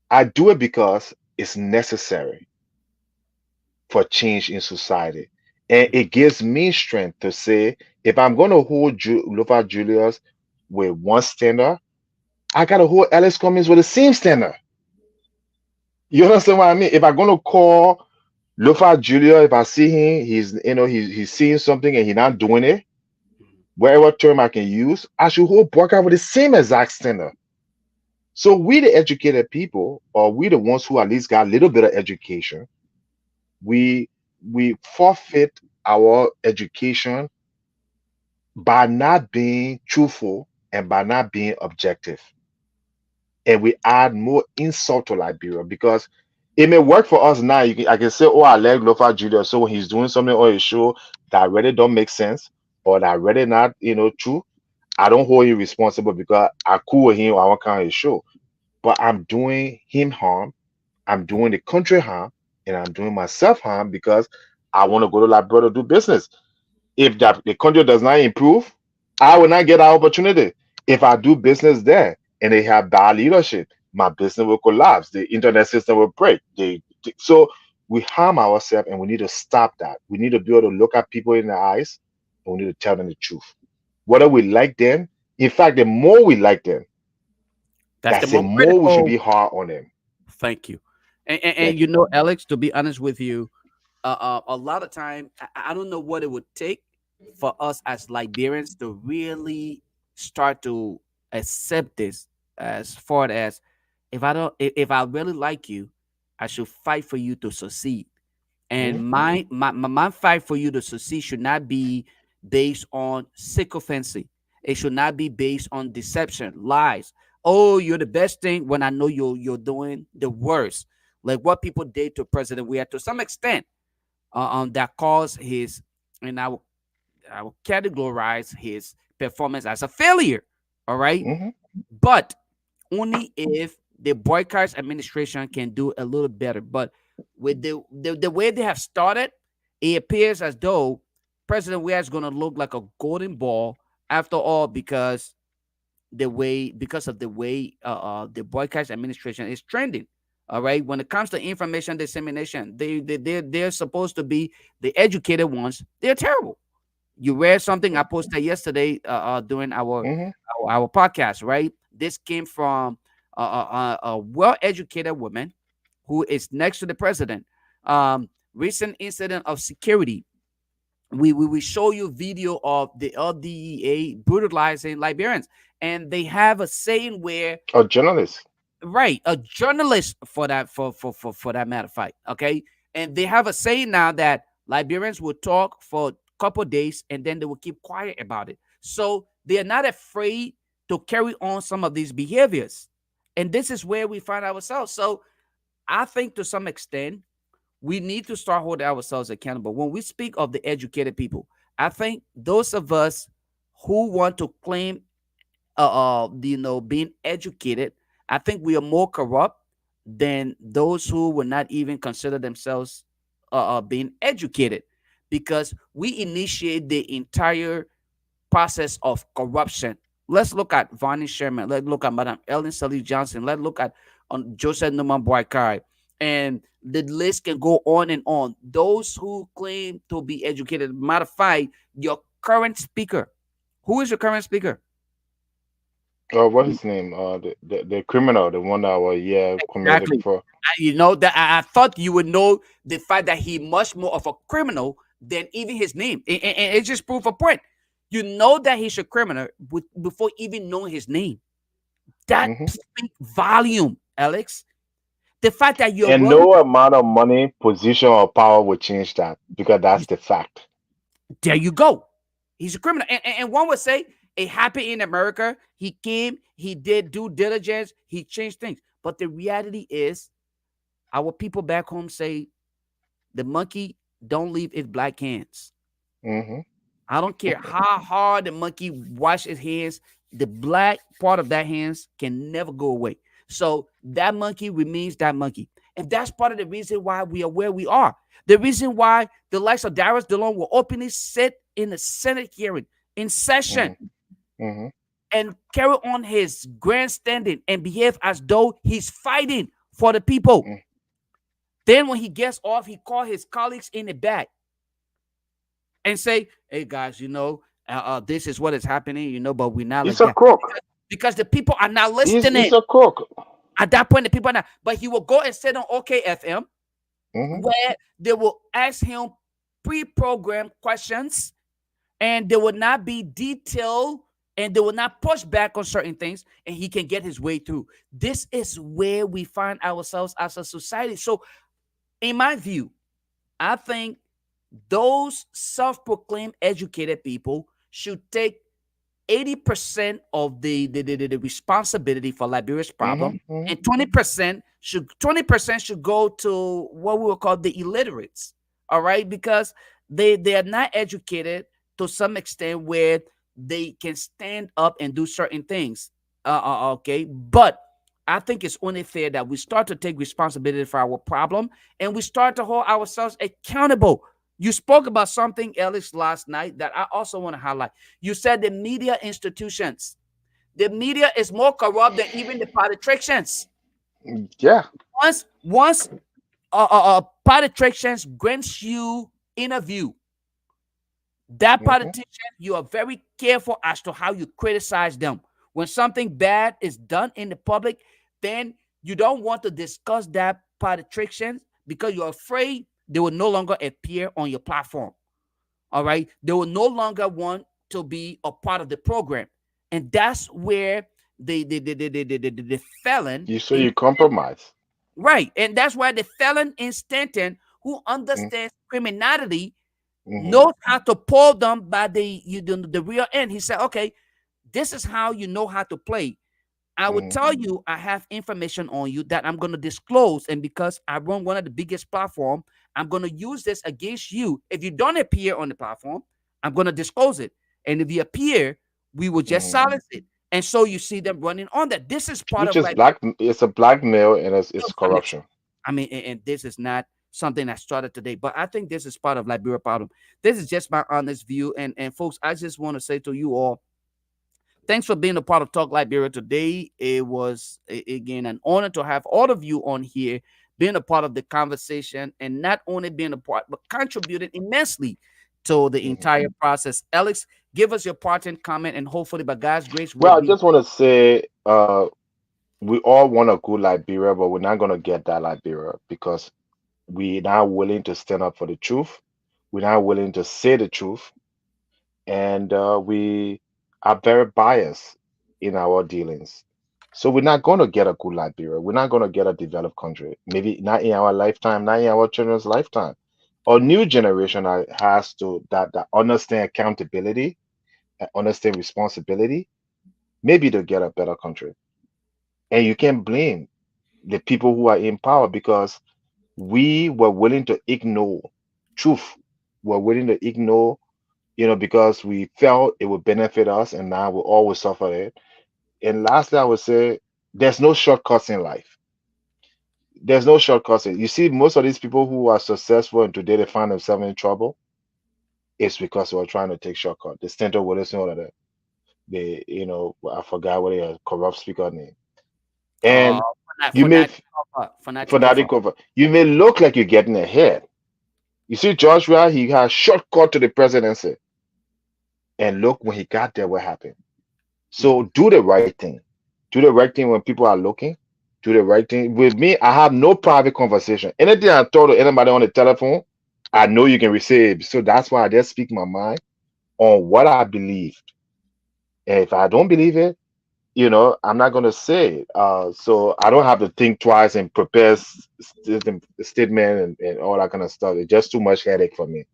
D: I do it because it's necessary for change in society. And it gives me strength to say, if I'm going to hold Lofa Julius with one standard, I got to hold Alex Cummings with the same standard. You understand what I mean? If I'm going to call Lofa Julius, if I see him, he's seeing something and he's not doing it, whatever term I can use, I should hold Borka with the same exact standard. So we the educated people, or we the ones who at least got a little bit of education, we we forfeit our education by not being truthful and by not being objective. And we add more insult to Liberia because it may work for us now. I can say, oh, I like Lofa Julia. So when he's doing something on his show that really don't make sense or that really not, true, I don't hold him responsible because I cool with him or I want kind of his show. But I'm doing him harm. I'm doing the country harm and I'm doing myself harm because I want to go to Liberia to do business. If that the country does not improve, I will not get that opportunity. If I do business there and they have bad leadership, my business will collapse. The internet system will break. So we harm ourselves and we need to stop that. We need to be able to look at people in the eyes and we need to tell them the truth. Whether we like them, in fact, the more we like them,
B: That's the
D: that's the
B: more
D: more we should
B: critical.
D: be hard on them.
B: Thank you. And
D: Thank you.
B: Alex, to be honest with you, a lot of time, I don't know what it would take for us as Liberians to really start to accept this as far as if I really like you, I should fight for you to succeed. And
D: Mhm,
B: my fight for you to succeed should not be based on sycophancy. It should not be based on deception, lies. Oh, you're the best thing when I know you're doing the worst. Like what people did to President we had to some extent that caused his, and I will categorize his performance as a failure. All right.
D: mhm,
B: But only if the boycott administration can do a little better. But with the way they have started, it appears as though President Weah is going to look like a golden ball after all because of the way the boycott administration is trending. All right, when it comes to information dissemination, they're supposed to be the educated ones. They're terrible. You read something I posted yesterday during
D: mhm.
B: our podcast, right? This came from a well-educated woman who is next to the president. Recent incident of security. We show you video of the LDEA brutalizing Liberians, and they have a saying where
D: A journalist.
B: right a journalist for that for that matter of fact, okay, and they have a saying now that Liberians will talk for a couple days and then they will keep quiet about it, so they are not afraid to carry on some of these behaviors, and this is where we find ourselves. So I think to some extent we need to start holding ourselves accountable when we speak of the educated people. I think those of us who want to claim being educated, I think we are more corrupt than those who would not even consider themselves being educated, because we initiate the entire process of corruption. Let's look at Vonnie Sherman. Let's look at Madam Ellen Sully Johnson. Let's look at Joseph Numa Boakai. And the list can go on and on. Those who claim to be educated. Matter of fact, your current speaker. Who is your current speaker?
D: What his name? The criminal, the one that was committed
B: Exactly.
D: for.
B: You know that I thought you would know the fact that he much more of a criminal than even his name, and it's just proof of point. You know that he's a criminal before even knowing his name. That
D: Hmm.
B: speaks volume, Alex. The fact that you're
D: And
B: willing,
D: no amount of money, position, or power will change that because that's the fact.
B: there you go. He's a criminal, and one would say a happy in America. He came, he did due diligence, he changed things. But the reality is, our people back home say the monkey don't leave its black hands.
D: Hmm.
B: I don't care how hard the monkey wash his hands, the black part of that hands can never go away. So that monkey remains that monkey. And that's part of the reason why we are where we are. The reason why the likes of Darius DeLone will openly sit in the Senate hearing in session
D: Hmm. Hmm.
B: and carry on his grandstanding and behave as though he's fighting for the people. Then when he gets off, he call his colleagues in the back and say, "Hey guys, this is what is happening, but we're not
D: He's
B: like
D: a
B: that
D: crook.
B: because the people are not
D: He's
B: listening."
D: a crook.
B: At that point, the people are not. But he will go and sit on OKFM
D: Hmm.
B: where they will ask him pre-programmed questions, and they will not be detailed, and they will not push back on certain things, and he can get his way through. This is where we find ourselves as a society. So, in my view, I think those self-proclaimed educated people should take 80% of the responsibility for Liberia's
D: Hmm.
B: problem,
D: Hmm.
B: and 20% should go to what we will call the illiterates. All right, because they are not educated to some extent where they can stand up and do certain things. Okay, but I think it's only fair that we start to take responsibility for our problem and we start to hold ourselves accountable. You spoke about something, Ellis, last night that I also want to highlight. You said the media institutions. The media is more corrupt than even the politicians.
D: Yeah.
B: Once politicians grants you interview, that
D: Hmm.
B: politician, you are very careful as to how you criticize them. When something bad is done in the public, then you don't want to discuss that politician because you're afraid they will no longer appear on your platform. All right. They will no longer want to be a part of the program. And that's where the felon
D: So
B: in
D: you compromise.
B: right. And that's why the felon in Stanton who
D: Mm.
B: understands criminality
D: Hmm.
B: knows how to pull them by the real end. He said, okay, this is how you know how to play. I will
D: Hmm.
B: tell you I have information on you that I'm going to disclose. And because I run one of the biggest platform, I'm going to use this against you. If you don't appear on the platform, I'm going to disclose it. And if you appear, we will just
D: Hmm.
B: silence it. And so you see them running on that. This is part
D: Which
B: of
D: is
B: like,
D: black. It's a blackmail and it's
B: but listen,
D: corruption.
B: I mean, and this is not something that started today, but I think this is part of Liberia problem. This is just my honest view. And folks, I just want to say to you all, thanks for being a part of Talk Liberia today. It was again an honor to have all of you on here, being a part of the conversation, and not only being a part, but contributing immensely to the
D: Hmm.
B: entire process. Alex, give us your parting comment, and hopefully, by God's grace, we'll
D: Well, I
B: be
D: just want to say, we all want a good Liberia, but we're not gonna get that Liberia because we're not willing to stand up for the truth. We're not willing to say the truth, and we are very biased in our dealings. So we're not going to get a good Liberia. We're not going to get a developed country. Maybe not in our lifetime, not in our children's lifetime. Our new generation has to that understand accountability and understand responsibility. Maybe to get a better country. And you can't blame the people who are in power because we were willing to ignore truth. We're willing to ignore, because we felt it would benefit us, and now we always suffer it. And lastly, I would say there's no shortcuts in life. There's no shortcuts. You see, most of these people who are successful and today they find themselves in trouble, it's because they were trying to take shortcut. The Stanton Willis and all of that. I forgot what a corrupt speaker name.
B: uh,
D: And you
B: for
D: may
B: not for not take over.
D: fanatic over. You may look like you're getting ahead. You see, Joshua, he had shortcut to the presidency. And look, when he got there, what happened? So do the right thing. Do the right thing when people are looking. Do the right thing. With me, I have no private conversation. Anything I talk to anybody on the telephone, I know you can receive. So that's why I just speak my mind on what I believe. And if I don't believe it, I'm not gonna say it. So I don't have to think twice and prepare statement and all that kind of stuff. It's just too much headache for me.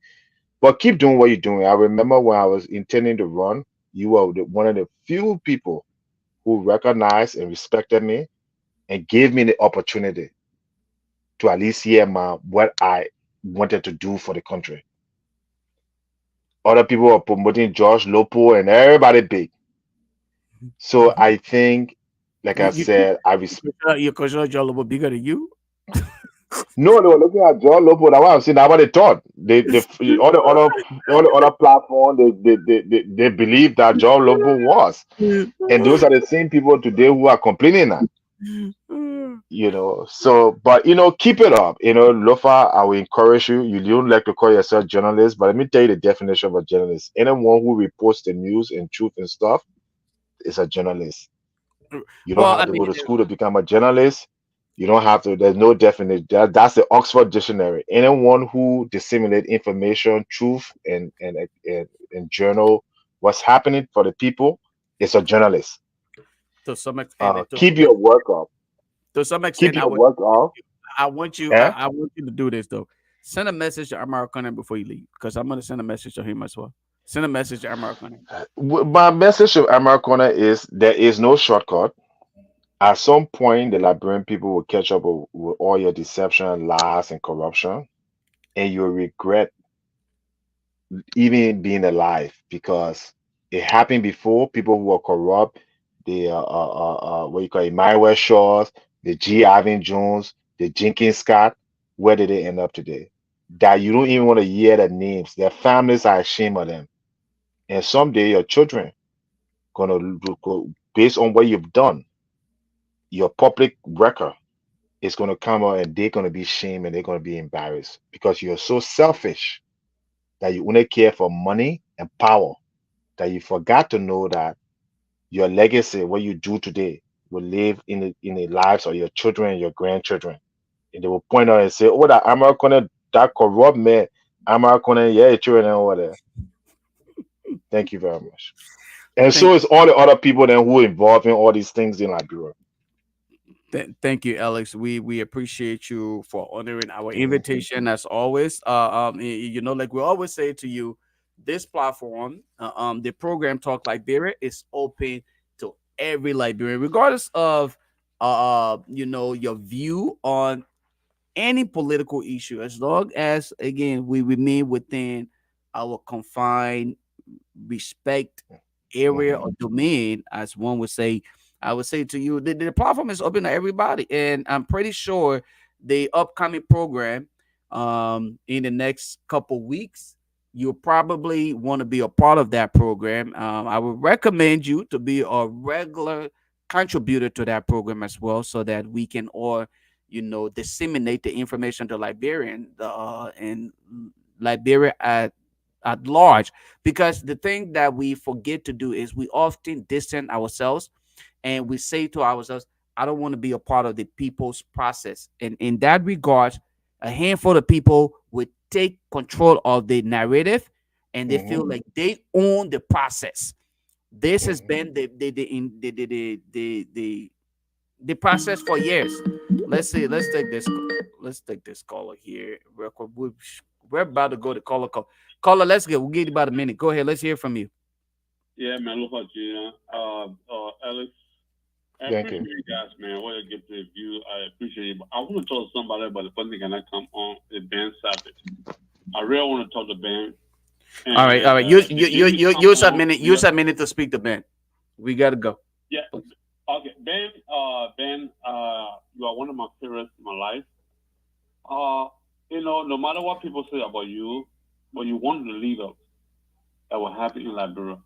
D: But keep doing what you're doing. I remember when I was intending to run, you were one of the few people who recognized and respected me and gave me the opportunity to at least hear what I wanted to do for the country. Other people were promoting George Lopo and everybody big. So I think, like I
B: You
D: said,
B: your consider Joe Lobo bigger than you?
D: no, they were looking at John Lopo. That's what I'm saying. That's what they thought. All the other platform, they believe that John Lopo was, and those are the same people today who are complaining that. So but keep it up. Lofa, I will encourage you. You don't like to call yourself journalist, but let me tell you the definition of a journalist. Anyone who reports the news and truth and stuff is a journalist. You don't
B: Well,
D: have to go to school to become a journalist. You don't have to. There's no definition. That's the Oxford Dictionary. Anyone who disseminate information, truth, and journal what's happening for the people is a journalist.
B: to some extent,
D: Keep your work up.
B: to some
D: Keep
B: extent,
D: your work up. Eh?
B: I want you to do this though. Send a message to Americana before you leave, because I'm gonna send a message to him as well. Send a message to Americana.
D: My message to Americana is there is no shortcut. At some point, the Liberian people will catch up with all your deception, lies, and corruption, and you'll regret even being alive because it happened before. People who were corrupt, the what you call it, Myra Shaws, the G. Ivan Jones, the Jenkins Scott, where did they end up today? That you don't even want to hear their names. Their families are ashamed of them. And someday your children go based on what you've done, your public record is gonna come out and they're gonna be shamed and they're gonna be embarrassed because you're so selfish that you only care for money and power that you forgot to know that your legacy, what you do today, will live in the lives of your children and your grandchildren. And they will point out and say, "Oh, that American, that corrupt man, American, yeah, children and all that." Thank you very much. And
B: Thank
D: so is all the other people then who are involved in all these things in Liberia.
B: Thank you, Alex. We appreciate you for honoring our
D: Mhm.
B: invitation as always. Like we always say to you, this platform, the program Talk Liberia is open to every Liberian, regardless of your view on any political issue, as long as again we remain within our confined respect area
D: Mhm.
B: or domain, as one would say. I would say to you, the platform is open to everybody, and I'm pretty sure the upcoming program, in the next couple weeks, you'll probably want to be a part of that program. I would recommend you to be a regular contributor to that program as well, so that we can all, disseminate the information to Liberian and Liberia at large, because the thing that we forget to do is we often distance ourselves and we say to ourselves, I don't want to be a part of the people's process. And in that regard, a handful of people would take control of the narrative and they
D: Mhm.
B: feel like they own the process. This has
D: Mhm.
B: been the process for years. Let's see. Let's take this caller here real quick. We're about to go to caller call. Caller, let's get. We'll give you about a minute. Go ahead. Let's hear from you.
F: Yeah, man, look at you, Alex. I
D: Thank
F: appreciate
D: you.
F: you guys, man. What you get to review, I appreciate it. But I want to talk to somebody, but the person cannot come on is Ben Savage. I really want to talk to Ben.
B: All right.
F: And
B: All right. You
F: the
B: you
F: day
B: you
F: he
B: you
F: come
B: use a
F: on,
B: minute. Use a minute to speak to Ben. We gotta go.
F: yeah, okay, Ben, you are one of my favorites in my life. Uh, no matter what people say about you, when you want to lead us, that will happen in Liberia.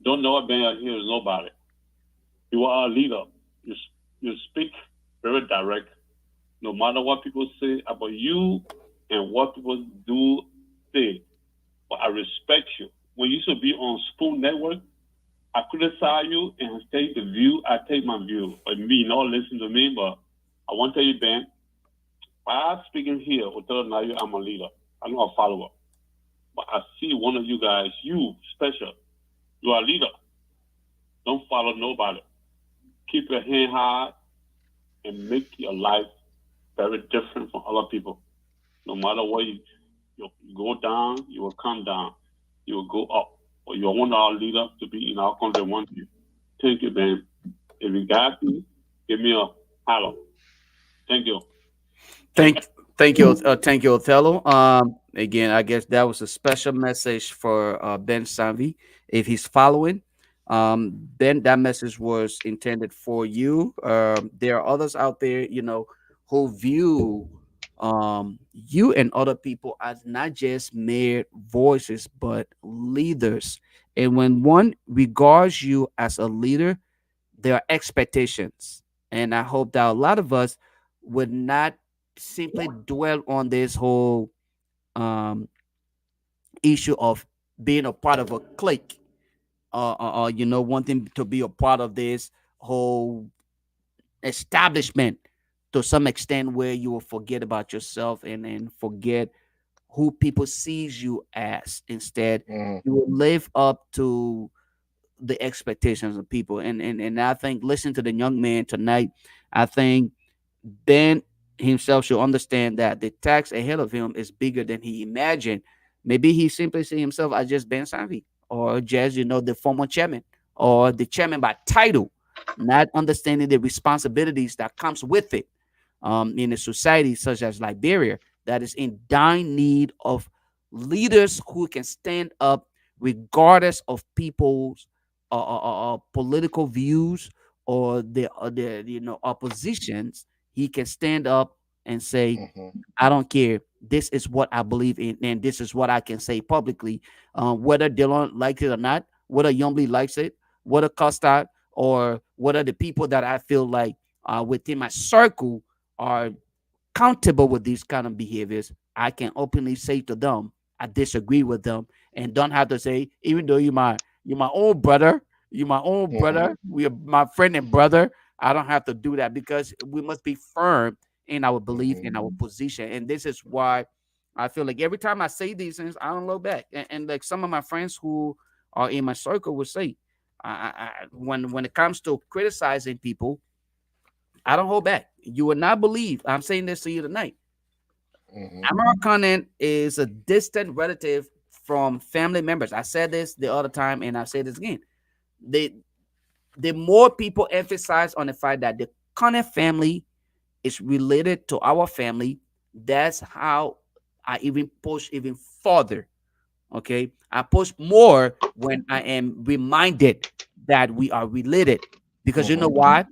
F: Don't know what Ben here is nobody. You are a leader. You you speak very direct. No matter what people say about you and what people do say, but I respect you. When you used to be on Spoon Network, I criticize you and take the view. I take my view. But me, not listen to me. But I want to tell you, Ben, by speaking here, now you, I'm a leader. I'm not a follower. But I see one of you guys, you special. You are a leader. Don't follow nobody. Keep your hand high and make your life very different from other people. No matter what you go down, you will come down. You will go up. Or you want our leader to be in our country want you. Thank you, Ben. If you got me, give me a hello. Thank you.
B: Thank you, Othello. Again, I guess that was a special message for Ben Sanvi. If he's following, Ben, that message was intended for you. There are others out there, who view you and other people as not just mere voices, but leaders. And when one regards you as a leader, there are expectations. And I hope that a lot of us would not simply dwell on this whole um, issue of being a part of a clique, wanting to be a part of this whole establishment to some extent where you will forget about yourself and forget who people sees you as. Instead,
D: Mhm.
B: you will live up to the expectations of people. And I think listen to the young man tonight. I think Ben himself should understand that the task ahead of him is bigger than he imagined. Maybe he simply see himself as just Ben Sanvi or just, the former chairman or the chairman by title, not understanding the responsibilities that comes with it in a society such as Liberia that is in dying need of leaders who can stand up regardless of people's political views or the oppositions. He can stand up and say,
D: Mhm.
B: I don't care. This is what I believe in, and this is what I can say publicly. Whether Dylan likes it or not, whether Youngly likes it, whether Costa or whether the people that I feel like within my circle are comfortable with these kind of behaviors, I can openly say to them, I disagree with them, and don't have to say, even though you're my own brother,
D: Mhm.
B: we are my friend and brother. I don't have to do that because we must be firm in our belief
D: Mhm.
B: in our position, and this is why I feel like every time I say these things, I don't look back, and like some of my friends who are in my circle will say, when it comes to criticizing people, I don't hold back. You will not believe. I'm saying this to you tonight.
D: Mhm.
B: American is a distant relative from family members. I said this the other time, and I say this again. The the more people emphasize on the fact that the Connor family is related to our family, that's how I even push even further. Okay, I push more when I am reminded that we are related, because you know
D: Mhm.
B: why?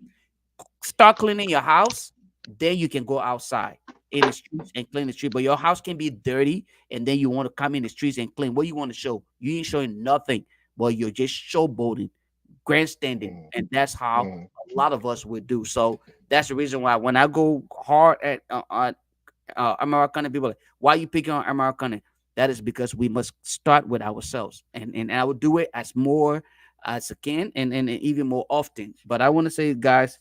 B: Start cleaning your house, then you can go outside in the streets and clean the street. But your house can be dirty, and then you want to come in the streets and clean. What you want to show? You ain't showing nothing, but you're just showboating, grandstanding,
D: Mhm.
B: and that's how
D: Mhm.
B: a lot of us would do. So that's the reason why when I go hard at American people, like, why you picking on American? That is because we must start with ourselves, and I would do it as more as I can, and even more often. But I want to say, guys,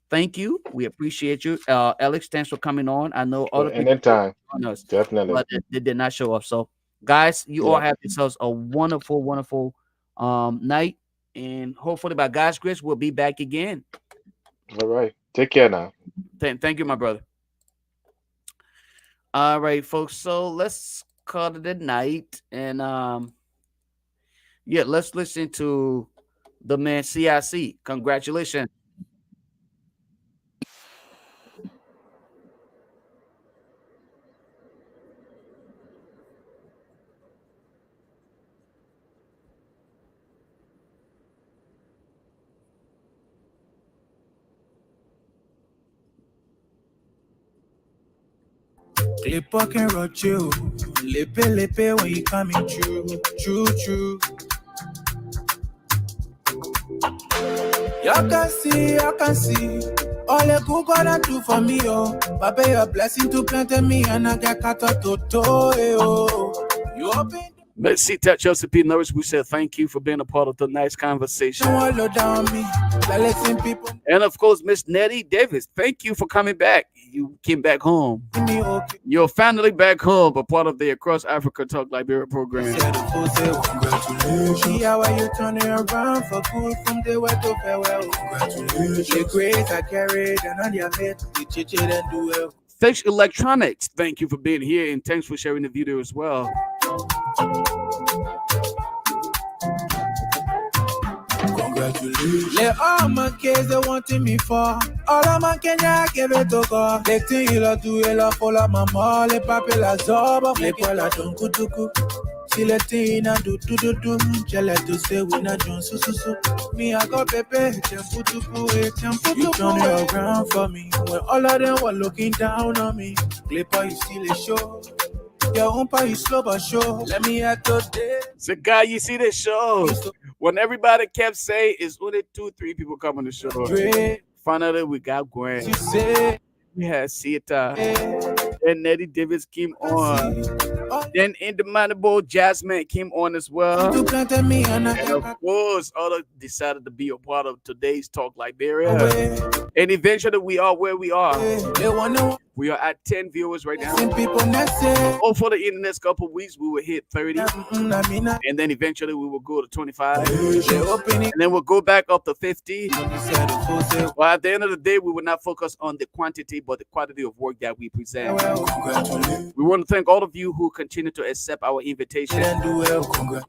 B: thank you. We appreciate you. Alex, thanks for coming on. I know
D: Oh,
B: other people
D: anytime.
B: on us,
D: Definitely.
B: but they did not show up. So, guys, you all
D: Yeah.
B: have yourselves a wonderful, wonderful night. And hopefully, by God's grace, we'll be back again.
D: All right. Take care now.
B: Thank you, my brother. All right, folks. So let's call it a night. And yeah, let's listen to the man CIC. Congratulations.
A: Clip can rock you. Lippe, lippe when you coming true. True, true. You can see. All the good God do for me, oh. Papa, your blessing to plant me and I get cut out to toe, oh. You open.
B: Let's see, that Chelsea P. Norris, we said thank you for being a part of the nice conversation. And of course, Miss Nettie Davis, thank you for coming back. You came back home. You're finally back home, a part of the Across Africa Talk Liberia program. Fish Electronics, thank you for being here, and thanks for sharing the video as well.
A: Let all my kids they wanting me for. All of my Kenya give it to God. They think you love to love for la mama. Le pape la zoba. Le kwa la tunku tuku. Si le tina do. Jelle to say we not doing su. Me I got pepe. Tempu tuku. You turn your ground for me. When all of them were looking down on me. Clipper you see the show. Your umpa you slow but show. Let me at today.
B: So guy, you see this show. When everybody kept saying it's only 2-3 people coming to the show. Finally, we got Gwen. We had Sita. And Nettie Davis came on. Then Indomitable Jasmine came on as well. And of course, others decided to be a part of today's Talk Liberia. And eventually, we are where we are. We are at 10 viewers right now. Oh, for the next couple of weeks, we will hit 30. And then eventually, we will go to 25. And then we'll go back up to 50. Well, at the end of the day, we will not focus on the quantity, but the quality of work that we present. We want to thank all of you who continue to accept our invitation.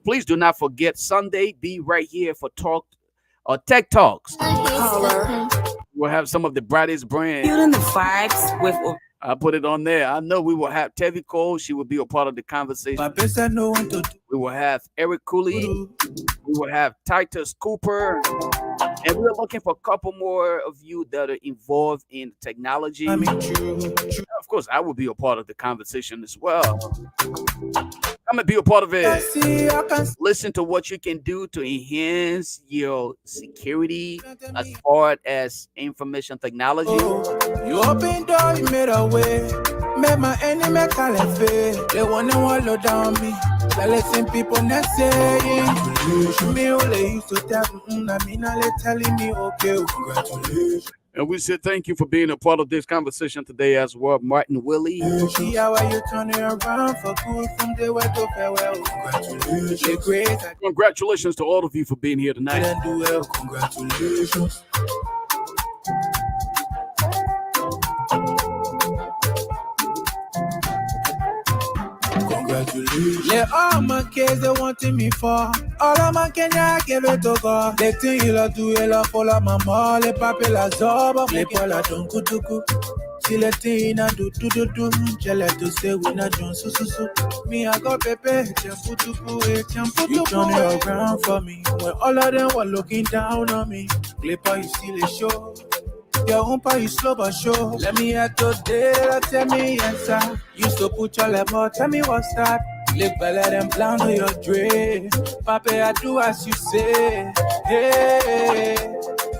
B: Please do not forget, Sunday, be right here for Tech Talks. We'll have some of the brightest brands.
C: Feeling the vibes with.
B: I put it on there. I know we will have Tevi Cole. She will be a part of the conversation. We will have Eric Cooley. We will have Titus Cooper. And we're looking for a couple more of you that are involved in technology. Of course, I will be a part of the conversation as well. I'm going to be a part of it. Listen to what you can do to enhance your security as far as information technology.
A: You open door, you made a way. Made my enemy call it fair. They want to wallow down me. Like listen people not saying. Me only used to tell me now they telling me okay, congratulations.
B: And we said thank you for being a part of this conversation today as well, Martin Willie.
A: See how you turn around for good from the way to farewell. Congratulations.
B: Congratulations to all of you for being here tonight.
A: Congratulations. Let all my kids they wanting me for. All of my Kenya give it to God. They think you love to love for la mama. Le pape la zoba. Le kwa la tunku tuku. Si le tina do. Jelle to say we not doing su. Me I got pepe. Tempu tuku. You turn your ground for me. When all of them were looking down on me. Clipper you see the show. Your umpa you slow but show. Let me at today, tell me yes sir. Used to put your level, tell me what's that. Live better than plan on your dream. Papa, I do as you say. Hey,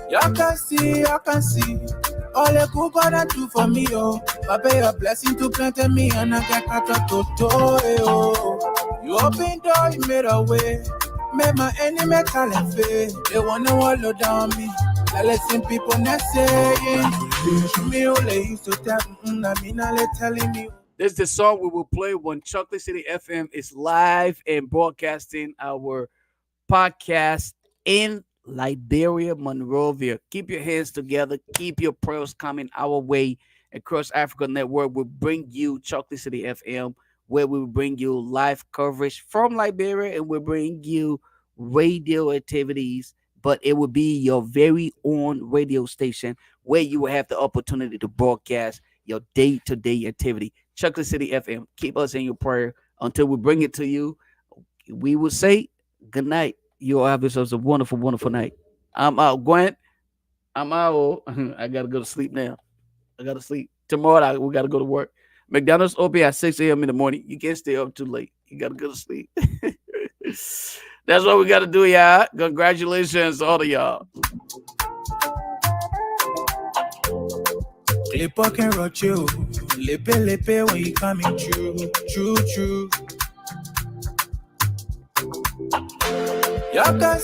A: you can see. All the good God do for me, oh. Papa, your blessing to plant me and I get cut out to oh. You open door, you made a way. Made my enemy call it fair. They wanna wallow down me. Like listen people not saying. Me only used to tell me now they telling me.
B: This is the song we will play when Chocolate City FM is live and broadcasting our podcast in Liberia, Monrovia. Keep your hands together. Keep your prayers coming our way. Across Africa Network will bring you Chocolate City FM, where we will bring you live coverage from Liberia and we'll bring you radio activities, but it will be your very own radio station where you will have the opportunity to broadcast your day-to-day activity. Chocolate City FM, keep us in your prayer until we bring it to you. We will say good night. You all have yourselves a wonderful, wonderful night. I'm out, Gwen. I'm out. I got to go to sleep now. I got to sleep. Tomorrow, we got to go to work. McDonald's open at 6 a.m. in the morning. You can't stay up too late. You got to go to sleep. That's what we got to do, y'all. Congratulations to all of y'all.
A: Clipper can rock you. Lepe when you coming true. You can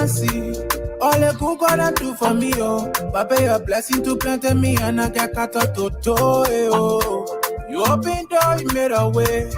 A: see. All the good God do for me, oh. Papa, your blessing to plant me and I get cut out to toe, oh. You open door, you made a way.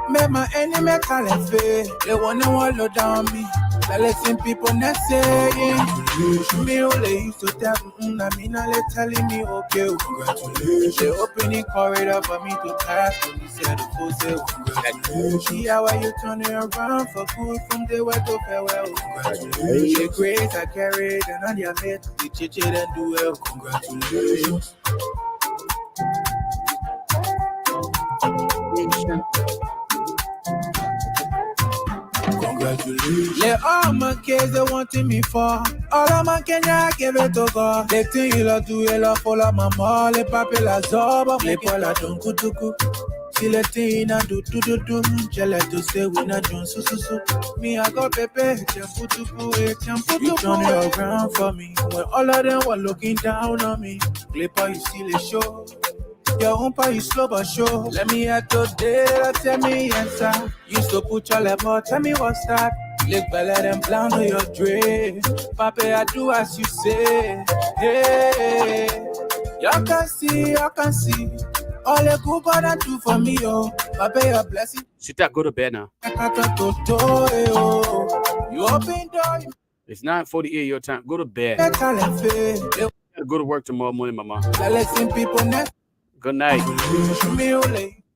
A: Make my enemy call and fail. They wanna wallow down me. I listen people not saying. Me only used to tell I mean, I let telling me okay, congratulations. They opening corridor for me to pass. When you said the full say congratulations. See how you turn it around for good from the way to farewell. Congratulations. The grace I carried and on your head, the chichi and do well. Congratulations. Congratulations. Yeah, all my kids they wanting me for. All of my Kenya I give it to God. They think you love to love follow my mom. Les papi la zoba. Les pola tunku tuku. Si le tina do do do do. Jelle to say we not doing so so so. Me I got pepe. Champu tuku champu tuku. You turn it around for me. When all of them were looking down on me. Clipper you see the show. Your umpa is slow but sure. Let me at today, tell me answer. Used to put your level, tell me what's that. Look better than plan on your dream. Papa, I do as you say. Hey, you can see, you can see. All the good God do for me, oh. Papa, your blessing.
B: Sit down, go to bed now.
A: You open door.
B: It's 9:48 your time. Go to bed. I gotta go to work tomorrow morning, mama. Good night.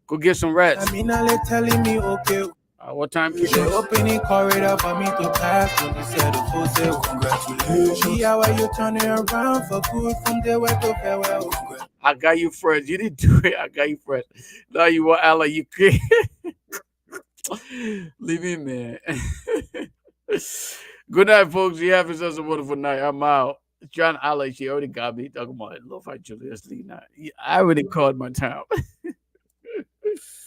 B: Go get some rest.
A: Telling me okay.
B: What time?
A: They opening corridor for me to pass. When you said the full say congratulations. See how you turn it around for good from the way to farewell.
B: I got you first. You didn't do it. I got you first. Now you want Allah. You can't. Leave me, man. Good night, folks. You have yourselves a wonderful night. I'm out. John Allah, she already got me talking about love. I Julius Lee. I already called my time.